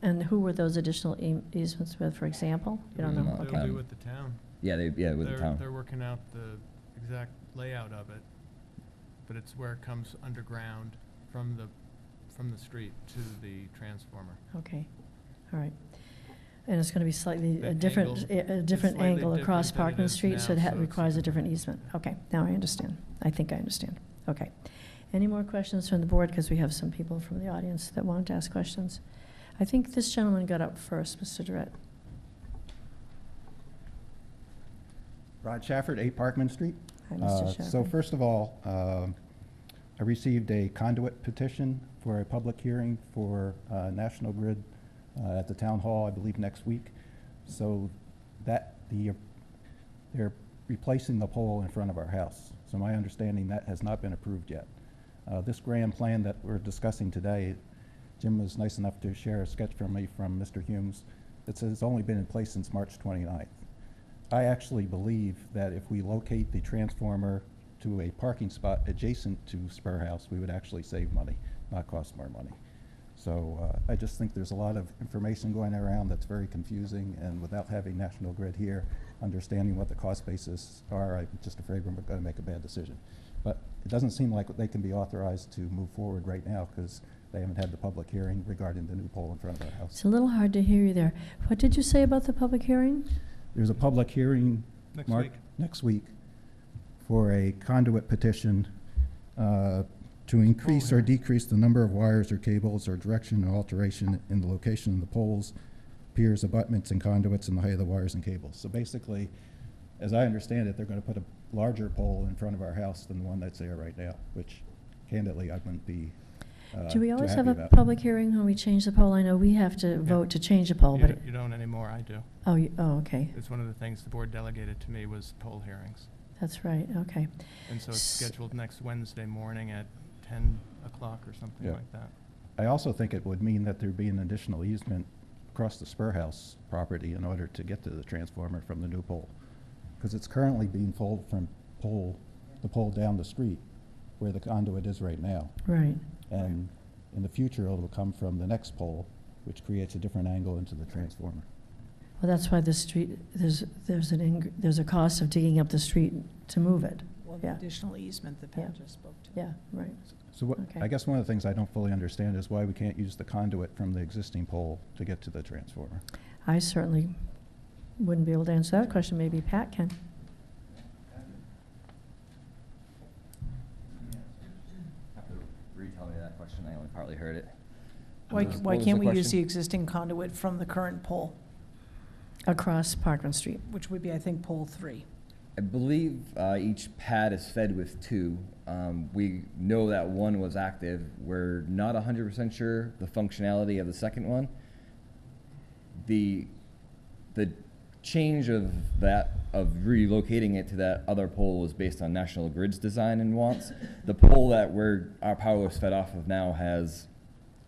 And who were those additional easements with, for example? You don't know? It'll Okay. be with the town. Yeah, with the town. They're working out the exact layout of it, but it's where it comes underground from the street to the transformer. Okay, all right. And it's going to be slightly The a different slightly angle across different than it Parkman is Street, now, so it so it's requires a different easement. Okay, now I understand. I think I understand. Okay. Any more questions from the board? Because we have some people from the audience that wanted to ask questions. I think this gentleman got up first, Mr. Durrett. Rod Shafford, 8 Parkman Street. Hi, Mr. Shafford. So first of all, I received a conduit petition for a public hearing for National Grid at the town hall, I believe next week. So they're replacing the pole in front of our house. So my understanding that has not been approved yet. This grand plan that we're discussing today, Jim was nice enough to share a sketch from me from Mr. Humes. It says it's only been in place since March 29th. I actually believe that if we locate the transformer to a parking spot adjacent to Spur House, we would actually save money, not cost more money. So I just think there's a lot of information going around that's very confusing, and without having National Grid here, understanding what the cost basis are, I'm just afraid we're going to make a bad decision. But it doesn't seem like they can be authorized to move forward right now because they haven't had the public hearing regarding the new pole in front of our house. It's a little hard to hear you there. What did you say about the public hearing? There's a public hearing next week for a conduit petition to increase or decrease the number of wires or cables or direction or alteration in the location of the poles, piers, abutments, and conduits, and the height of the wires and cables. So basically, as I understand it, they're going to put a larger pole in front of our house than the one that's there right now, which candidly I wouldn't be Do we always too have a happy about. public hearing when we change the poll? I know we have to vote to change the poll, but. You don't anymore, I do. Oh, okay. It's one of the things the board delegated to me was poll hearings. That's right, okay. And so it's scheduled next Wednesday morning at 10 o'clock or something like that. I also think it would mean that there'd be an additional easement across the Spur House property in order to get to the transformer from the new pole. Because it's currently being pulled from the pole down the street where the conduit is right now. Right. And in the future, it'll come from the next pole, which creates a different angle into the transformer. Well, that's why the street, there's a cost of digging up the street to move it. Well, the Yeah. additional easement that Pat just spoke to. Yeah, right. So what, Okay. I guess one of the things I don't fully understand is why we can't use the conduit from the existing pole to get to the transformer. I certainly wouldn't be able to answer that question. Maybe Pat can. Have to retell me that question, I only partly heard it. Why What was can't the we use the question? existing conduit from the current pole, Across Parkland Street. which would be, I think, pole 3? I believe each pad is fed with 2. We know that one was active. We're not 100% sure the functionality of the second one. The change of relocating it to that other pole was based on National Grid's design and wants. The pole that our power is fed off of now has,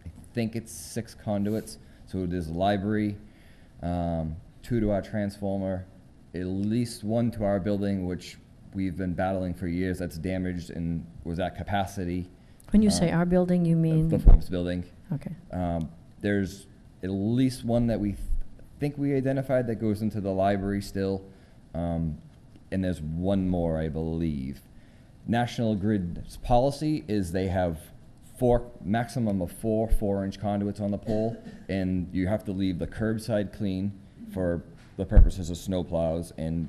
I think it's 6 conduits. So it is library, 2 to our transformer, at least 1 to our building, which we've been battling for years. That's damaged and was at capacity. When you say our building, you mean? The Forbes building. Okay. There's at least one that we think we identified that goes into the library still. And there's one more, I believe. National Grid's policy is they have maximum of 4 4-inch conduits on the pole, and you have to leave the curbside clean for the purposes of snow plows and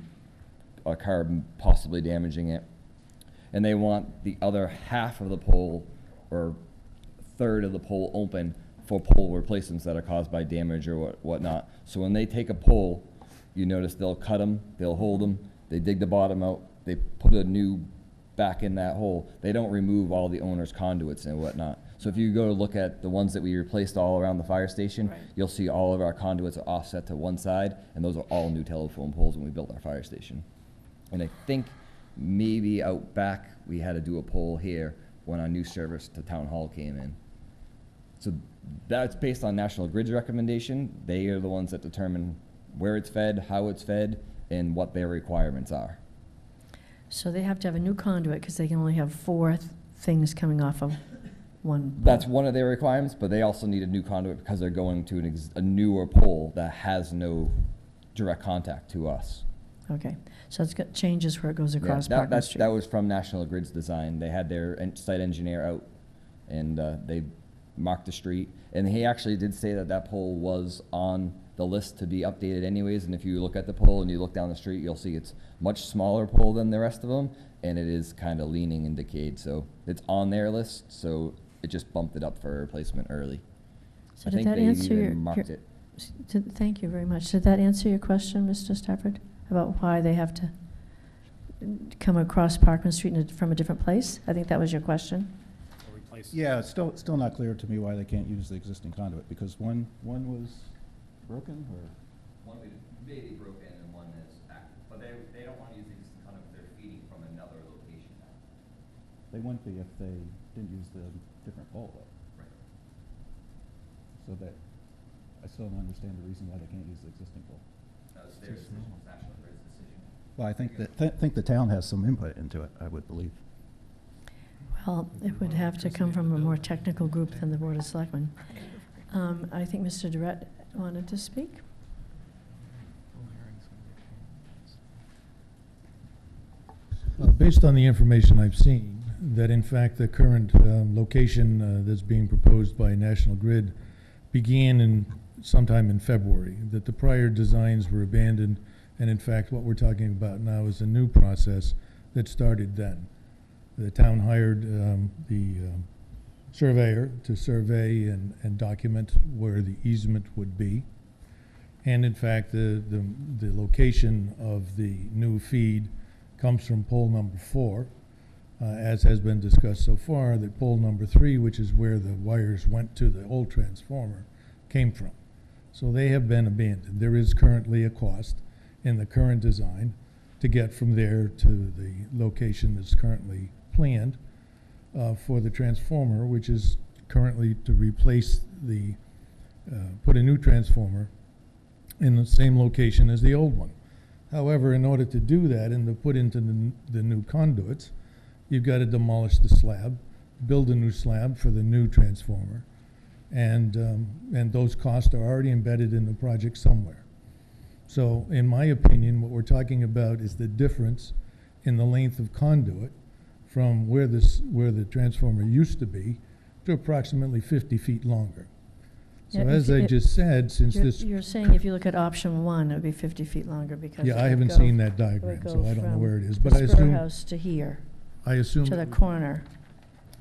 a car possibly damaging it. And they want the other half of the pole, or third of the pole, open for pole replacements that are caused by damage or whatnot. So when they take a pole, you notice they'll cut them, they'll hold them, they dig the bottom out, they put a new back in that hole. They don't remove all the owner's conduits and whatnot. So if you go to look at the ones that we replaced all around the fire station, you'll see all of our conduits are offset to one side, and those are all new telephone poles when we built our fire station. And I think maybe out back, we had to do a pole here when our new service to town hall came in. So that's based on National Grid's recommendation. They are the ones that determine where it's fed, how it's fed, and what their requirements are. So they have to have a new conduit because they can only have 4 things coming off of one pole. That's one of their requirements, but they also need a new conduit because they're going to a newer pole that has no direct contact to us. Okay, so it's got changes where it goes Yeah, across Parkland Street. that was from National Grid's design. They had their site engineer out, and they marked the street. And he actually did say that that pole was on the list to be updated anyways. And if you look at the pole and you look down the street, you'll see it's much smaller pole than the rest of them, and it is kind of leaning and decayed. So it's on their list, so it just bumped it up for replacement early. So I did think that they answer even your? marked it. Thank you very much. Did that answer your question, Mr. Stafford, about why they have to come across Parkland Street from a different place? I think that was your question. Yeah, it's still not clear to me why they can't use the existing conduit, because one was broken, or? One may be broken and one is active, but they don't want to use the existing conduit because they're feeding from another location now. They wouldn't be if they didn't use the different pole, though. Right. So that, I still don't understand the reason why they can't use the existing pole. It's their decision, it's National Grid's decision. Well, I think the town has some input into it, I would believe. Well, it would have to come from a more technical group than the Board of Selectmen. I think Mr. Durrett wanted to speak. Based on the information I've seen, that in fact the current location that's being proposed by National Grid began in sometime in February, that the prior designs were abandoned, and in fact what we're talking about now is a new process that started then. The town hired the surveyor to survey and document where the easement would be. And in fact, the location of the new feed comes from pole number 4, as has been discussed so far, that pole number 3, which is where the wires went to the old transformer, came from. So they have been abandoned. There is currently a cost in the current design to get from there to the location that's currently planned for the transformer, which is currently to replace the, put a new transformer in the same location as the old one. However, in order to do that and to put into the new conduits, you've got to demolish the slab, build a new slab for the new transformer, and those costs are already embedded in the project somewhere. So in my opinion, what we're talking about is the difference in the length of conduit from where the transformer used to be to approximately 50 feet longer. So Yeah, as I just said, since this... You're saying if you look at option 1, it would be 50 feet longer because Yeah, it I would haven't go- seen that it diagram, would so go I don't know from where it is, the but I spur assume... house to here, I assume... to the corner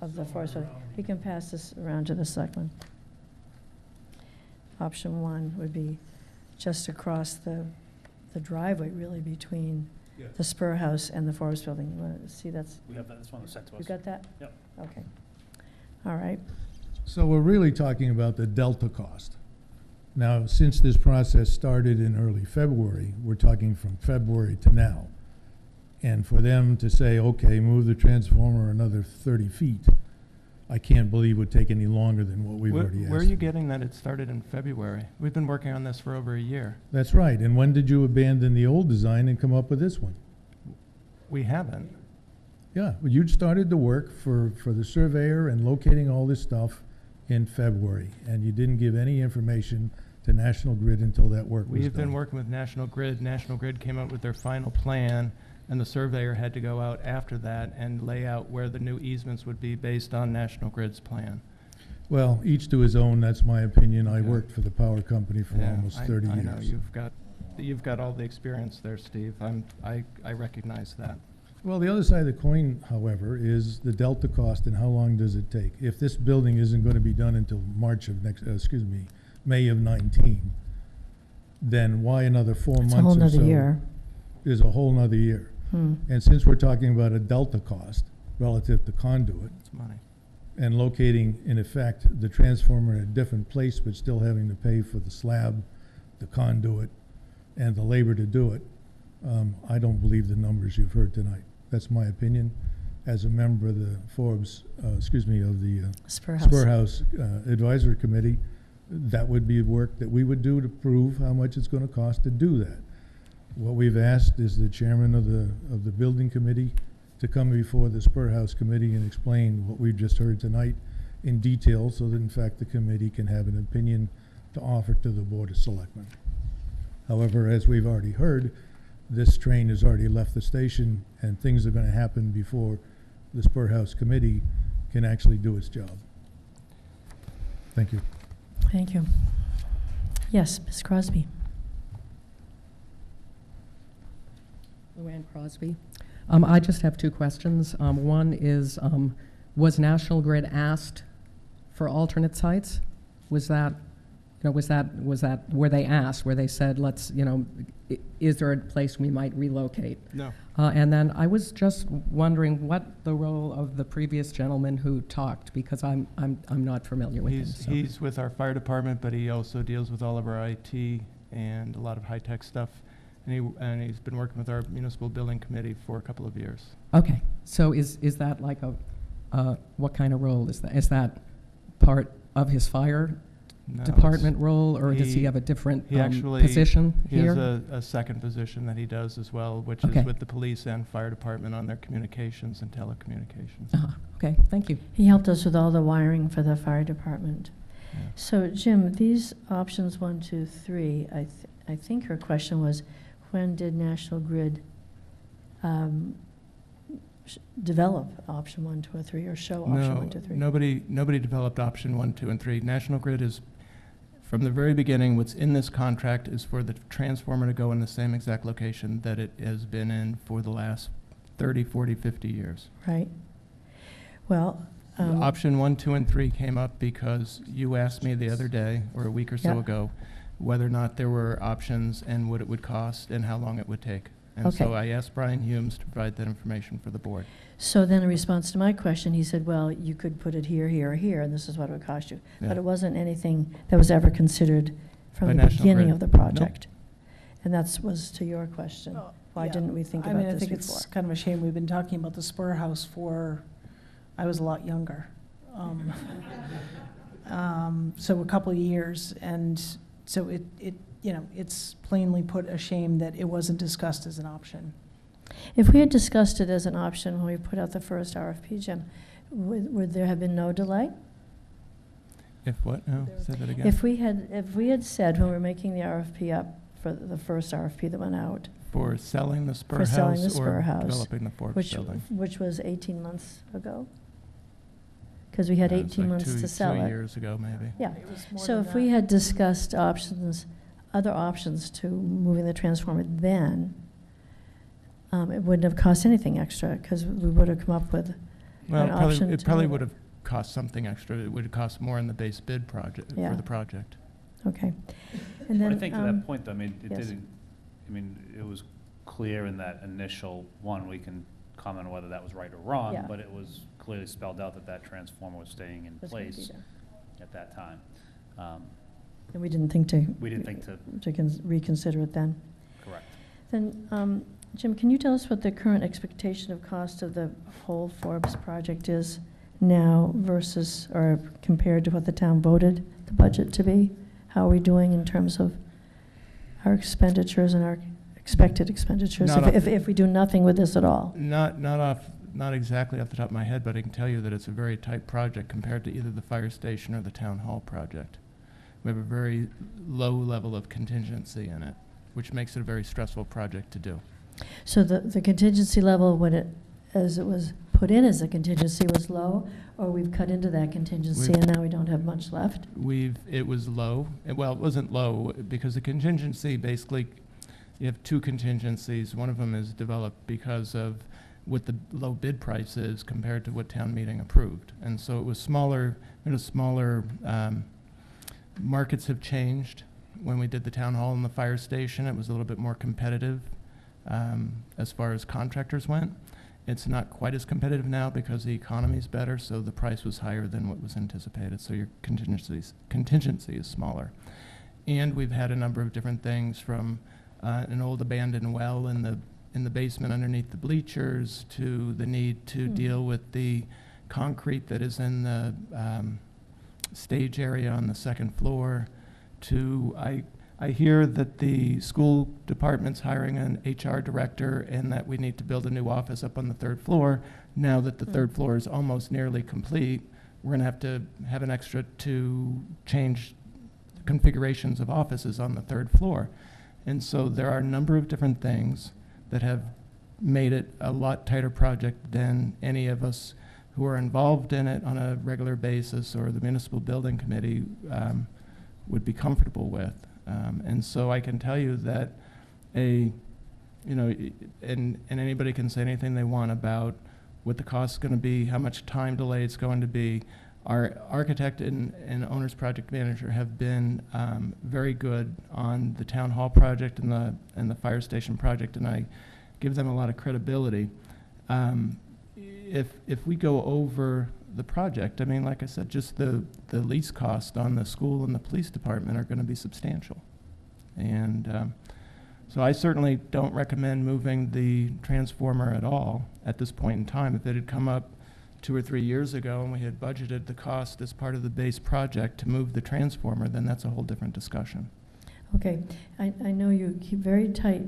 of the forest. You can pass this around to the Selectmen. Option 1 would be just across the driveway, really, between the spur house and the forest building. You want to see that's... We have that, that's one that's sent to us. You got that? Yep. Okay. All right. So we're really talking about the delta cost. Now, since this process started in early February, we're talking from February to now. And for them to say, okay, move the transformer another 30 feet, I can't believe would take any longer than what we've already asked. Where are you getting that it started in February? We've been working on this for over a year. That's right. And when did you abandon the old design and come up with this one? We haven't. Yeah, well, you'd started the work for the surveyor and locating all this stuff in February, and you didn't give any information to National Grid until that work was done. We've been working with National Grid. National Grid came out with their final plan, and the surveyor had to go out after that and lay out where the new easements would be based on National Grid's plan. Well, each to his own, that's my opinion. I worked for the power company for Yeah, almost 30 years. I know, you've got all the experience there, Steve. I recognize that. Well, the other side of the coin, however, is the delta cost and how long does it take? If this building isn't going to be done until May of 19, then why another 4 months or so? It's a whole nother year. Is a whole nother year. And since we're talking about a delta cost relative to conduit, It's money. and locating, in effect, the transformer in a different place, but still having to pay for the slab, the conduit, and the labor to do it, I don't believe the numbers you've heard tonight. That's my opinion as a member of the of the Spur Spur House Advisory Committee. That would be work that we would do to prove how much it's going to cost to do that. What we've asked is the chairman of the building committee to come before the Spur House Committee and explain what we've just heard tonight in detail, so that in fact the committee can have an opinion to offer to the Board of Selectmen. However, as we've already heard, this train has already left the station, and things are going to happen before the Spur House Committee can actually do its job. Thank you. Thank you. Yes, Ms. Crosby. Luann Crosby. I just have 2 questions. One is, was National Grid asked for alternate sites? Was that, were they asked, where they said, let's, is there a place we might relocate? No. And then I was just wondering what the role of the previous gentleman who talked, because I'm not familiar with him. So. He's with our fire department, but he also deals with all of our IT and a lot of high-tech stuff. And he's been working with our municipal building committee for a couple of years. Okay, so is that like what kind of role is that? Is that part of his fire department role, or does he have a different position here? He has a second position that he does as well, which is with the police and fire department on their communications and telecommunications. Okay, thank you. He helped us with all the wiring for the fire department. So, Jim, these options 1, 2, 3, I think her question was, when did National Grid develop option 1, 2, or 3, or show option 1, 2, 3? Nobody developed option 1, 2, and 3. National Grid is, from the very beginning, what's in this contract is for the transformer to go in the same exact location that it has been in for the last 30, 40, 50 years. Right. Well, Option 1, 2, and 3 came up because you asked me the other day, or a week or so Yeah. ago, whether or not there were options and what it would cost and how long it would take. And Okay. so I asked Brian Humes to provide that information for the board. so then in response to my question, he said, well, you could put it here, here, or here, and this is what it would cost you. Yeah. But it wasn't anything that was ever considered from By the National beginning Grid. of the Nope. project. And that was to your question. Oh, Why yeah. didn't we think I about mean, I this think before? it's kind of a shame. We've been talking about the Spur House for, I was a lot younger. So a couple of years, and so it, you know, it's plainly put a shame that it wasn't discussed as an option. If we had discussed it as an option when we put out the first RFP, Jim, would there have been no delay? If what? No, say that again. If we had said when we were making the RFP up for the first RFP that went out, For selling the Spur for selling the House Spur or House, developing the Forbes building? which was 18 months ago? Because we had It's 18 like months to sell it. 2 years ago, maybe. Yeah, It was more so than if we that. had discussed options, other options to moving the transformer then, it wouldn't have cost anything extra, because we would have come up with Well, an option it to probably move would have cost something extra. It would have cost more in the base bid project, Yeah. for the project. Okay. And But then, I think to that point, though, I mean, it yes. didn't, I mean, it was clear in that initial one, we can comment on whether that was right or wrong, Yeah. but it was clearly spelled out that that transformer was staying in Was gonna be place there. at that time. And we didn't think to. We didn't think to- Reconsider it then. Correct. Then, Jim, can you tell us what the current expectation of cost of the whole Forbes project is now versus, or compared to what the town voted the budget to be? How are we doing in terms of our expenditures and our expected expenditures, Not if we do nothing with this at all? Not exactly off the top of my head, but I can tell you that it's a very tight project compared to either the fire station or the town hall project. We have a very low level of contingency in it, which makes it a very stressful project to do. So the contingency level, as it was put in as a contingency, was low, or we've cut into that contingency and now we don't have much left? It was low. Well, it wasn't low, because the contingency, basically, you have two contingencies. One of them is developed because of what the low bid price is compared to what town meeting approved. And so it was smaller, markets have changed. When we did the town hall and the fire station, it was a little bit more competitive as far as contractors went. It's not quite as competitive now because the economy's better, so the price was higher than what was anticipated, so your contingency is smaller. And we've had a number of different things, from an old abandoned well in the basement underneath the bleachers, to the need to deal with the concrete that is in the stage area on the second floor, to I hear that the school department's hiring an HR director and that we need to build a new office up on the third floor. Now that the third floor is almost nearly complete, we're going to have an extra to change configurations of offices on the third floor. And so there are a number of different things that have made it a lot tighter project than any of us who are involved in it on a regular basis or the municipal building committee would be comfortable with. And so I can tell you that and anybody can say anything they want about what the cost is going to be, how much time delay it's going to be. Our architect and owner's project manager have been very good on the town hall project and the fire station project, and I give them a lot of credibility. If we go over the project, I mean, like I said, just the lease cost on the school and the police department are going to be substantial. And so I certainly don't recommend moving the transformer at all at this point in time. If it had come up 2 or 3 years ago and we had budgeted the cost as part of the base project to move the transformer, then that's a whole different discussion. Okay, I know you keep very tight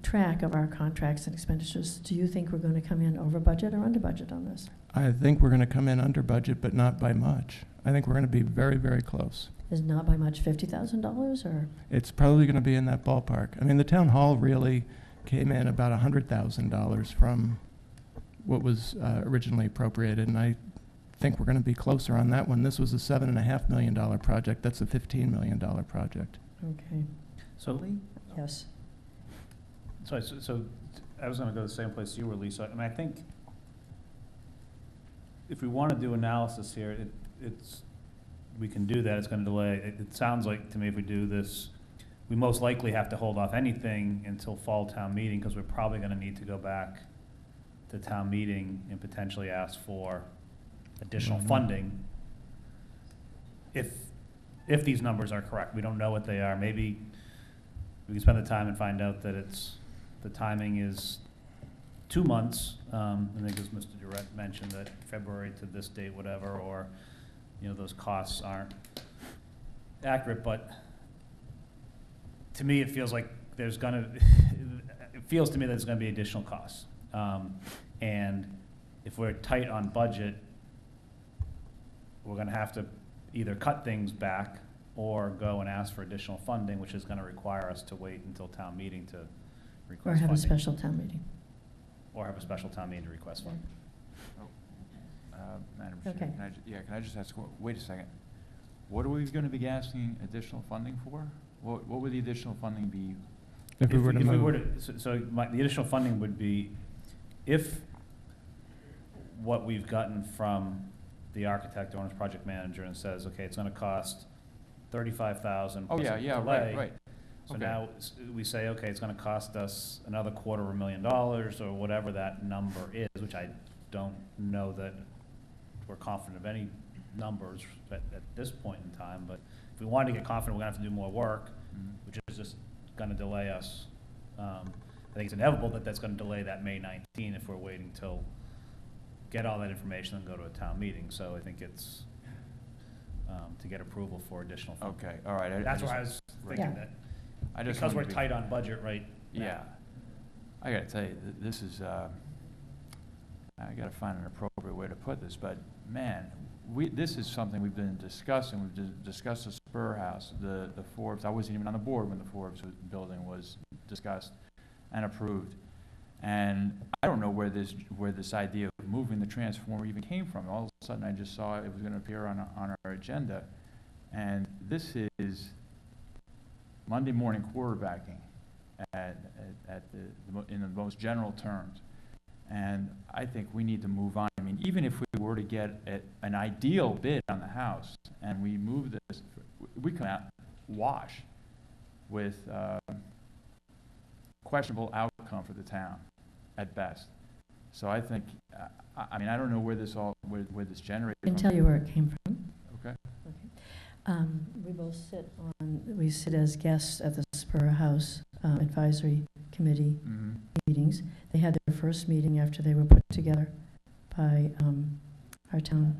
track of our contracts and expenditures. Do you think we're going to come in over budget or under budget on this? I think we're going to come in under budget, but not by much. I think we're going to be very, very close. Is not by much, $50,000 or? It's probably going to be in that ballpark. I mean, the town hall really came in about $100,000 from what was originally appropriated, and I think we're going to be closer on that one. This was a $7.5 million project. That's a $15 million project. Okay. So, Yes. so I was going to go the same place you were, Lisa. I mean, I think if we want to do analysis here, we can do that. It's going to delay. It sounds like to me if we do this, we most likely have to hold off anything until fall town meeting, because we're probably going to need to go back to town meeting and potentially ask for additional funding if these numbers are correct. We don't know what they are. Maybe we can spend the time and find out that the timing is 2 months. I think as Mr. Durrett mentioned, that February to this date, whatever, or those costs aren't accurate. But to me, it feels like it feels to me that there's going to be additional costs. And if we're tight on budget, we're going to have to either cut things back or go and ask for additional funding, which is going to require us to wait until town meeting to request Or have funding. a special town meeting. Or have a special town meeting to request funding. Madam Chair, Okay. can I just ask, wait a second. What are we going to be asking additional funding for? What would the additional funding be? If we were to move. The additional funding would be if what we've gotten from the architect, owner's project manager, and says, okay, it's going to cost $35,000 Oh, plus yeah, a yeah, delay. right. So Okay. now we say, okay, it's going to cost us another $250,000 or whatever that number is, which I don't know that we're confident of any numbers at this point in time. But if we wanted to get confident, we're going to have to do more work, which is just going to delay us. I think it's inevitable that that's going to delay that May 19 if we're waiting till get all that information and go to a town meeting. So I think it's to get approval for additional funding. Okay, all right. That's where I was thinking Yeah. that. I just Because we're wanted to be- tight on budget right now. Yeah. I got to tell you, this is, I got to find an appropriate way to put this, but man, this is something we've been discussing. We've discussed the Spur House, the Forbes. I wasn't even on the board when the Forbes building was discussed and approved. And I don't know where this idea of moving the transformer even came from. All of a sudden, I just saw it was going to appear on our agenda. And this is Monday morning quarterbacking in the most general terms. And I think we need to move on. I mean, even if we were to get an ideal bid on the house and we move this, we come out wash with questionable outcome for the town at best. So I think, I mean, I don't know where this generated I can from. tell you where it came from. Okay. We both we sit as guests at the Spur House Advisory Committee meetings. They had their first meeting after they were put together by our town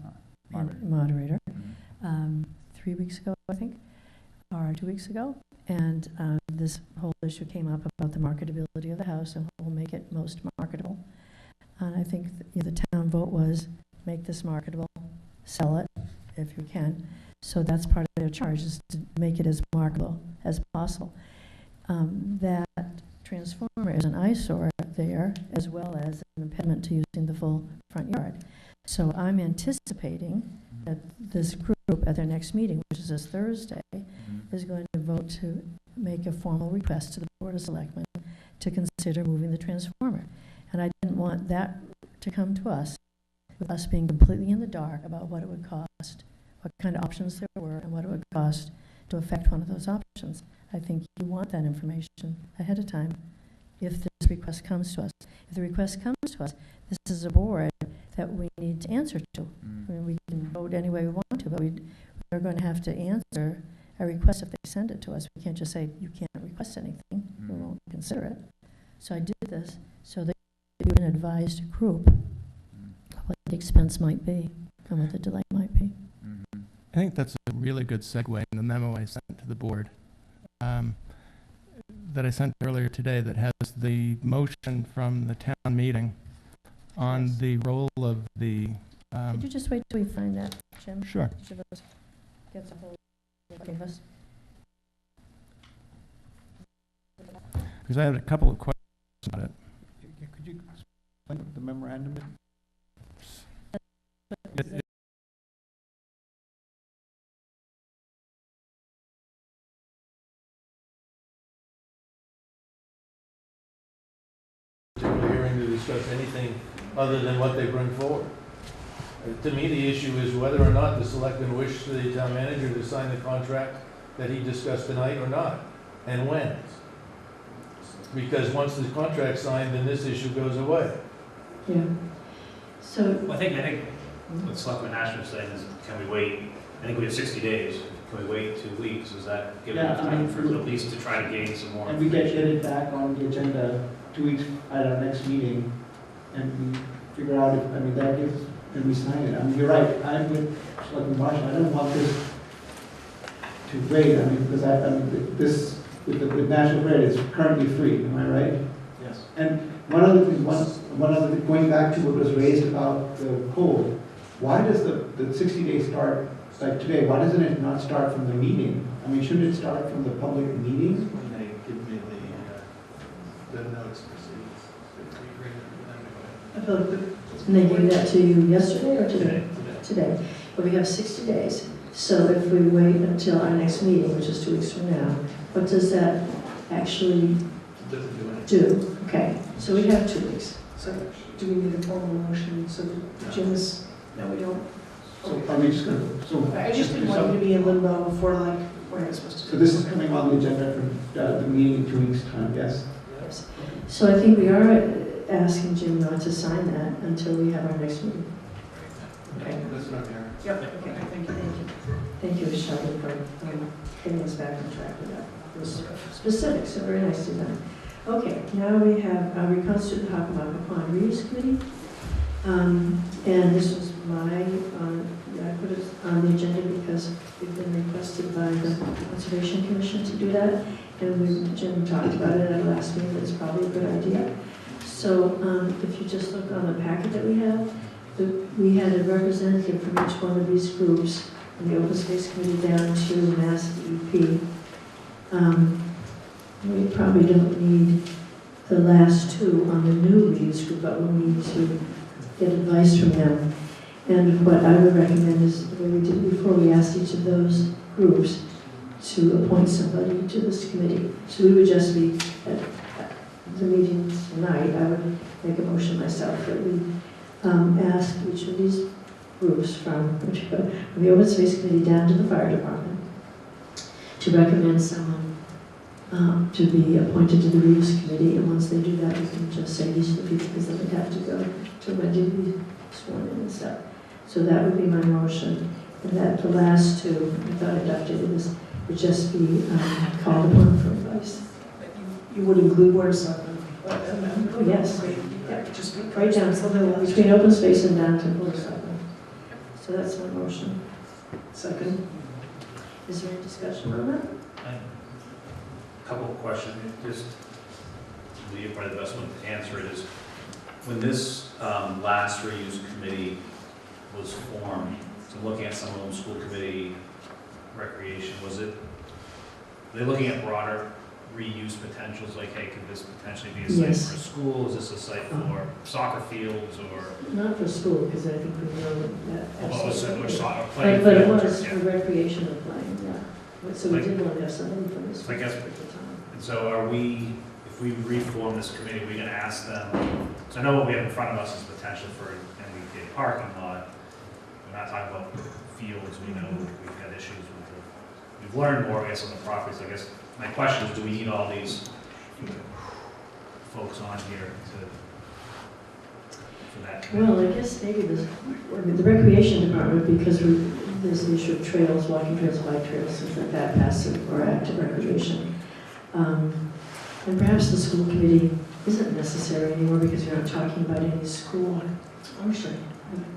moderator 3 weeks ago, I think, or 2 weeks ago. And this whole issue came up about the marketability of the house and what will make it most marketable. And I think the town vote was make this marketable, sell it if you can. So that's part of their charge, is to make it as marketable as possible. That transformer is an eyesore there, as well as an impediment to using the full front yard. So I'm anticipating that this group at their next meeting, which is this Thursday, is going to vote to make a formal request to the Board of Selectmen to consider moving the transformer. And I didn't want that to come to us, with us being completely in the dark about what it would cost, what kind of options there were, and what it would cost to affect one of those options. I think you want that information ahead of time if this request comes to us. If the request comes to us, this is a board that we need to answer to. I mean, we can vote any way we want to, but we're going to have to answer a request if they send it to us. We can't just say, you can't request anything. We won't consider it. So I did this so that you an advised group what the expense might be and what the delay might be. I think that's a really good segue in the memo I sent to the board that I sent earlier today that has the motion from the town meeting on the role of the Could you just wait till we find that, Jim? Sure. Each of us gets a whole, of us. Because I had a couple of questions about it. Could you explain the memorandum? Hearing to discuss anything other than what they bring forward. To me, the issue is whether or not the selectmen wish the town manager to sign the contract that he discussed tonight or not, and when. Because once the contract's signed, then this issue goes away. Yeah. So, Well, I think what Selectman Asher is saying is, can we wait, I think we have 60 days, can we wait 2 weeks? Does that give enough time for at least to try to gain some more And we get information? it back on the agenda 2 weeks at our next meeting, and we figure out if, I mean, that gives, and we sign it. I mean, you're right, I'm with Selectman Marshall, I don't want this to wait, I mean, because I mean, this, with National Grid, is currently free, am I right? Yes. And one other thing, going back to what was raised about the code, why does the 60-day start, like today, why doesn't it not start from the meeting? I mean, shouldn't it start from the public meeting? When they give me the notice proceedings. I feel like and they gave that to you yesterday or today? Today. But we have 60 days. So if we wait until our next meeting, which is 2 weeks from now, what does that actually do? Okay, so we have 2 weeks. So do we need a formal motion so that Jim is, no, we don't? So are we just gonna, so. I just didn't want you to be in limbo for like, what are we supposed to do? So this is coming on the agenda for the meeting in 2 weeks' time, yes? Yes. So I think we are asking Jim not to sign that until we have our next meeting. Okay. That's what I'm hearing. Yep, okay, thank you. Thank you, Shelley, for getting us back on track with that. It was specific, so very nicely done. Okay, now we have reconstitute the Hockomock Pond Reuse Committee. And this was I put it on the agenda because we've been requested by the Conservation Commission to do that. And Jim talked about it at the last meeting, it's probably a good idea. So if you just look on the packet that we have, we had a representative from each one of these groups, from the Open Space Committee down to Mass DEP. We probably don't need the last two on the new reuse group, but we need to get advice from them. And what I would recommend is the way we did before, we asked each of those groups to appoint somebody to this committee. So we would just be at the meeting tonight, I would make a motion myself that we ask each of these groups from the Open Space Committee down to the Fire Department to recommend someone to be appointed to the reuse committee, and once they do that, we can just say these are the people, because they would have to go to Wendy to be sworn in and stuff. So that would be my motion, and that the last two, I thought I'd updated this, would just be called upon for advice. You would include Board of Selectmen? Oh, yes. Yeah, just Right down, so between open space and down to Board of Selectmen. So that's my motion. Second. Is there any discussion on that? Couple of questions, just, you're probably the best one to answer it, is when this last reuse committee was formed, so looking at some of them, school committee, recreation, were they looking at broader reuse potentials, like, hey, could this potentially be a site Yes. for a school, is this a site for soccer fields, or? Not for school, because I think we know that. Well, absolutely. or soccer playing But it fields, was or- for recreational playing, yeah. So we Like- did want to have somebody from this. So I guess- at the time. And so are we, if we reform this committee, are we gonna ask them, so I know what we have in front of us is potential for an MVP parking lot. We're not talking about fields, we know we've got issues with we've learned more, I guess, on the properties. I guess my question is, do we need all these folks on here for that committee? Well, I guess maybe the recreation department, because there's the issue of trails, walking trails, bike trails, things like that, passive or active recreation. And perhaps the school committee isn't necessary anymore because you're not talking about any school. Actually,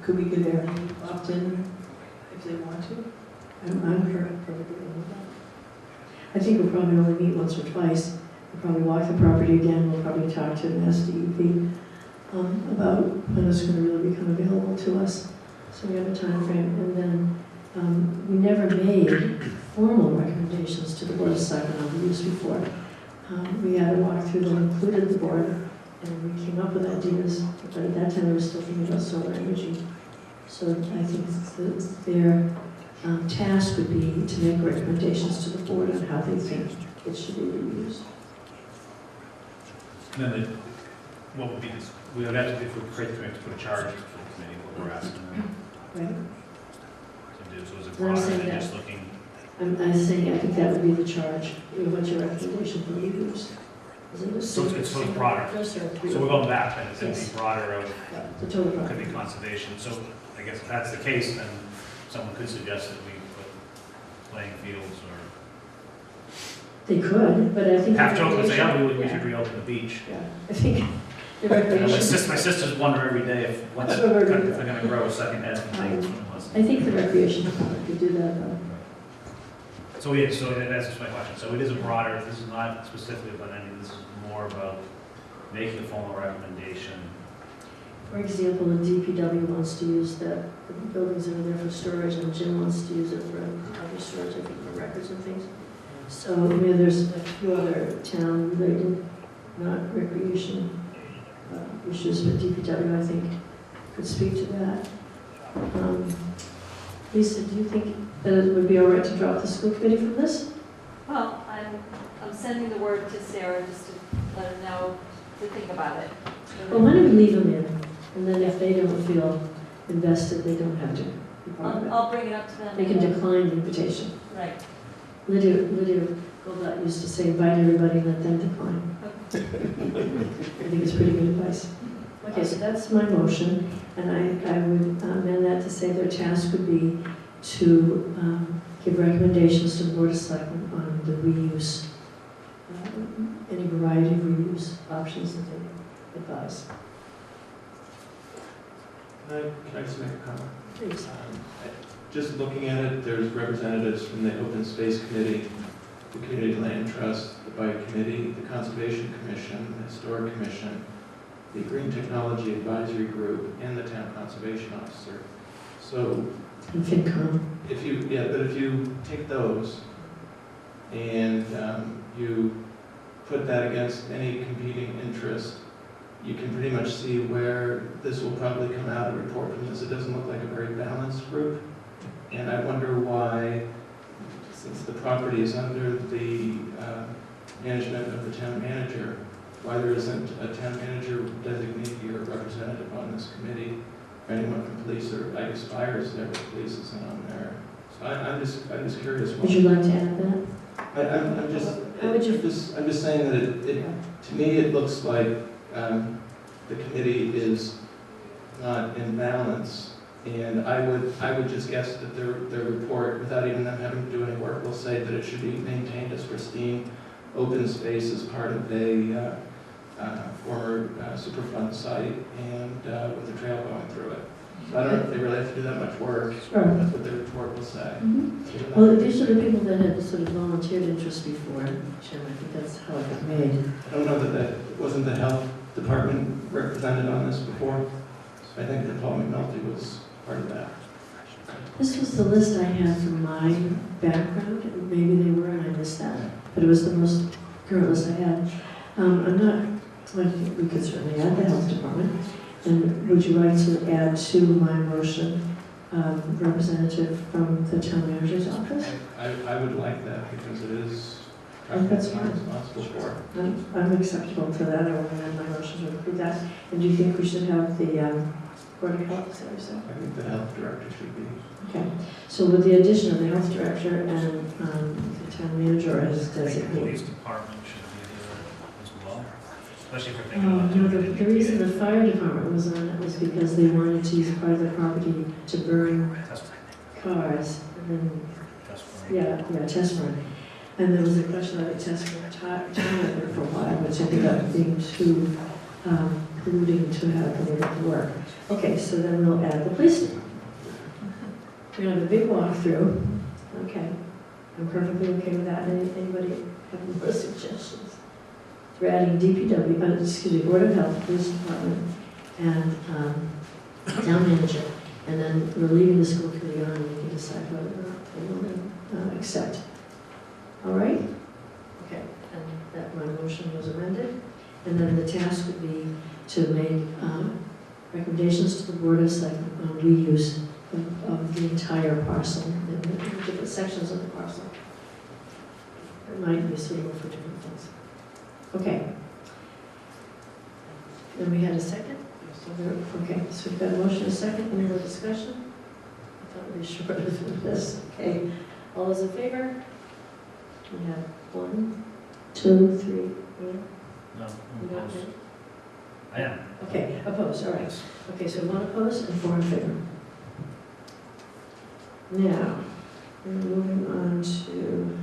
could we get there and opt in if they want to? I'm perfectly good with that. I think we'll probably only meet once or twice. We'll probably walk the property again. We'll probably talk to Mass DEP about when it's going to really become available to us. So we have a time frame, and then we never made formal recommendations to the Board of Selectmen on the use before. We had a walkthrough that included the board, and we came up with ideas, but at that time we were still thinking about solar energy. So I think their task would be to make recommendations to the board on how they think it should be reused. And then what would be this, we would have to, if we create the committee, to put a charge for the committee, what we're asking them Right? to do. So is it I'm broader saying than that. just looking? I'm saying I think that would be the charge. What's your recommendation for reuse? Is it a So it's single broader. purpose or a three? So we're going back, then it's going to Yes. be broader of, Yeah, the total could property. be conservation. So I guess if that's the case, then someone could suggest that we put playing fields or. They could, but I think. Half joke would say, oh, we Yeah. should reopen the beach. Yeah, I think the And recreation. my sisters wonder every day if That's what we're if doing. they're going to grow a second head. I think the recreation department could do that, though. So yeah, so that answers my question. So it is a broader, this is not specifically about any, this is more about making a formal recommendation. For example, the DPW wants to use the buildings that are there for storage, and Jim wants to use it for other storage, I think, for records and things. So, I mean, there's a few other town-related, not recreation issues, but DPW, I think, could speak to that. Lisa, do you think that it would be all right to drop the school committee from this? Well, I'm sending the word to Sarah just to let her know to think about it. Well, why don't we leave them in, and then if they don't feel invested, they don't have to be part of it. I'll bring it up to them. They can decline the invitation. Right. Lydia Goldblatt used to say, invite everybody and let them decline. I think it's pretty good advice. Okay, so that's my motion, and I would amend that to say their task would be to give recommendations to the Board of Selectmen on the reuse, any variety of reuse options that they advise. Can I just make a comment? Please. Just looking at it, there's representatives from the Open Space Committee, the Community Land Trust, the Bike Committee, the Conservation Commission, the Historic Commission, the Green Technology Advisory Group, and the Town Conservation Officer. So, And FinCom. if you take those and you put that against any competing interest, you can pretty much see where this will probably come out, a report from this. It doesn't look like a very balanced group. And I wonder why, since the property is under the management of the town manager, why there isn't a town manager designee or representative on this committee, or anyone from police, or I guess fire is there, but police isn't on there. So I'm just curious. Would you like to add that? I'm just saying that to me, it looks like the committee is not in balance. And I would just guess that their report, without even them having to do any work, will say that it should be maintained as pristine, open space as part of a former Superfund site, and with a trail going through it. So I don't know if they really have to do that much work. Sure. That's what their report will say. Well, these are the people that had sort of volunteered interest before, Jim. I think that's how it got made. I don't know that wasn't the health department represented on this before. I think that Paul McNulty was part of that. This was the list I had from my background. Maybe they were, and I missed that. But it was the most current list I had. I'm not, I think we could certainly add the health department. And would you like to add to my motion representative from the town manager's office? I would like that because it is That's I'm fine. responsible for. I'm acceptable for that. I will amend my motion to approve that. And do you think we should have the Board of Health, is that what you said? I think the health director should be. Okay, so with the addition of the health director and the town manager as The designee. police department should be there as well, especially if we're Oh, thinking about. no, the reason the fire department was on it was because they wanted to use part of the property to burn cars, and then, test burn. And there was a question of a test burn time there for a while, which ended up being too polluting to have been able to work. Okay, so then we'll add the police department. We're gonna have a big walkthrough. Okay, I'm perfectly okay with that. Anybody have more suggestions? We're adding DPW, Board of Health, Police Department, and Town Manager. And then we're leaving the school committee on, and you can decide whether or not they want to accept. All right? Okay, and that my motion was amended. And then the task would be to make recommendations to the Board of Selectmen on reuse of the entire parcel, and the different sections of the parcel. It might be suitable for different things. Okay. Then we had a second? Okay, so we've got a motion and a second. Any more discussion? I thought we'd be short of this. Okay. All those in favor? We have 1, 2, 3, 4. No, You got it? I am. Okay, opposed, all right. Okay, so 1 opposed and 4 in favor. Now, we're moving on to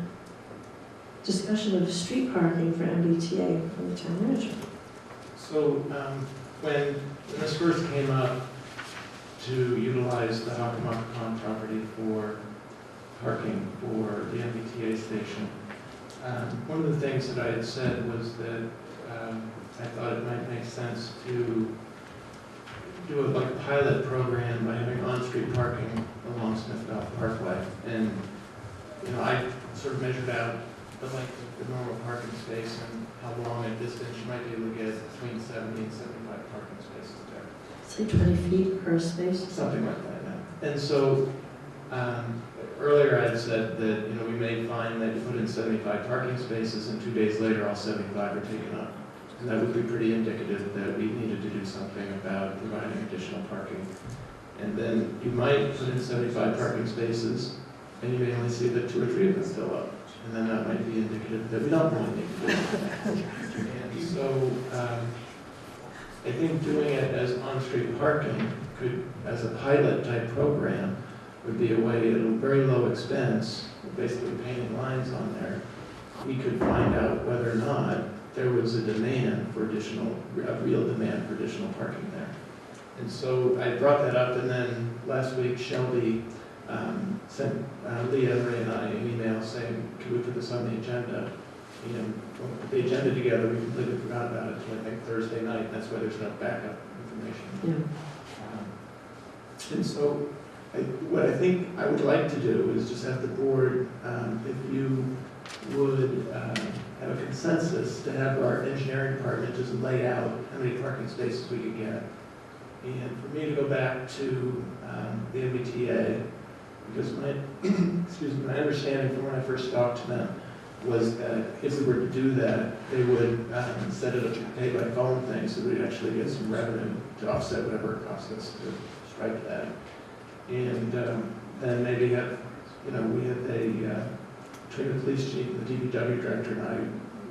discussion of street parking for MBTA from the town manager. So when this first came up to utilize the Hockomock property for parking for the MBTA station, one of the things that I had said was that I thought it might make sense to do a pilot program by having on-street parking along Smithville Parkway. And I sort of measured out the length of the normal parking space and how long a distance you might be able to get between 70 and 75 parking spaces there. Say 20 feet per space? Something like that, yeah. And so earlier I had said that we may find that you put in 75 parking spaces and 2 days later all 75 are taken up. And that would be pretty indicative that we needed to do something about providing additional parking. And then you might put in 75 parking spaces and you may only see that 2 or 3 of them fill up. And then that might be indicative that we don't really need to do it. And so I think doing it as on-street parking could, as a pilot type program, would be a way at a very low expense, basically painting lines on there. We could find out whether or not there was a demand for a real demand for additional parking there. And so I brought that up, and then last week Shelby sent Leah, Ray, and I an email saying, can we put this on the agenda? When we put the agenda together, we completely forgot about it until I think Thursday night. That's why there's no backup information. Yeah. And so what I think I would like to do is just have the board, if you would have a consensus to have our engineering department just lay out how many parking spaces we could get. And for me to go back to the MBTA, because my understanding from when I first talked to them was that if we were to do that, they would set it up a pay by phone thing, so we'd actually get some revenue to offset whatever it costs us to strike that. And then maybe have, we have between the police chief and the DPW director and I,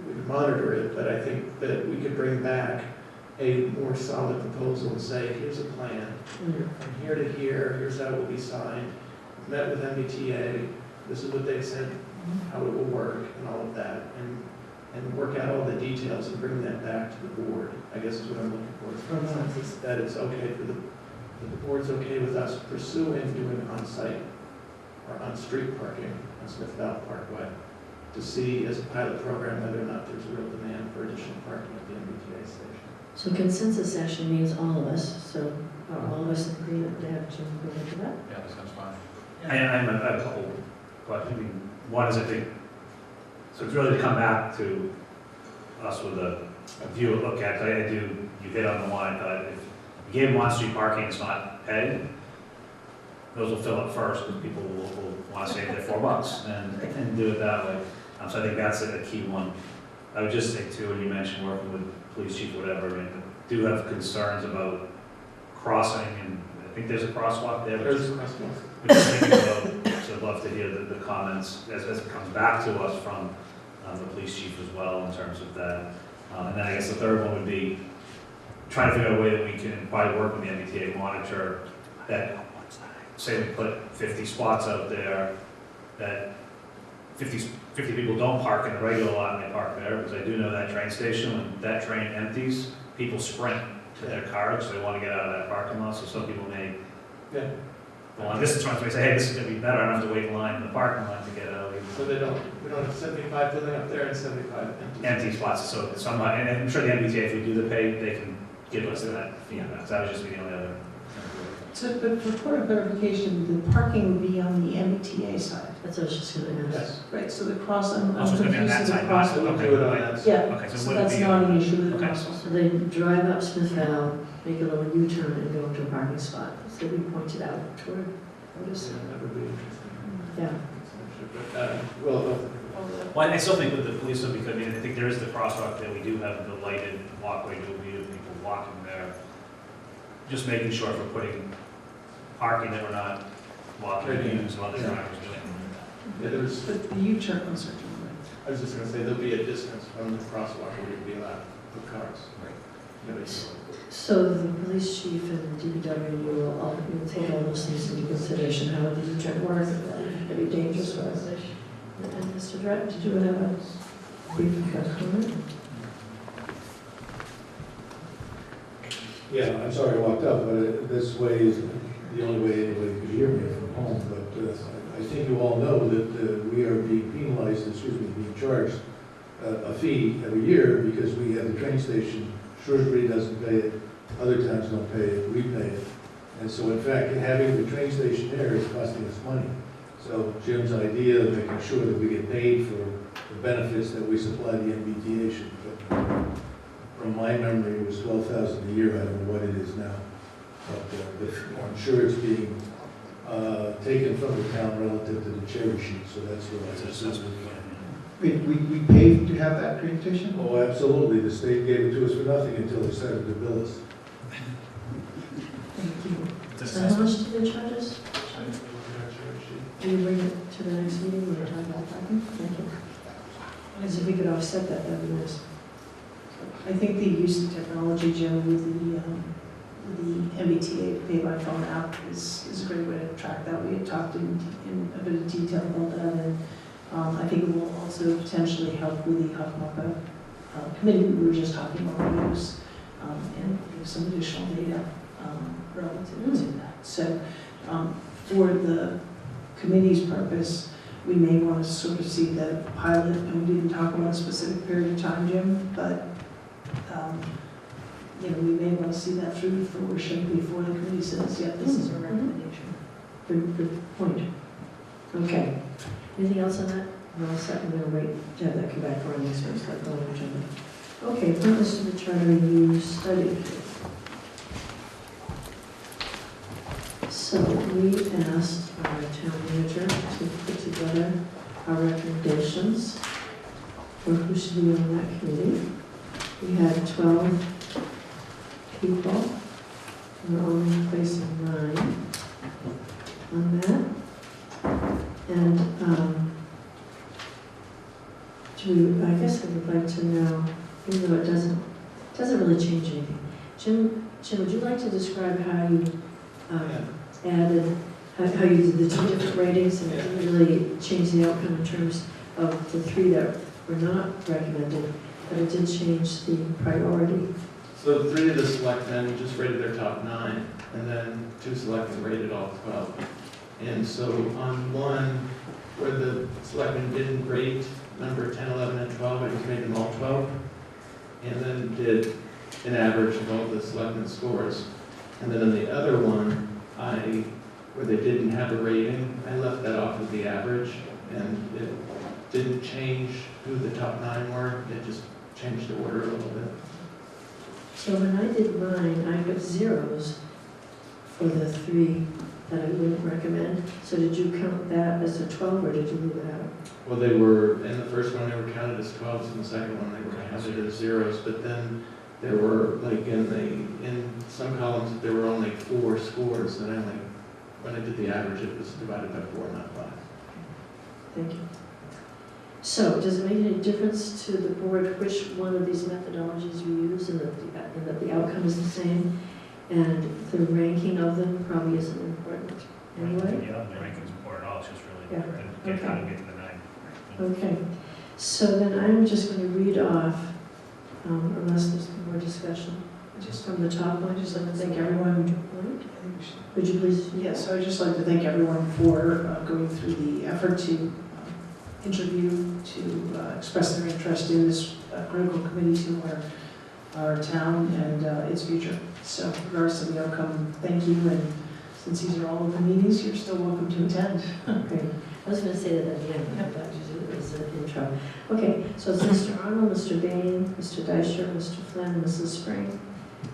we could monitor it, but I think that we could bring back a more solid proposal and say, here's a plan, from here to here, here's how it will be signed. Met with MBTA, this is what they said, how it will work, and all of that, and work out all the details and bring that back to the board, I guess is what I'm looking for. It's consensus that it's okay that the board's okay with us pursuing doing on-site or on-street parking on Smithville Parkway to see as a pilot program whether or not there's real demand for additional parking at the MBTA station. So consensus actually means all of us, so are all of us in agreement to have Jim go into that? Yeah, that sounds fine. I have a couple questions. One is, I think, so it's really to come back to us with a view look at, you hit on the one, if you gave them on-street parking, it's not paid, those will fill up first, because people will want to save their $4 and do it that way. So I think that's a key one. I would just say too, when you mentioned working with police chief, whatever, I do have concerns about crossing, and I think there's a crosswalk there. There's a crosswalk. So I'd love to hear the comments as it comes back to us from the police chief as well in terms of that. And then I guess the third one would be trying to figure out a way that we can probably work with the MBTA monitor that, say we put 50 spots out there, that 50 people don't park in the regular lot and they park there, because I do know that train station, when that train empties, people sprint to their cars because they want to get out of that parking lot, so some people may go long distance runs, may say, hey, this is going to be better, I don't have to wait in line in the parking lot to get out. So we don't have 75 filling up there and 75 empty spots. So somebody, and I'm sure the MBTA, if we do the pay, they can give us that feedback. So that would just be the only other. So, but for point of clarification, the parking would be on the MBTA side. That's what I was just gonna ask. Yes. Right, so the cross, I'm Also, it's gonna be on that confused with side, the not, crosswalk. okay. Do it on that side. Yeah, Okay, so it so wouldn't that's be not on- an issue with the okay. crosswalk. So they drive up Smithville, make a little U-turn and go into a parking spot. So we pointed out toward Otis. Yeah, that would be interesting. Yeah. But, well, Well, I still think with the police, though, because I mean, I think there is the crosswalk there, we do have the lighted walkway, there will be people walking there. Just making sure if we're putting parking that we're not walking Right, yeah. use while the Yeah. driver's doing. yeah, there's, But the U-turn ones are different. I was just gonna say, there'll be a distance from the crosswalk where you'd be allowed to put cars. Right. So the police chief and the DPW will take all those things into consideration, how the U-turn works, it'd be dangerous for us. And Mr. Dredd, did you have a brief comment? Yeah, I'm sorry I walked up, but this way is the only way anybody could hear me from home. But I think you all know that we are being penalized, being charged a fee every year because we have the train station. Shrewsbury doesn't pay it, other towns don't pay it, we pay it. And so in fact, having the train station there is costing us money. So Jim's idea of making sure that we get paid for the benefits that we supply the MBTA should, but from my memory, it was $12,000 a year. I don't know what it is now. But I'm sure it's being taken from the town relative to the cherry sheet, so that's what I was. We paid to have that train station? Oh, absolutely. The state gave it to us for nothing until they started to bill us. Thank you. So how much do they charge us? Can you bring it to the next meeting when we're talking about parking? Thank you. As if we could offset that, that'd be nice. I think the use of technology, Jim, with the MBTA pay by phone app is a great way to track that. We had talked in a bit of detail about that, and I think it will also potentially help with the Huffmocka committee we were just talking about use, and give some additional data relative to that. So for the committee's purpose, we may want to sort of see the pilot, and we didn't talk about a specific period of time, Jim, but you know, we may want to see that through to fruition before the committee says, yeah, this is our recommendation. Good point. Okay. Anything else on that? No, I'm going to wait to have that come back for our next one, start going agenda. Okay, appointments to the charter review study. So we asked our town manager to put together our recommendations for who should be on that committee. We had 12 people. We're only placing 9 on that. And I guess I would like to know, even though it doesn't really change anything. Jim, would you like to describe how you added, how you did the 2 different ratings and it didn't really change the outcome in terms of the 3 that were not recommended, but it did change the priority? So 3 of the selectmen just rated their top 9, and then 2 selectmen rated all 12. And so on one, where the selectmen didn't rate number 10, 11, and 12, I just made them all 12, and then did an average of all the selectmen scores. And then on the other one, where they didn't have a rating, I left that off of the average, and it didn't change who the top 9 were, it just changed the order a little bit. So when I did mine, I got 0s for the 3 that I wouldn't recommend. So did you count that as a 12 or did you leave it out? Well, they were, in the first one, they were counted as 12s, in the second one, they were counted as 0s, but then there were, like, in some columns, there were only 4 scores, and when I did the average, it was divided by 4, not 5. Thank you. So does it make any difference to the board which one of these methodologies we use and that the outcome is the same? And the ranking of them probably isn't important anyway? Yeah, the ranking's important, all it's just really Yeah. how to get to the 9. Okay. So then I'm just going to read off, unless there's more discussion, just from the top one. Just like to thank everyone. Would you please? Yes, I would just like to thank everyone for going through the effort to interview, to express their interest in this critical committee to our town and its future. So regardless of the outcome, thank you, and since these are all open meetings, you're still welcome to attend. Okay, I was gonna say that at the end, but I thought you did it as an intro. Okay, so it's Mr. Arnold, Mr. Bain, Mr. Deisher, Mr. Flynn, Mrs. Spring,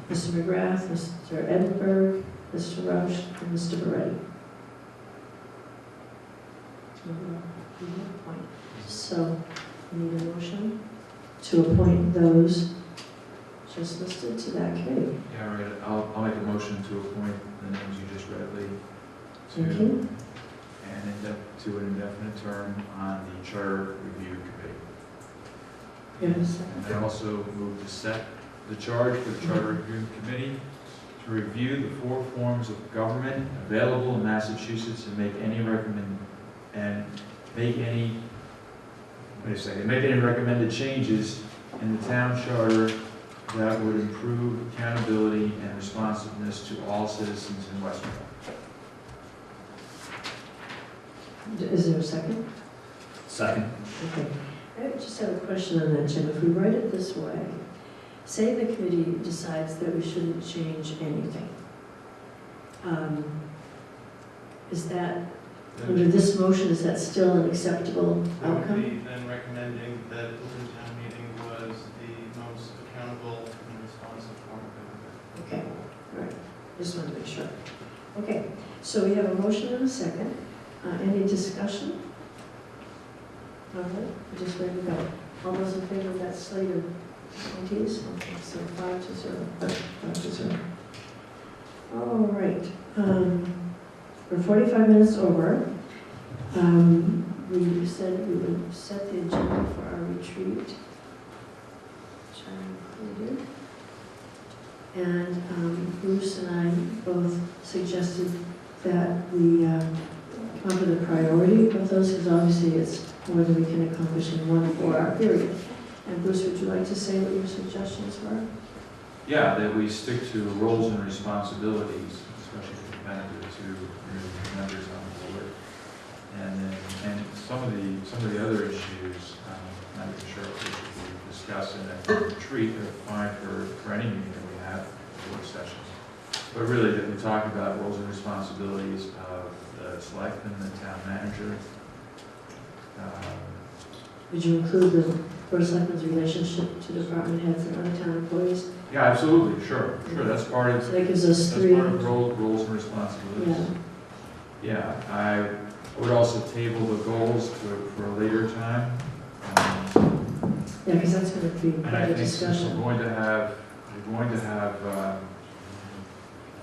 Mr. McGrath, Mr. Edinburgh, Mr. Roush, and Mr. Beretti. So, we need a motion to appoint those just listed to that committee. Yeah, right. I'll make a motion to appoint the names you just read, Lee, Thank you. to an indefinite term on the Charter Review Committee. Yes. And I also move to set the charge for the Charter Review Committee to review the 4 forms of government available in Massachusetts and make any recommended changes in the town charter that would improve accountability and responsiveness to all citizens in Westborough. Is there a second? Second. Okay. I just have a question on that, Jim. If we write it this way, say the committee decides that we shouldn't change anything. Is that, under this motion, is that still an acceptable I would outcome? be then recommending that open town meeting was the most accountable and responsive form of government. Okay, all right. Just wanted to make sure. Okay, so we have a motion and a second. Any discussion? All right, we're just ready to go. All those in favor of that slate of appointees? Okay, so 5-0. 5-0. All right. We're 45 minutes over. We said we would set the agenda for our retreat, which I included. And Bruce and I both suggested that we come up with a priority of those, because obviously it's more than we can accomplish in one 4-hour period. And Bruce, would you like to say what your suggestions were? Yeah, that we stick to roles and responsibilities, especially for the benefit to members on the board. And some of the other issues, I'm not even sure if we should be discussing at the retreat or fine for any meeting that we have, work sessions. But really that we talk about roles and responsibilities of the selectmen, the town manager. Would you include the Board of Selectmen's relationship to department heads and other town employees? Yeah, absolutely, sure. That's part of, So that gives us that's 3. part of roles and responsibilities. Yeah, I would also table the goals for a later time. Yeah, because that's going to be And part I of the think since discussion. we're going to have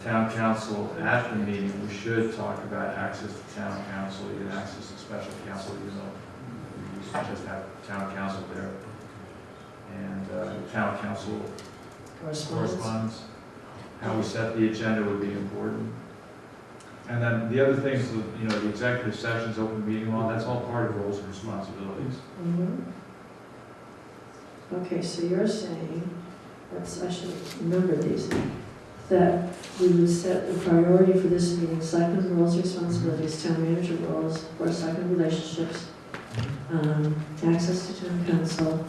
town council at the meeting, we should talk about access to town council, even access to special council, even though we used to just have town council there. And town council correspondence. How we set the agenda would be important. And then the other things, the executive sessions, open meeting law, that's all part of roles and responsibilities. Okay, so you're saying, I should remember these, that we would set the priority for this meeting, selectmen roles, responsibilities, town manager roles, or selectmen relationships, access to town council,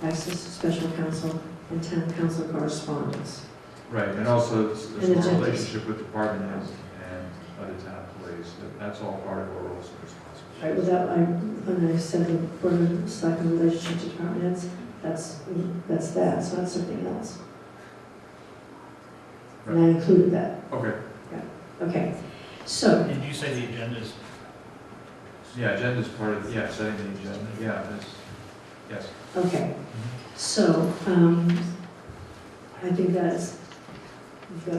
access to special council, and town council correspondence. Right, and also And there's our agendas. relationship with department heads and other town employees. That's all part of our roles and responsibilities. Right, without, when I said the Board of Selectmen relationship to department heads, that's that, it's not something else. And I included that. Okay. Yeah, okay. So, Did you say the agendas? Yeah, agenda's part of, setting the agenda, yes. okay. So, I think we've got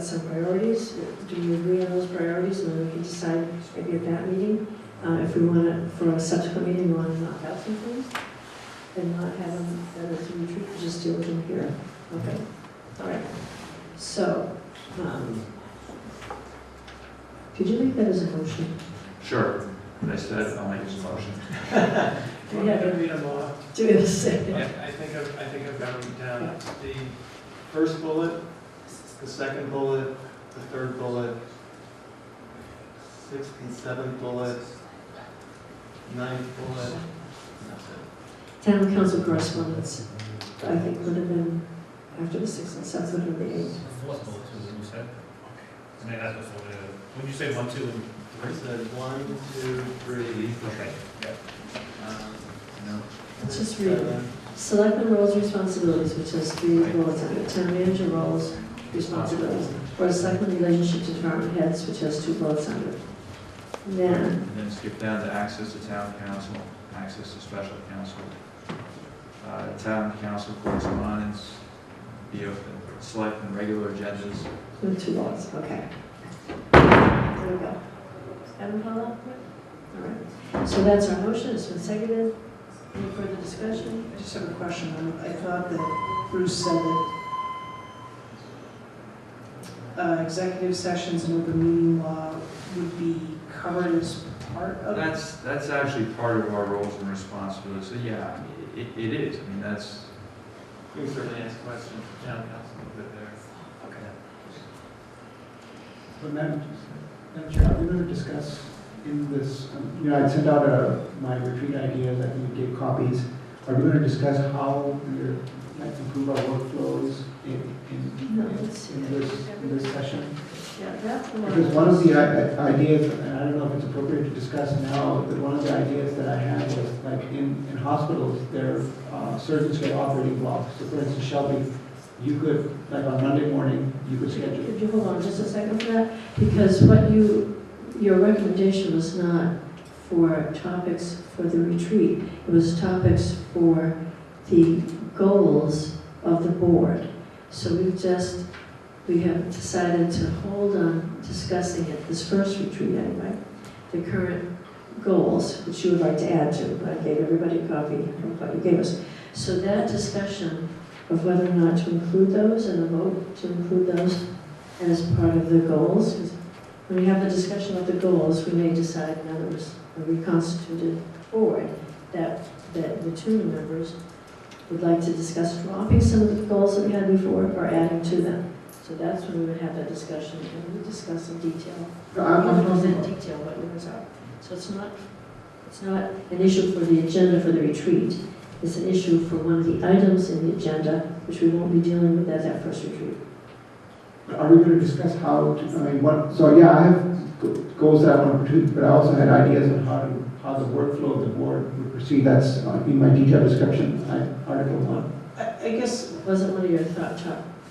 some priorities. Do you agree on those priorities? And then we can decide maybe at that meeting, if we want to, for a subsequent meeting, we want to knock out some things and not have them at a retreat, just deal with them here. Okay, all right. So, could you make that as a motion? Sure. What I said, I'll make it a motion. Do we have Can I a- read them off? Do we have a second? I think I've got them down. The first bullet, the second bullet, the third bullet, 6th and 7th bullet, 9th bullet, and that's it. Town council correspondence, I think would have been after the 6th and 7th, would have been the 8th. Fourth bullet, too, you said? I mean, that's what we, when you say 1, 2, and 3? It said 1, 2, 3. Okay, yeah. No. Let's just read it. Selectmen roles and responsibilities, which has 3 bullets under it. Town manager roles, responsibilities. Board of Selectmen relationship to department heads, which has 2 bullets under it. Then, And then skip down to access to town council, access to special counsel, town council correspondence, the selectmen regular agendas. with 2 bullets, okay. There we go. Adam Paula? All right. So that's our motion, it's been seconded. Any further discussion? I just have a question. I thought that Bruce said that executive sessions and open meeting law would be covered as part of it. That's actually part of our roles and responsibilities, so yeah, I mean, it is, I mean, that's. You can certainly ask questions for town council a bit there. Okay. But Madam Chair, are we going to discuss in this, you know, I sent out my retreat ideas, I think you gave copies. Are we going to discuss how we might improve our workflows in this session? Yeah, that's the one. Because one of the ideas, and I don't know if it's appropriate to discuss now, but one of the ideas that I had was like in hospitals, their surgeons get operating blocks. So for instance, Shelby, you could, like on Monday morning, you could schedule. Could you hold on just a second for that? Because your recommendation was not for topics for the retreat. It was topics for the goals of the board. So we have decided to hold on discussing it, this first retreat anyway, the current goals, which you would like to add to. I gave everybody a copy of what you gave us. So that discussion of whether or not to include those and a vote to include those as part of the goals, 'cause when we have the discussion of the goals, we may decide, in other words, a reconstituted board, that the 2 members would like to discuss dropping some of the goals that we had before or adding to them. So that's when we would have that discussion and we would discuss in detail. I'm present detail what yours are. So it's not an issue for the agenda for the retreat. It's an issue for one of the items in the agenda, which we won't be dealing with at that first retreat. Are we going to discuss how to, I mean, so yeah, I have goals that I want to pursue, but I also had ideas on how the workflow of the board would proceed. That's in my detailed description, Article 1. I guess, Wasn't one of your top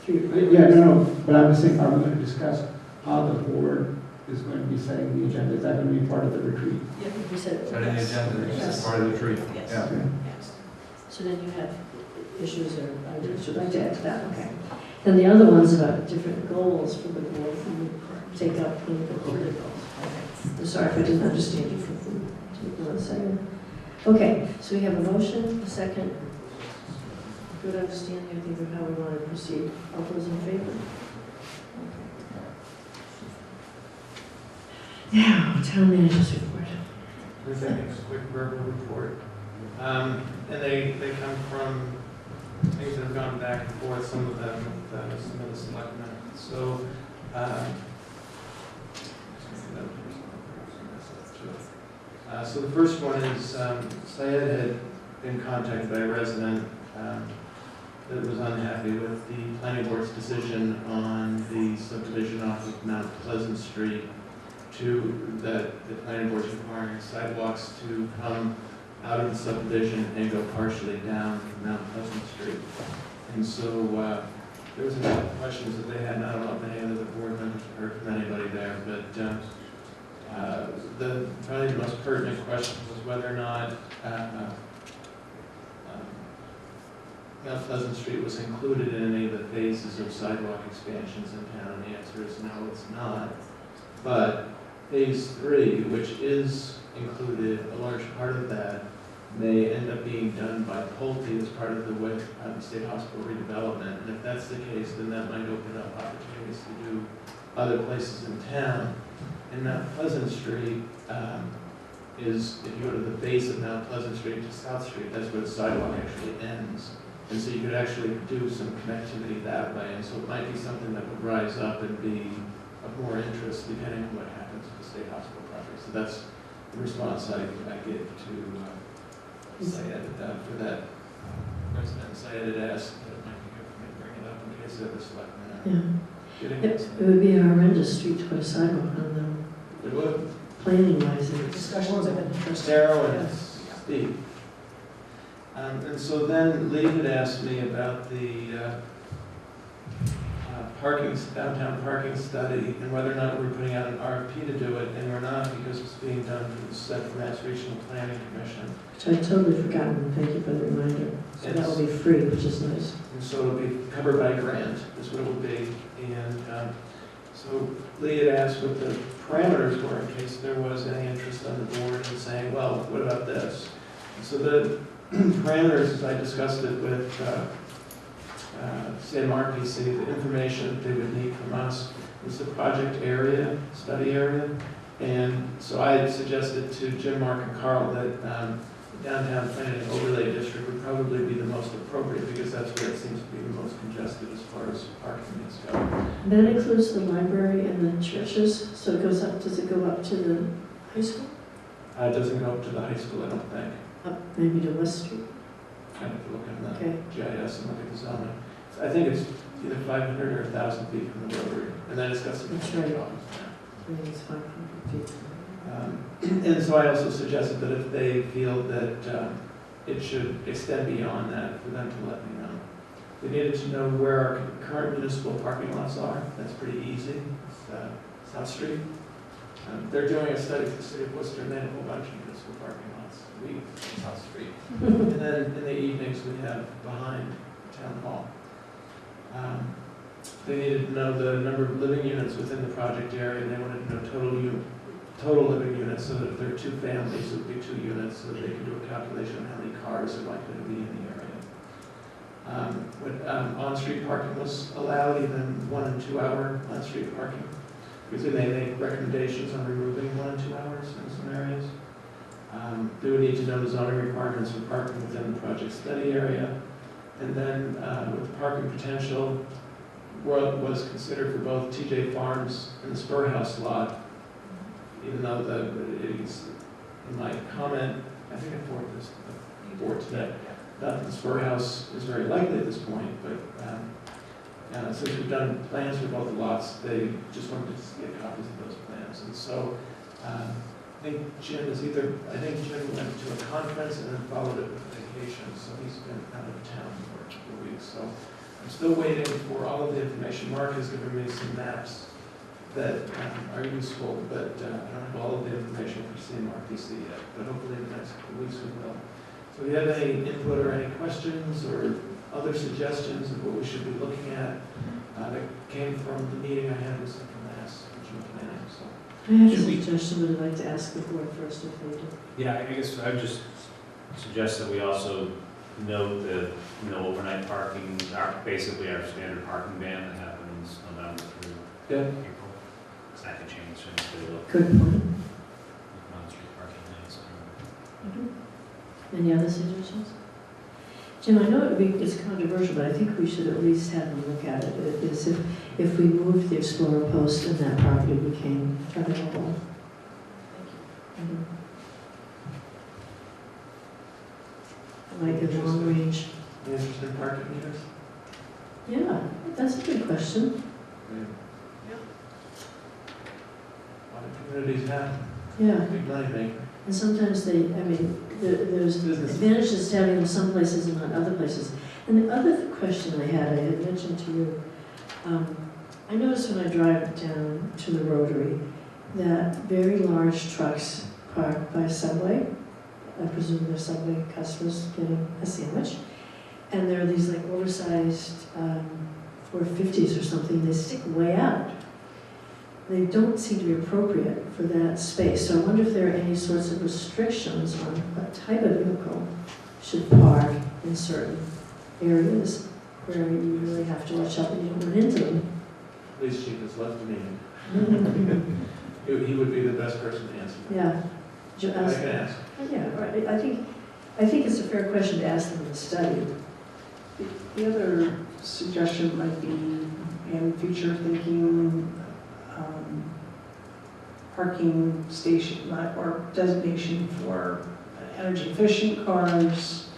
3 Yeah, no, but I'm just saying, are we going to discuss how the board is going to be setting the agenda? Is that going to be part of the retreat? Yeah, we said. Setting the agenda is part of the retreat. Yes. Yeah. Okay. Yes. So then you have issues or ideas you'd like to add to that, okay. Then the other ones about different goals for the board, we would take up when we go through the goals. Okay. I'm sorry if I didn't understand you for 1 second. Okay, so we have a motion, a second. Good understanding, I think, of how we want to proceed. All those in favor? Okay. Now, town manager's report. This is a quick verbal report. And they come from things that have gone back and forth, some of them with some of the selectmen. So, so the first one is Syed had been contacted by a resident that was unhappy with the planning board's decision on the subdivision off of Mount Pleasant Street that the planning board's requiring sidewalks to come out of the subdivision and go partially down Mount Pleasant Street. And so there was a couple of questions that they had, and I don't know if any of the board members heard from anybody there, but probably the most pertinent question was whether or not Mount Pleasant Street was included in any of the phases of sidewalk expansions in town, and the answer is no, it's not. But phase 3, which is included, a large part of that may end up being done by Pulte as part of the State Hospital redevelopment. And if that's the case, then that might open up opportunities to do other places in town. And Mount Pleasant Street is, if you go to the base of Mount Pleasant Street to South Street, that's where the sidewalk actually ends. And so you could actually do some connectivity that way. And so it might be something that would rise up and be of more interest depending on what happens with the State Hospital project. So that's the response I give to Syed for that resident. Syed had asked that it might be good for me to bring it up in case the other selectmen are. Yeah. getting It it. would be a horrendous street to put a sidewalk on, though, It would. planning wise. Discussions of interest. Sarah and Yes. Steve. And so then Lee had asked me about the downtown parking study and whether or not we're putting out an RFP to do it, and we're not because it's being done through the Central Mass Regional Planning Commission. Which I'd totally forgotten, thank you for the reminder. So that will be free, which is nice. And so it'll be covered by grant, is what it will be. And so Lee had asked what the parameters were in case there was any interest on the board in saying, well, what about this? And so the parameters, as I discussed it with CMRPC, the information that they would need from us was the project area, study area. And so I had suggested to Jim, Mark, and Carl that the downtown planning overlay district would probably be the most appropriate because that's where it seems to be the most congested as far as parking needs go. That includes the library and the churches, so it goes up, does it go up to the high school? It doesn't go up to the high school, I don't think. Up maybe to West Street? I have to look at the Okay. GIS and look at the zoning. I think it's either 500 or 1,000 feet from the rotary, and then it's got some. That's right. I think it's 500 feet. And so I also suggested that if they feel that it should extend beyond that, for them to let me know. They needed to know where our current municipal parking lots are. That's pretty easy. It's South Street. They're doing a study for the city of Worcester, and they have a whole bunch of municipal parking lots. We, South Street. And then in the evenings, we have behind Town Hall. They needed to know the number of living units within the project area, and they wanted to know total living units, so that if there are 2 families, it would be 2 units, so that they can do a calculation of how many cars are likely to be in the area. On-street parking was allowed, even 1 and 2 hour on-street parking, because they make recommendations on removing 1 and 2 hours in some areas. They would need to know the zoning requirements for parking within the project study area. And then with the parking potential, what was considered for both TJ Farms and the Spur House lot, even though it's, in my comment, I think I forwarded this to the board today, not that the Spur House is very likely at this point, but since we've done plans for both the lots, they just wanted to get copies of those plans. And so I think Jim went to a conference and then followed it with a vacation, so he's been out of town for a couple of weeks. So I'm still waiting for all of the information. Mark has given me some maps that are useful, but I don't have all of the information for CMRPC yet, but hopefully in the next couple of weeks we will. So if you have any input or any questions or other suggestions of what we should be looking at, that came from the meeting I had with Central Mass Regional Planning, so. I have a suggestion, but I'd like to ask the board first if they do. Yeah, I guess I would just suggest that we also note that, overnight parking, basically our standard parking ban that happens November through April. It's not gonna change anything. Good point. On-street parking nights. Any other suggestions? Jim, I know it's controversial, but I think we should at least have them look at it. It is if we moved the Explorer Post and that property became available. Like a long range. Are you interested in parking meters? Yeah, that's a good question. A lot of communities have. Yeah. Big money maker. And sometimes there's advantages to having them some places and not other places. And the other question I had mentioned to you, I notice when I drive down to the Rotary that very large trucks park by Subway. I presume they're Subway customers getting a sandwich. And there are these like oversized 450s or something, they stick way out. They don't seem to be appropriate for that space. So I wonder if there are any sorts of restrictions on what type of vehicle should park in certain areas where you really have to watch out that you don't run into them. Police chief has left the meeting. He would be the best person to answer that. Yeah. I can ask. Yeah, right. I think it's a fair question to ask them in the study. The other suggestion might be, in future thinking, parking station or designation for energy efficient cars,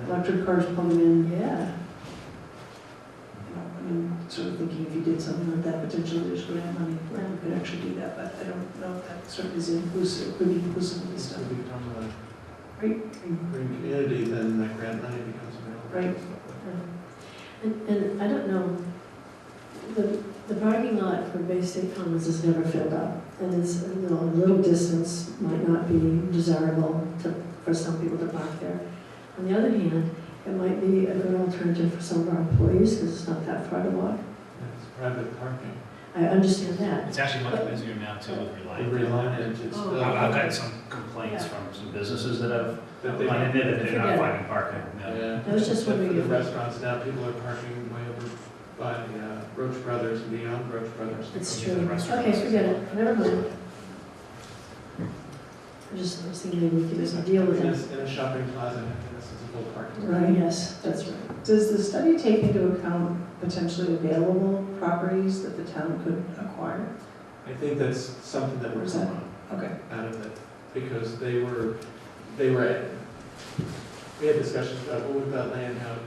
electric cars plugging in. Yeah. I mean, sort of thinking if you did something like that, potentially there's grant money, where we could actually do that, but I don't know if that sort of is inclusive, could be inclusive of this stuff. If we become a Right? green community, then that grant money becomes available. Right. And I don't know, the parking lot for Bay State Commons is never filled up. And it's, you know, a little distance might not be desirable for some people to park there. On the other hand, it might be a good alternative for some of our employees because it's not that far to walk. It's private parking. I understand that. It's actually much busier now too with Reliant. Reliant. It's Oh. I've got some complaints Yeah. from some businesses that have That they- run into that they're not Forget it. finding parking. No. Yeah. I was just wondering For if- the restaurants now, people are parking way over by Roach Brothers and beyond Roach Brothers. It's Those are true. restaurants. Okay, forget it. Never mind. I was thinking maybe we could deal with In it. a shopping plaza, this is a full parking. Right, yes, that's right. Does the study take into account potentially available properties that the town could acquire? I think that's something that we're Okay. coming out of it, because we had discussions about, well, we've got land out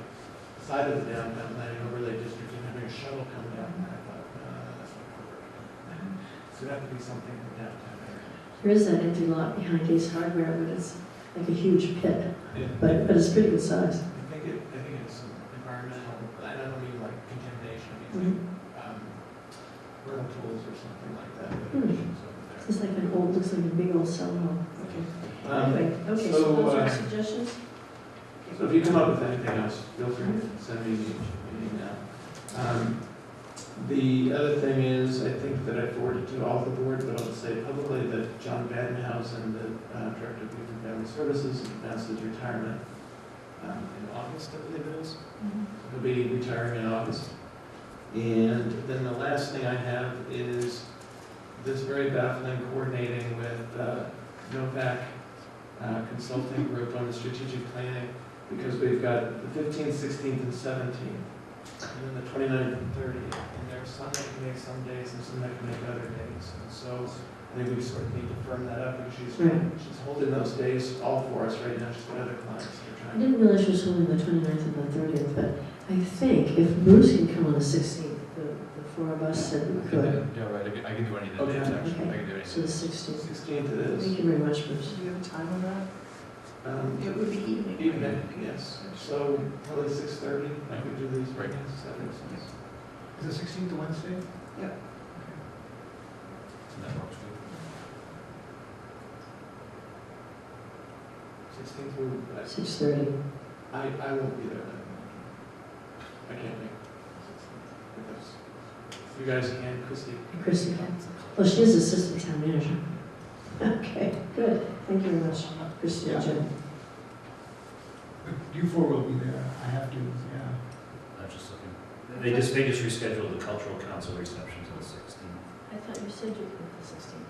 side of the downtown planning overlay district and having a shuttle come down, and I thought, that's not gonna work. So it'd have to be something in the downtown area. There is that empty lot behind Ace Hardware, but it's like a huge pit, Yeah. but it's pretty good size. I think it's environmental, I don't mean like contamination, I mean rental tools or something like that. It's like an old, looks like a big old cell home. Okay. Anyway, okay, so those are suggestions? So if you come up with anything else, feel free to send me an email. The other thing is, I think that I forwarded to all the board, but I'll say publicly that John Badenhausen, the Director of Youth and Family Services, announced his retirement in August, I believe it is. He'll be retiring in August. And then the last thing I have is this very baffling coordinating with Novak Consulting Group on the strategic planning, because we've got the 15th, 16th, and 17th, and then the 29th and 30th. And there's some that can make some days and some that can make other days. And so I think we sort of need to firm that up, because she's holding those days all for us right now. She's got other clients that are I trying. didn't realize she was holding the 29th and the 30th, but I think if Bruce can come on the 16th, the four of us said we could. Yeah, right, I can do any of the days, actually. I can do any So the 16th. 16th it is. Thank you very much, Bruce. Do you have a time on that? It would be evening. Evening, yes. So probably 6:30, I could do these right now, does that make sense? Is the 16th a Wednesday? Yep. That works good. 16th will, 6:30. I won't be there then. I can't make it. Because you guys can, Christie. Chrissy. Well, she is assistant town manager. Okay, good. Thank you very much, Chrissy and Jim. You four will be there, I have to, yeah. I'm just looking, they just rescheduled the cultural council reception to the 16th. I thought you said you could the 16th.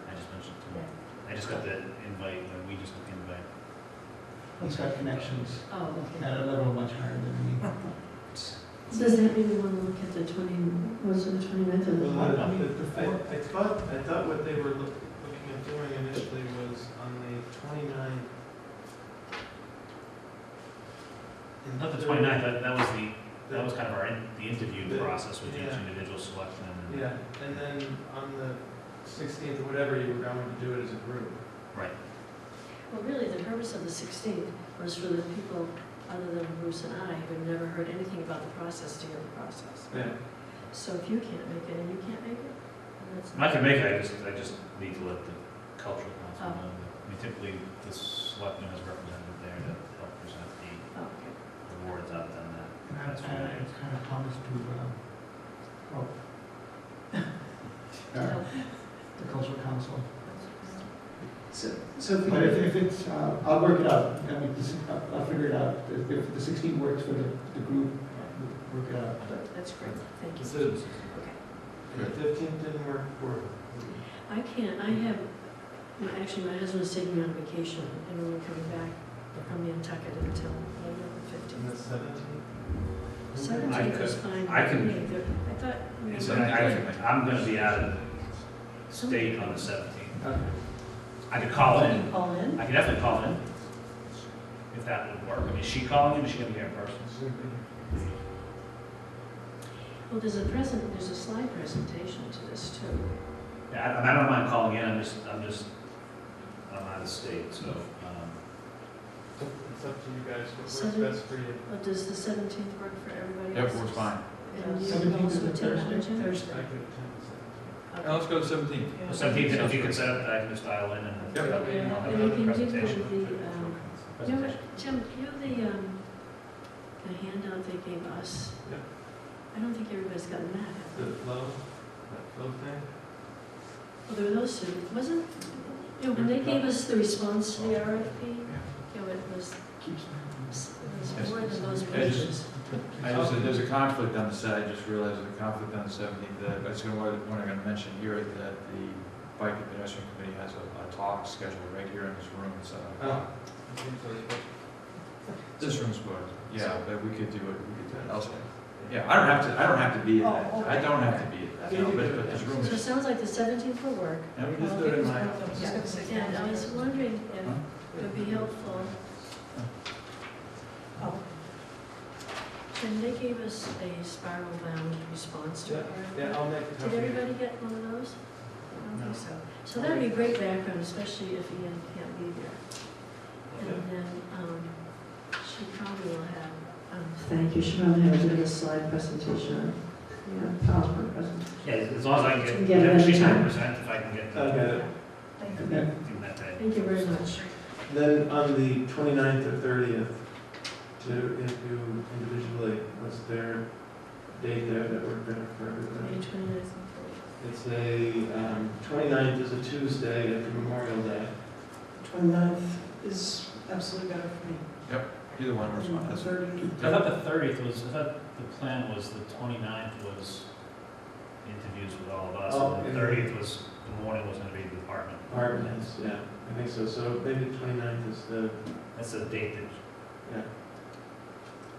I just mentioned to them. I just got the invite, or we just got the invite. He's got connections Oh, okay. at a level much higher than me. So does that mean we want to look at the 20, was it the 29th or the Well, 4th? I mean, I thought what they were looking at doing initially was on the 29th. Not the 29th, that was kind of the interview process with each yeah. individual selectman. Yeah, and then on the 16th or whatever, you were going to do it as a group. Right. Well, really, the purpose of the 16th was for the people other than Bruce and I who had never heard anything about the process to hear the process. Yeah. So if you can't make it and you can't make it, then that's. I can make it, I just need to let the cultural council Oh. know. I mean, typically, the selectman is represented there to help present the Oh, okay. awards out than that. And That's I right. it's kind of promised to, the cultural council. So if we But if it's, I'll work it out, I mean, I'll figure it out. If the 16 works for the group, we'll work it out. That's great, thank you. So, Okay. and the 15th didn't work for. I can't, I have, actually, my husband is taking me on vacation and we're coming back from Nantucket until November 15th. And the 17th? 17th is fine. I can- with me. I thought. I'm gonna be out of state on the 17th. Okay. I could call Can in. you call in? I could definitely call in, if that would work. I mean, is she calling in, or is she gonna be here in person? Well, there's a slide presentation to this too. Yeah, I don't mind calling in, I'm out of state, so, It's up to you guys, what Seven- works best for you. Well, does the 17th work for everybody Yep, else? works fine. And you 17th also is a attend that, Thursday? Jim? Thursday. Now let's go to 17. the 17th, if you can set up, that I can just dial in and. Yep. I'll And have you a can give me presentation. the, Jim, you know the handout they gave us? Yep. I don't think everybody's gotten that. The flow, that flow thing? Well, there were those two, wasn't, when they gave us the response to the RFP, it was more than those pages. There's a conflict on the side, I just realized there's a conflict on the 17th, that I just want to mention here that the Bike and Pedestrian Committee has a talk scheduled right here in this room, so. This room's booked, yeah, but we could do it elsewhere. Yeah, I don't have to be at that, Oh, okay. I don't have to be at that, no, but this room So it is. sounds like the 17th will work. Yeah, we just do it in my office. Yeah, and I was wondering if it would be helpful. Oh. Jim, they gave us a spiral bound response to it. Yeah, I'll make a copy. Did everybody get one of those? I don't think so. So that'd be a great background, especially if Ian can't be there. And then, she probably will have, thank you, she probably have a bit of a slide presentation. Yeah, PowerPoint presentation. Yeah, as long as I can Get get, it if she every can time. present, if I can get. I'll get it. Do that day. Thank you very much. Then on the 29th or 30th, to interview individually, was there a date there that worked better for everybody? May 29th and 30th. It's a, 29th is a Tuesday after Memorial Day. 29th is absolutely better for me. Yep, either one works fine. The 30th. I thought the 30th was, I thought the plan was the 29th was interviews with all of us, Oh, and the yeah. 30th was, the morning was gonna be the department. Department heads, yeah, I think so. So maybe the 29th is the, That's the date that, yeah.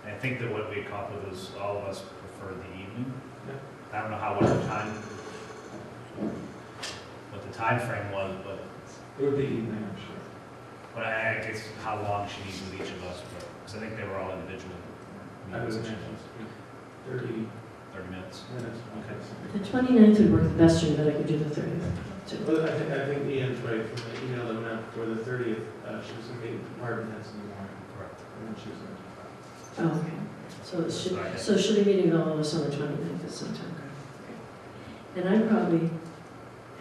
I think that what we caught with is all of us preferred the evening. Yeah. I don't know what the time frame was, but, It would be evening, I'm sure. but I guess how long she needs with each of us, because I think they were all individual I would meetings. imagine 30 minutes. minutes. Okay. The 29th would work the best, Jim, but I could do the 30th. too. Well, I think Ian's right, from the email that went out before the 30th, she was going to meet with department heads in the morning. Correct. And then she was going to. Oh, okay. So she'll be meeting all of us on the 29th at some time. Okay. And I probably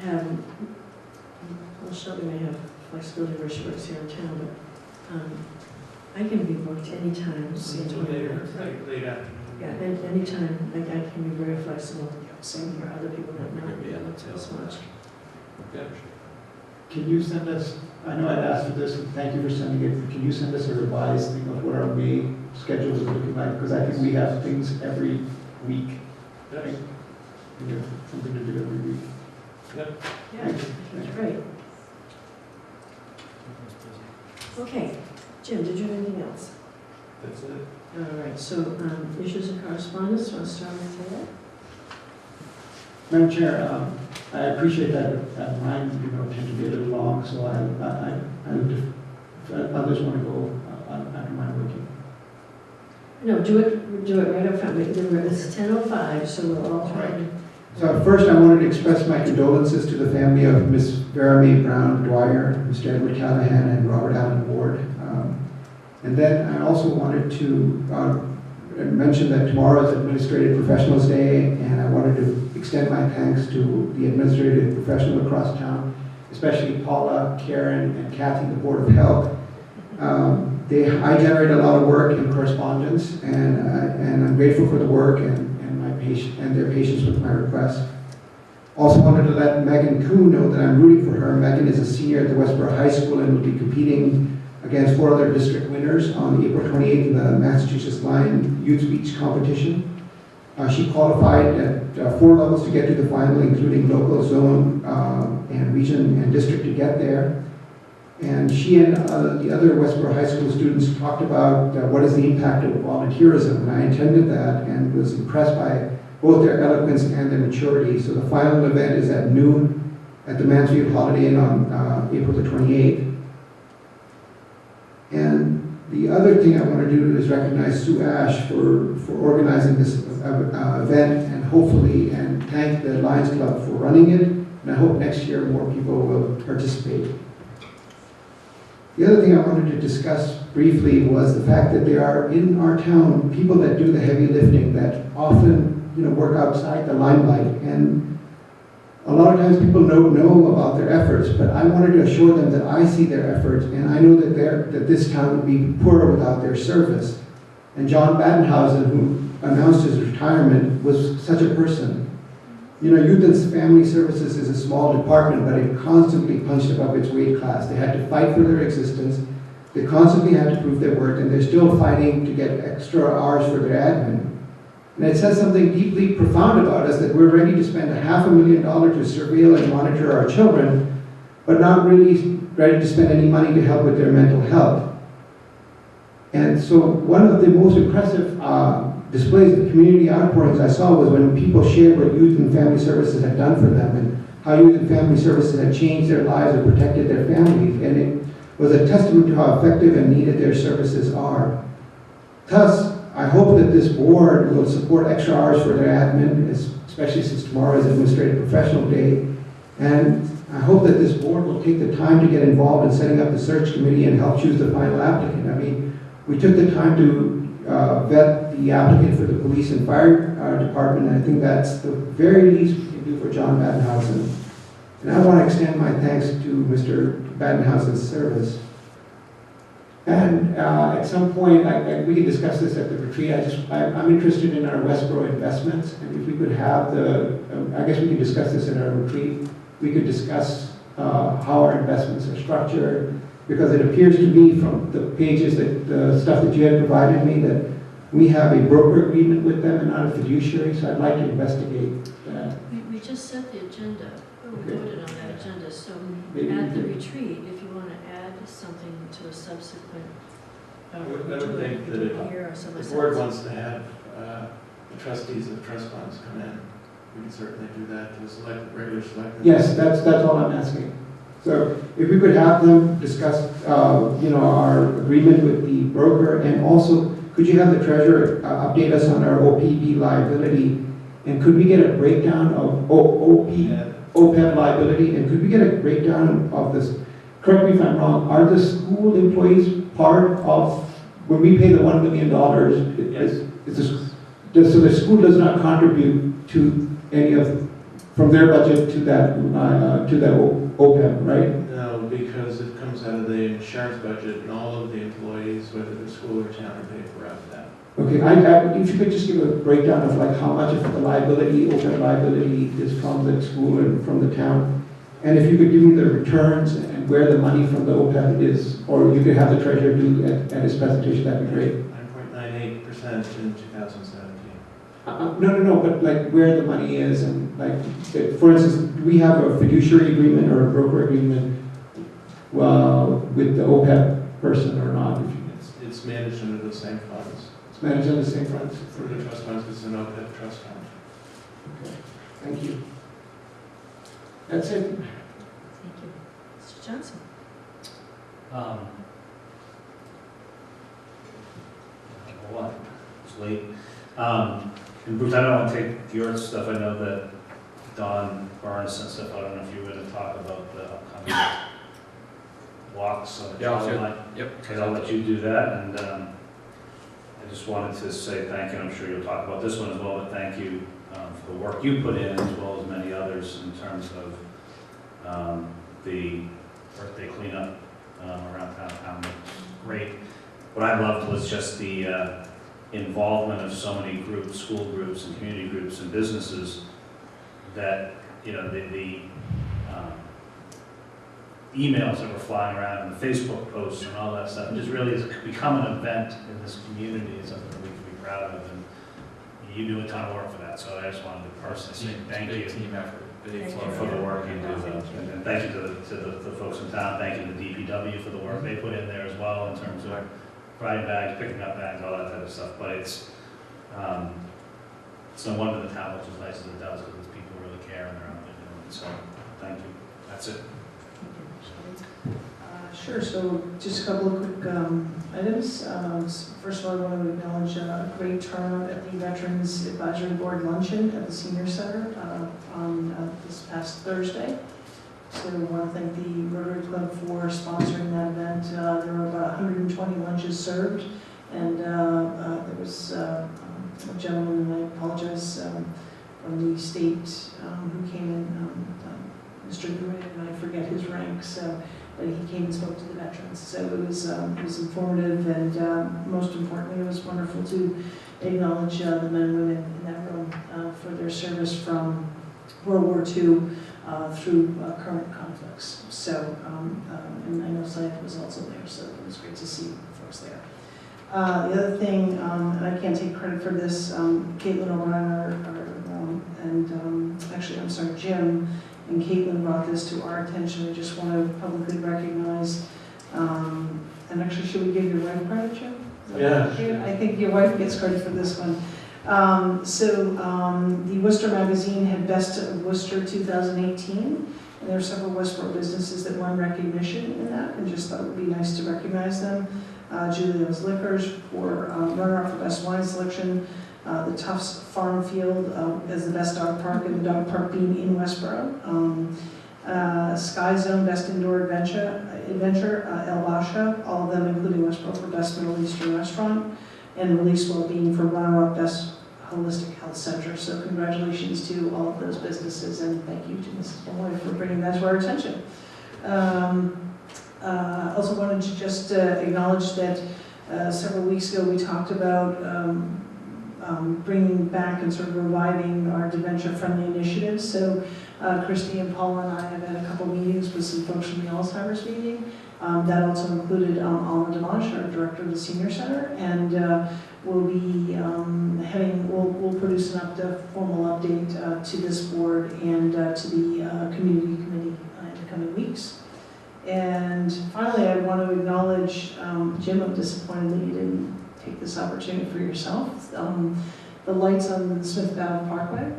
have, well, Shelby may have flexibility where she works here in town, but I can be booked anytime on the 29th. Late afternoon. Yeah, anytime, I can be very flexible. Same here, other people might not be able to as much. Can you send us, I know I'd asked for this, and thank you for sending it, but can you send us a revised thing of what our May schedule is looking like? Because I think we have things every week. Yep. Right? We have something to do every week. Yep. Yeah, that's great. Okay, Jim, did you have anything else? That's it. All right, so issues and correspondence, want to start with that? Madam Chair, I appreciate that mine, tend to be a little long, so if others want to go, I don't mind waiting. No, do it right up front. It's 10:05, so we'll all try to. So first, I wanted to express my condolences to the family of Ms. Vera Mae Brown Dwyer, Mr. Edward Callahan, and Robert Allen Ward. And then I also wanted to mention that tomorrow is Administrative Professionals Day, and I wanted to extend my thanks to the administrative professionals across town, especially Paula, Karen, and Kathy, the Board of Health. I generate a lot of work in correspondence, and I'm grateful for the work and their patience with my requests. Also wanted to let Megan Kuhn know that I'm rooting for her. Megan is a senior at the Westborough High School and will be competing against 4 other district winners on April 28th in the Massachusetts Line Youth Speech Competition. She qualified at 4 levels to get to the final, including local, zone, and region and district to get there. And she and the other Westborough High School students talked about what is the impact of volunteerism, and I attended that and was impressed by both their eloquence and their maturity. So the final event is at noon at the Mansfield Holiday Inn on April the 28th. And the other thing I want to do is recognize Sue Ash for organizing this event and hopefully, and thank the Lions Club for running it. And I hope next year more people will participate. The other thing I wanted to discuss briefly was the fact that there are in our town people that do the heavy lifting that often work outside the limelight. And a lot of times people don't know about their efforts, but I wanted to assure them that I see their efforts, and I know that this town would be poorer without their service. And John Badenhausen, who announced his retirement, was such a person. Youth and Family Services is a small department, but it constantly punched above its weight class. They had to fight for their existence. They constantly had to prove their worth, and they're still fighting to get extra hours for their admin. And it says something deeply profound about us, that we're ready to spend $500,000 to surveil and monitor our children, but not really ready to spend any money to help with their mental health. And so one of the most impressive displays of community outpourings I saw was when people shared what Youth and Family Services had done for them, and how Youth and Family Services had changed their lives and protected their families. And it was a testament to how effective and needed their services are. Thus, I hope that this board will support extra hours for their admin, especially since tomorrow is Administrative Professional Day. And I hope that this board will take the time to get involved in setting up the search committee and help choose the final applicant. I mean, we took the time to vet the applicant for the police and fire department, and I think that's the very least we can do for John Badenhausen. And I want to extend my thanks to Mr. Badenhausen's service. And at some point, we can discuss this at the retreat. I'm interested in our Westborough investments, and if we could have I guess we can discuss this in our retreat. We could discuss how our investments are structured, because it appears to me from the pages the stuff that you had provided me, that we have a broker agreement with them and not a fiduciary, so I'd like to investigate that. We just set the agenda, we Okay. voted on that agenda, so Maybe at the we can- retreat, if you want to add something to a subsequent, I would think that if here or the someplace board else. wants to have the trustees of trust funds come in, we can certainly do that to regular selectmen. Yes, that's all I'm asking. So if we could have them discuss, our agreement with the broker, and also, could you have the treasurer update us on our OPB liability? And could we get a breakdown of OPEB liability? And could we get a breakdown of this? Correct me if I'm wrong, are the school employees part of, when we pay the $1 million, so the school does not contribute to any of, from their budget to that OPEB, right? No, because it comes out of the insurance budget, and all of the employees, whether they're school or town, are paid for out of that. Okay, if you could just give a breakdown of like how much of the liability, OPEB liability is from the school and from the town. And if you could give me the returns and where the money from the OPEB is, or you could have the treasurer do at his presentation, that'd be great. 9.98% in 2017. No, but like where the money is, and like, for instance, do we have a fiduciary agreement or a broker agreement with the OPEB person or not? It's managed under the same funds. It's managed under the same funds? For the trust funds, it's an OPEB trust fund. Okay, thank you. That's it. Thank you. Mr. Johnson? What? It's late. And Bruce, I don't want to take your stuff. I know that Don Barnes sent stuff. I don't know if you were going to talk about the upcoming walks on the trolley line. Yep. Okay, I'll let you do that. And I just wanted to say thank you. I'm sure you'll talk about this one as well, but thank you for the work you put in, as well as many others, in terms of the birthday cleanup around town. Great. What I loved was just the involvement of so many groups, school groups and community groups and businesses, that, the emails that were flying around and the Facebook posts and all that stuff. It just really has become an event in this community. It's something that we can be proud of, and you do a ton of work for that, so I just wanted to personally say thank you. Team effort. For the work you do, and thank you to the folks in town. Thank you to the DPW for the work they put in there as well, in terms of providing bags, picking up bags, all that type of stuff. But it's no wonder the town looks as nice as it does, because people really care and they're out there doing it. So thank you. That's it. Sure, so just a couple of quick items. First of all, I want to acknowledge a great turnout at the Veterans Advisory Board Luncheon at the Senior Center on this past Thursday. So I want to thank the Rotary Club for sponsoring that event. There were about 120 lunches served, and there was a gentleman, and I apologize, from the state who came in, Mr. Gouet, and I forget his rank, so but he came and spoke to the veterans. So it was informative, and most importantly, it was wonderful to acknowledge the men and women in that room for their service from World War II through current conflicts. So, and I know Science was also there, so it was great to see folks there. The other thing, and I can't take credit for this, Caitlin O'Brien, Jim and Caitlin brought this to our attention. I just want to publicly recognize, and actually, should we give your wife credit, Jim? Yeah. I think your wife gets credit for this one. The Worcester magazine had Best of Worcester 2018, and there are several Westborough businesses that won recognition in that, and just thought it would be nice to recognize them. Julia's Liquors for runner-up for Best Wine Selection, the Tufts Farm Field as the best dog park, and the dog park being in Westborough. Sky Zone Best Indoor Adventure, El Basha, all of them including Westborough for Best Middle Eastern Restaurant, and Release Wellbeing for runner-up Best Holistic Health Center. So congratulations to all of those businesses, and thank you to Mrs. Malloy for bringing that to our attention. Also wanted to just acknowledge that several weeks ago we talked about bringing back and sort of reviving our dementia-friendly initiatives. So Christy and Paula and I have had a couple meetings with some folks from the Alzheimer's meeting. That also included Alma Demanche, our director of the Senior Center, and we'll be we'll produce an formal update to this board and to the community committee in the coming weeks. And finally, I want to acknowledge, Jim, I'm disappointed that you didn't take this opportunity for yourself. The lights on the Smith Valley Parkway.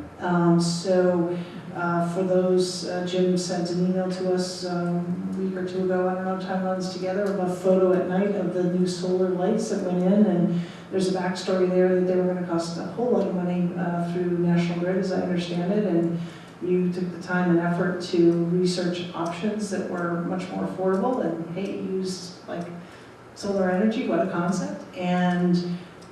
For those, Jim sent an email to us a week or two ago, I don't know, time runs together, of a photo at night of the new solar lights that went in, and there's a backstory there that they were going to cost a whole lot of money through National Grid, as I understand it, and you took the time and effort to research options that were much more affordable, and hey, use like solar energy, what a concept. And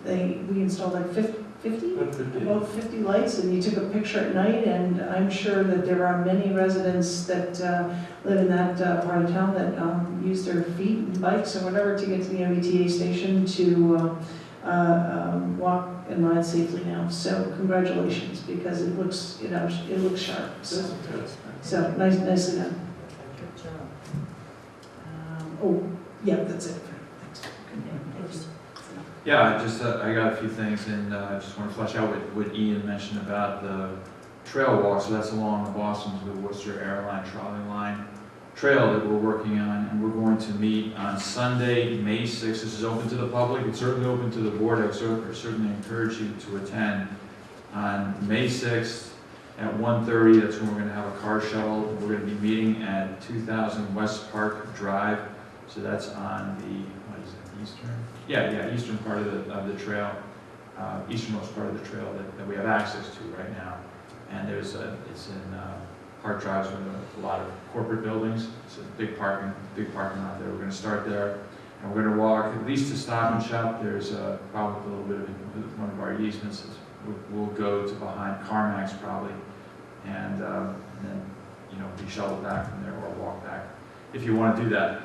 we installed like about 50 lights, and you took a picture at night, and I'm sure that there are many residents that live in that part of town that use their feet and bikes or whatever to get to the MBTA station to walk and ride safely now. So congratulations, because it looks, it looks sharp. So nicely done. Oh, yeah, that's it. Yeah, I got a few things, and I just want to flesh out what Ian mentioned about the trail walk. So that's along the Boston to the Worcester Airline Trolley Line trail that we're working on, and we're going to meet on Sunday, May 6th. This is open to the public. It's certainly open to the board. I would certainly encourage you to attend on May 6th at 1:30. That's when we're going to have a car shuttle. We're going to be meeting at 2000 West Park Drive. So that's on the, what is it, eastern? Yeah, eastern part of the trail, easternmost part of the trail that we have access to right now. And it's in Park Drive, with a lot of corporate buildings. It's a big parking lot there. We're going to start there, and we're going to walk at least to Stop and Shop. There's probably a little bit of one of our easements. We'll go to behind CarMax probably, and then be shuttled back from there or walk back if you want to do that.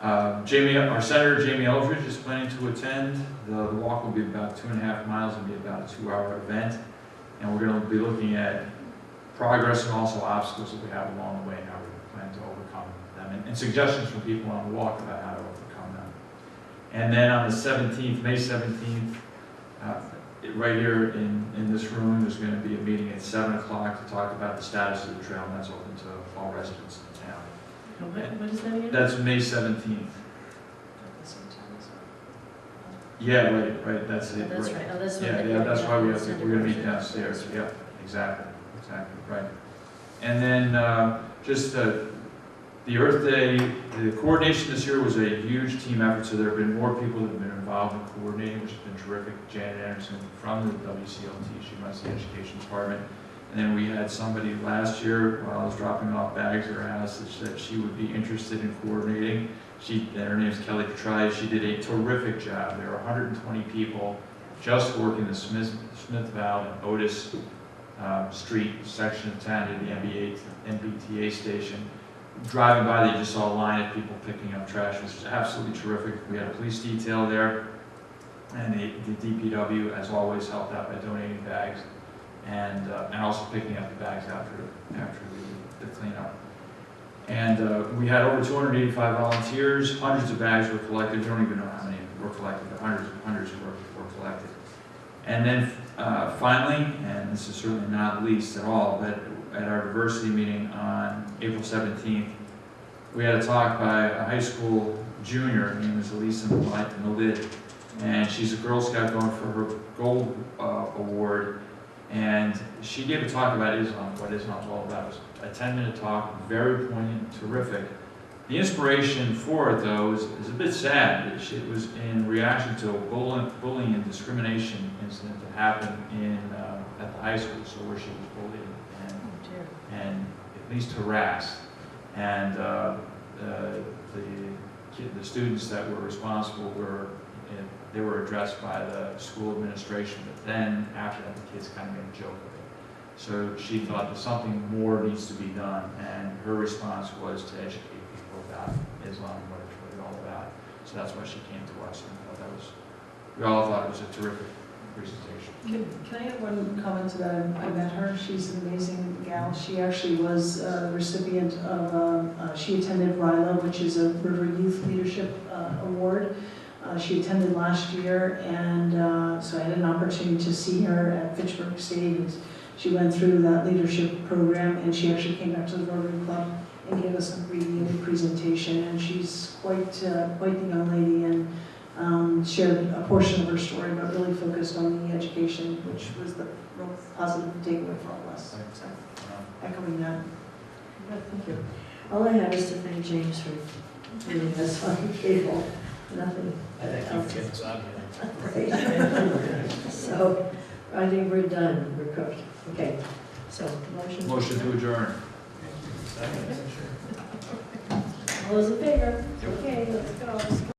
Our Senator Jamie Eldridge is planning to attend. The walk will be about 2.5 miles and be about a 2-hour event. And we're going to be looking at progress and also obstacles that we have along the way and how we plan to overcome them, and suggestions from people on the walk about how to overcome them. And then on the 17th, May 17th, right here in this room, there's going to be a meeting at 7 o'clock to talk about the status of the trail, and that's open to all residents in town. What is that again? That's May 17th. Yeah, right, that's it. That's right. Oh, that's what yeah, that's why we're going to meet downstairs. Yeah, exactly, right. And then just the The Earth Day, the coordination this year was a huge team effort, so there have been more people that have been involved in coordinating, which has been terrific. Janet Anderson from the WCLT, she runs the education department. And then we had somebody last year, while I was dropping off bags at her house, that said she would be interested in coordinating. Her name's Kelly Petrai. She did a terrific job. There were 120 people just working the Smith Valve and Otis Street section of town near the MBTA station. Driving by, they just saw a line of people picking up trash, which was absolutely terrific. We had a police detail there, and the DPW, as always, helped out by donating bags and also picking up the bags after the cleanup. And we had over 285 volunteers. Hundreds of bags were collected. We don't even know how many were collected, but hundreds were collected. And then finally, and this is certainly not least at all, but at our diversity meeting on April 17th, we had a talk by a high school junior. Her name is Elisa Malid, and she's a Girl Scout going for her Gold Award. And she gave a talk about Islam, what Islam's all about. It was a 10-minute talk, very poignant, terrific. The inspiration for it, though, is a bit sad. It was in reaction to a bullying and discrimination incident that happened at the high school, so where she was bullied and at least harassed. And the students that were responsible they were addressed by the school administration, but then after that the kids kind of made a joke of it. So she thought that something more needs to be done, and her response was to educate people about Islam and what it's really all about. So that's why she came to us, and we all thought it was a terrific presentation. Can I add one comment to that? I met her. She's an amazing gal. She actually was the recipient of, she attended RILA, which is a River Youth Leadership Award. She attended last year, and so I had an opportunity to see her at Fitchburg State. And she went through that leadership program, and she actually came back to the Rotary Club and gave us a really presentation. And she's quite the young lady, and shared a portion of her story, but really focused on the education, which was the real positive takeaway for all of us. So, echoing that. Good, thank you. All I have is to thank James for doing this on cable. Nothing. I think you've given us on here. Right. So, I think we're done. We're cooked. Okay. So, Motion to adjourn. All those in favor? Okay, let's go.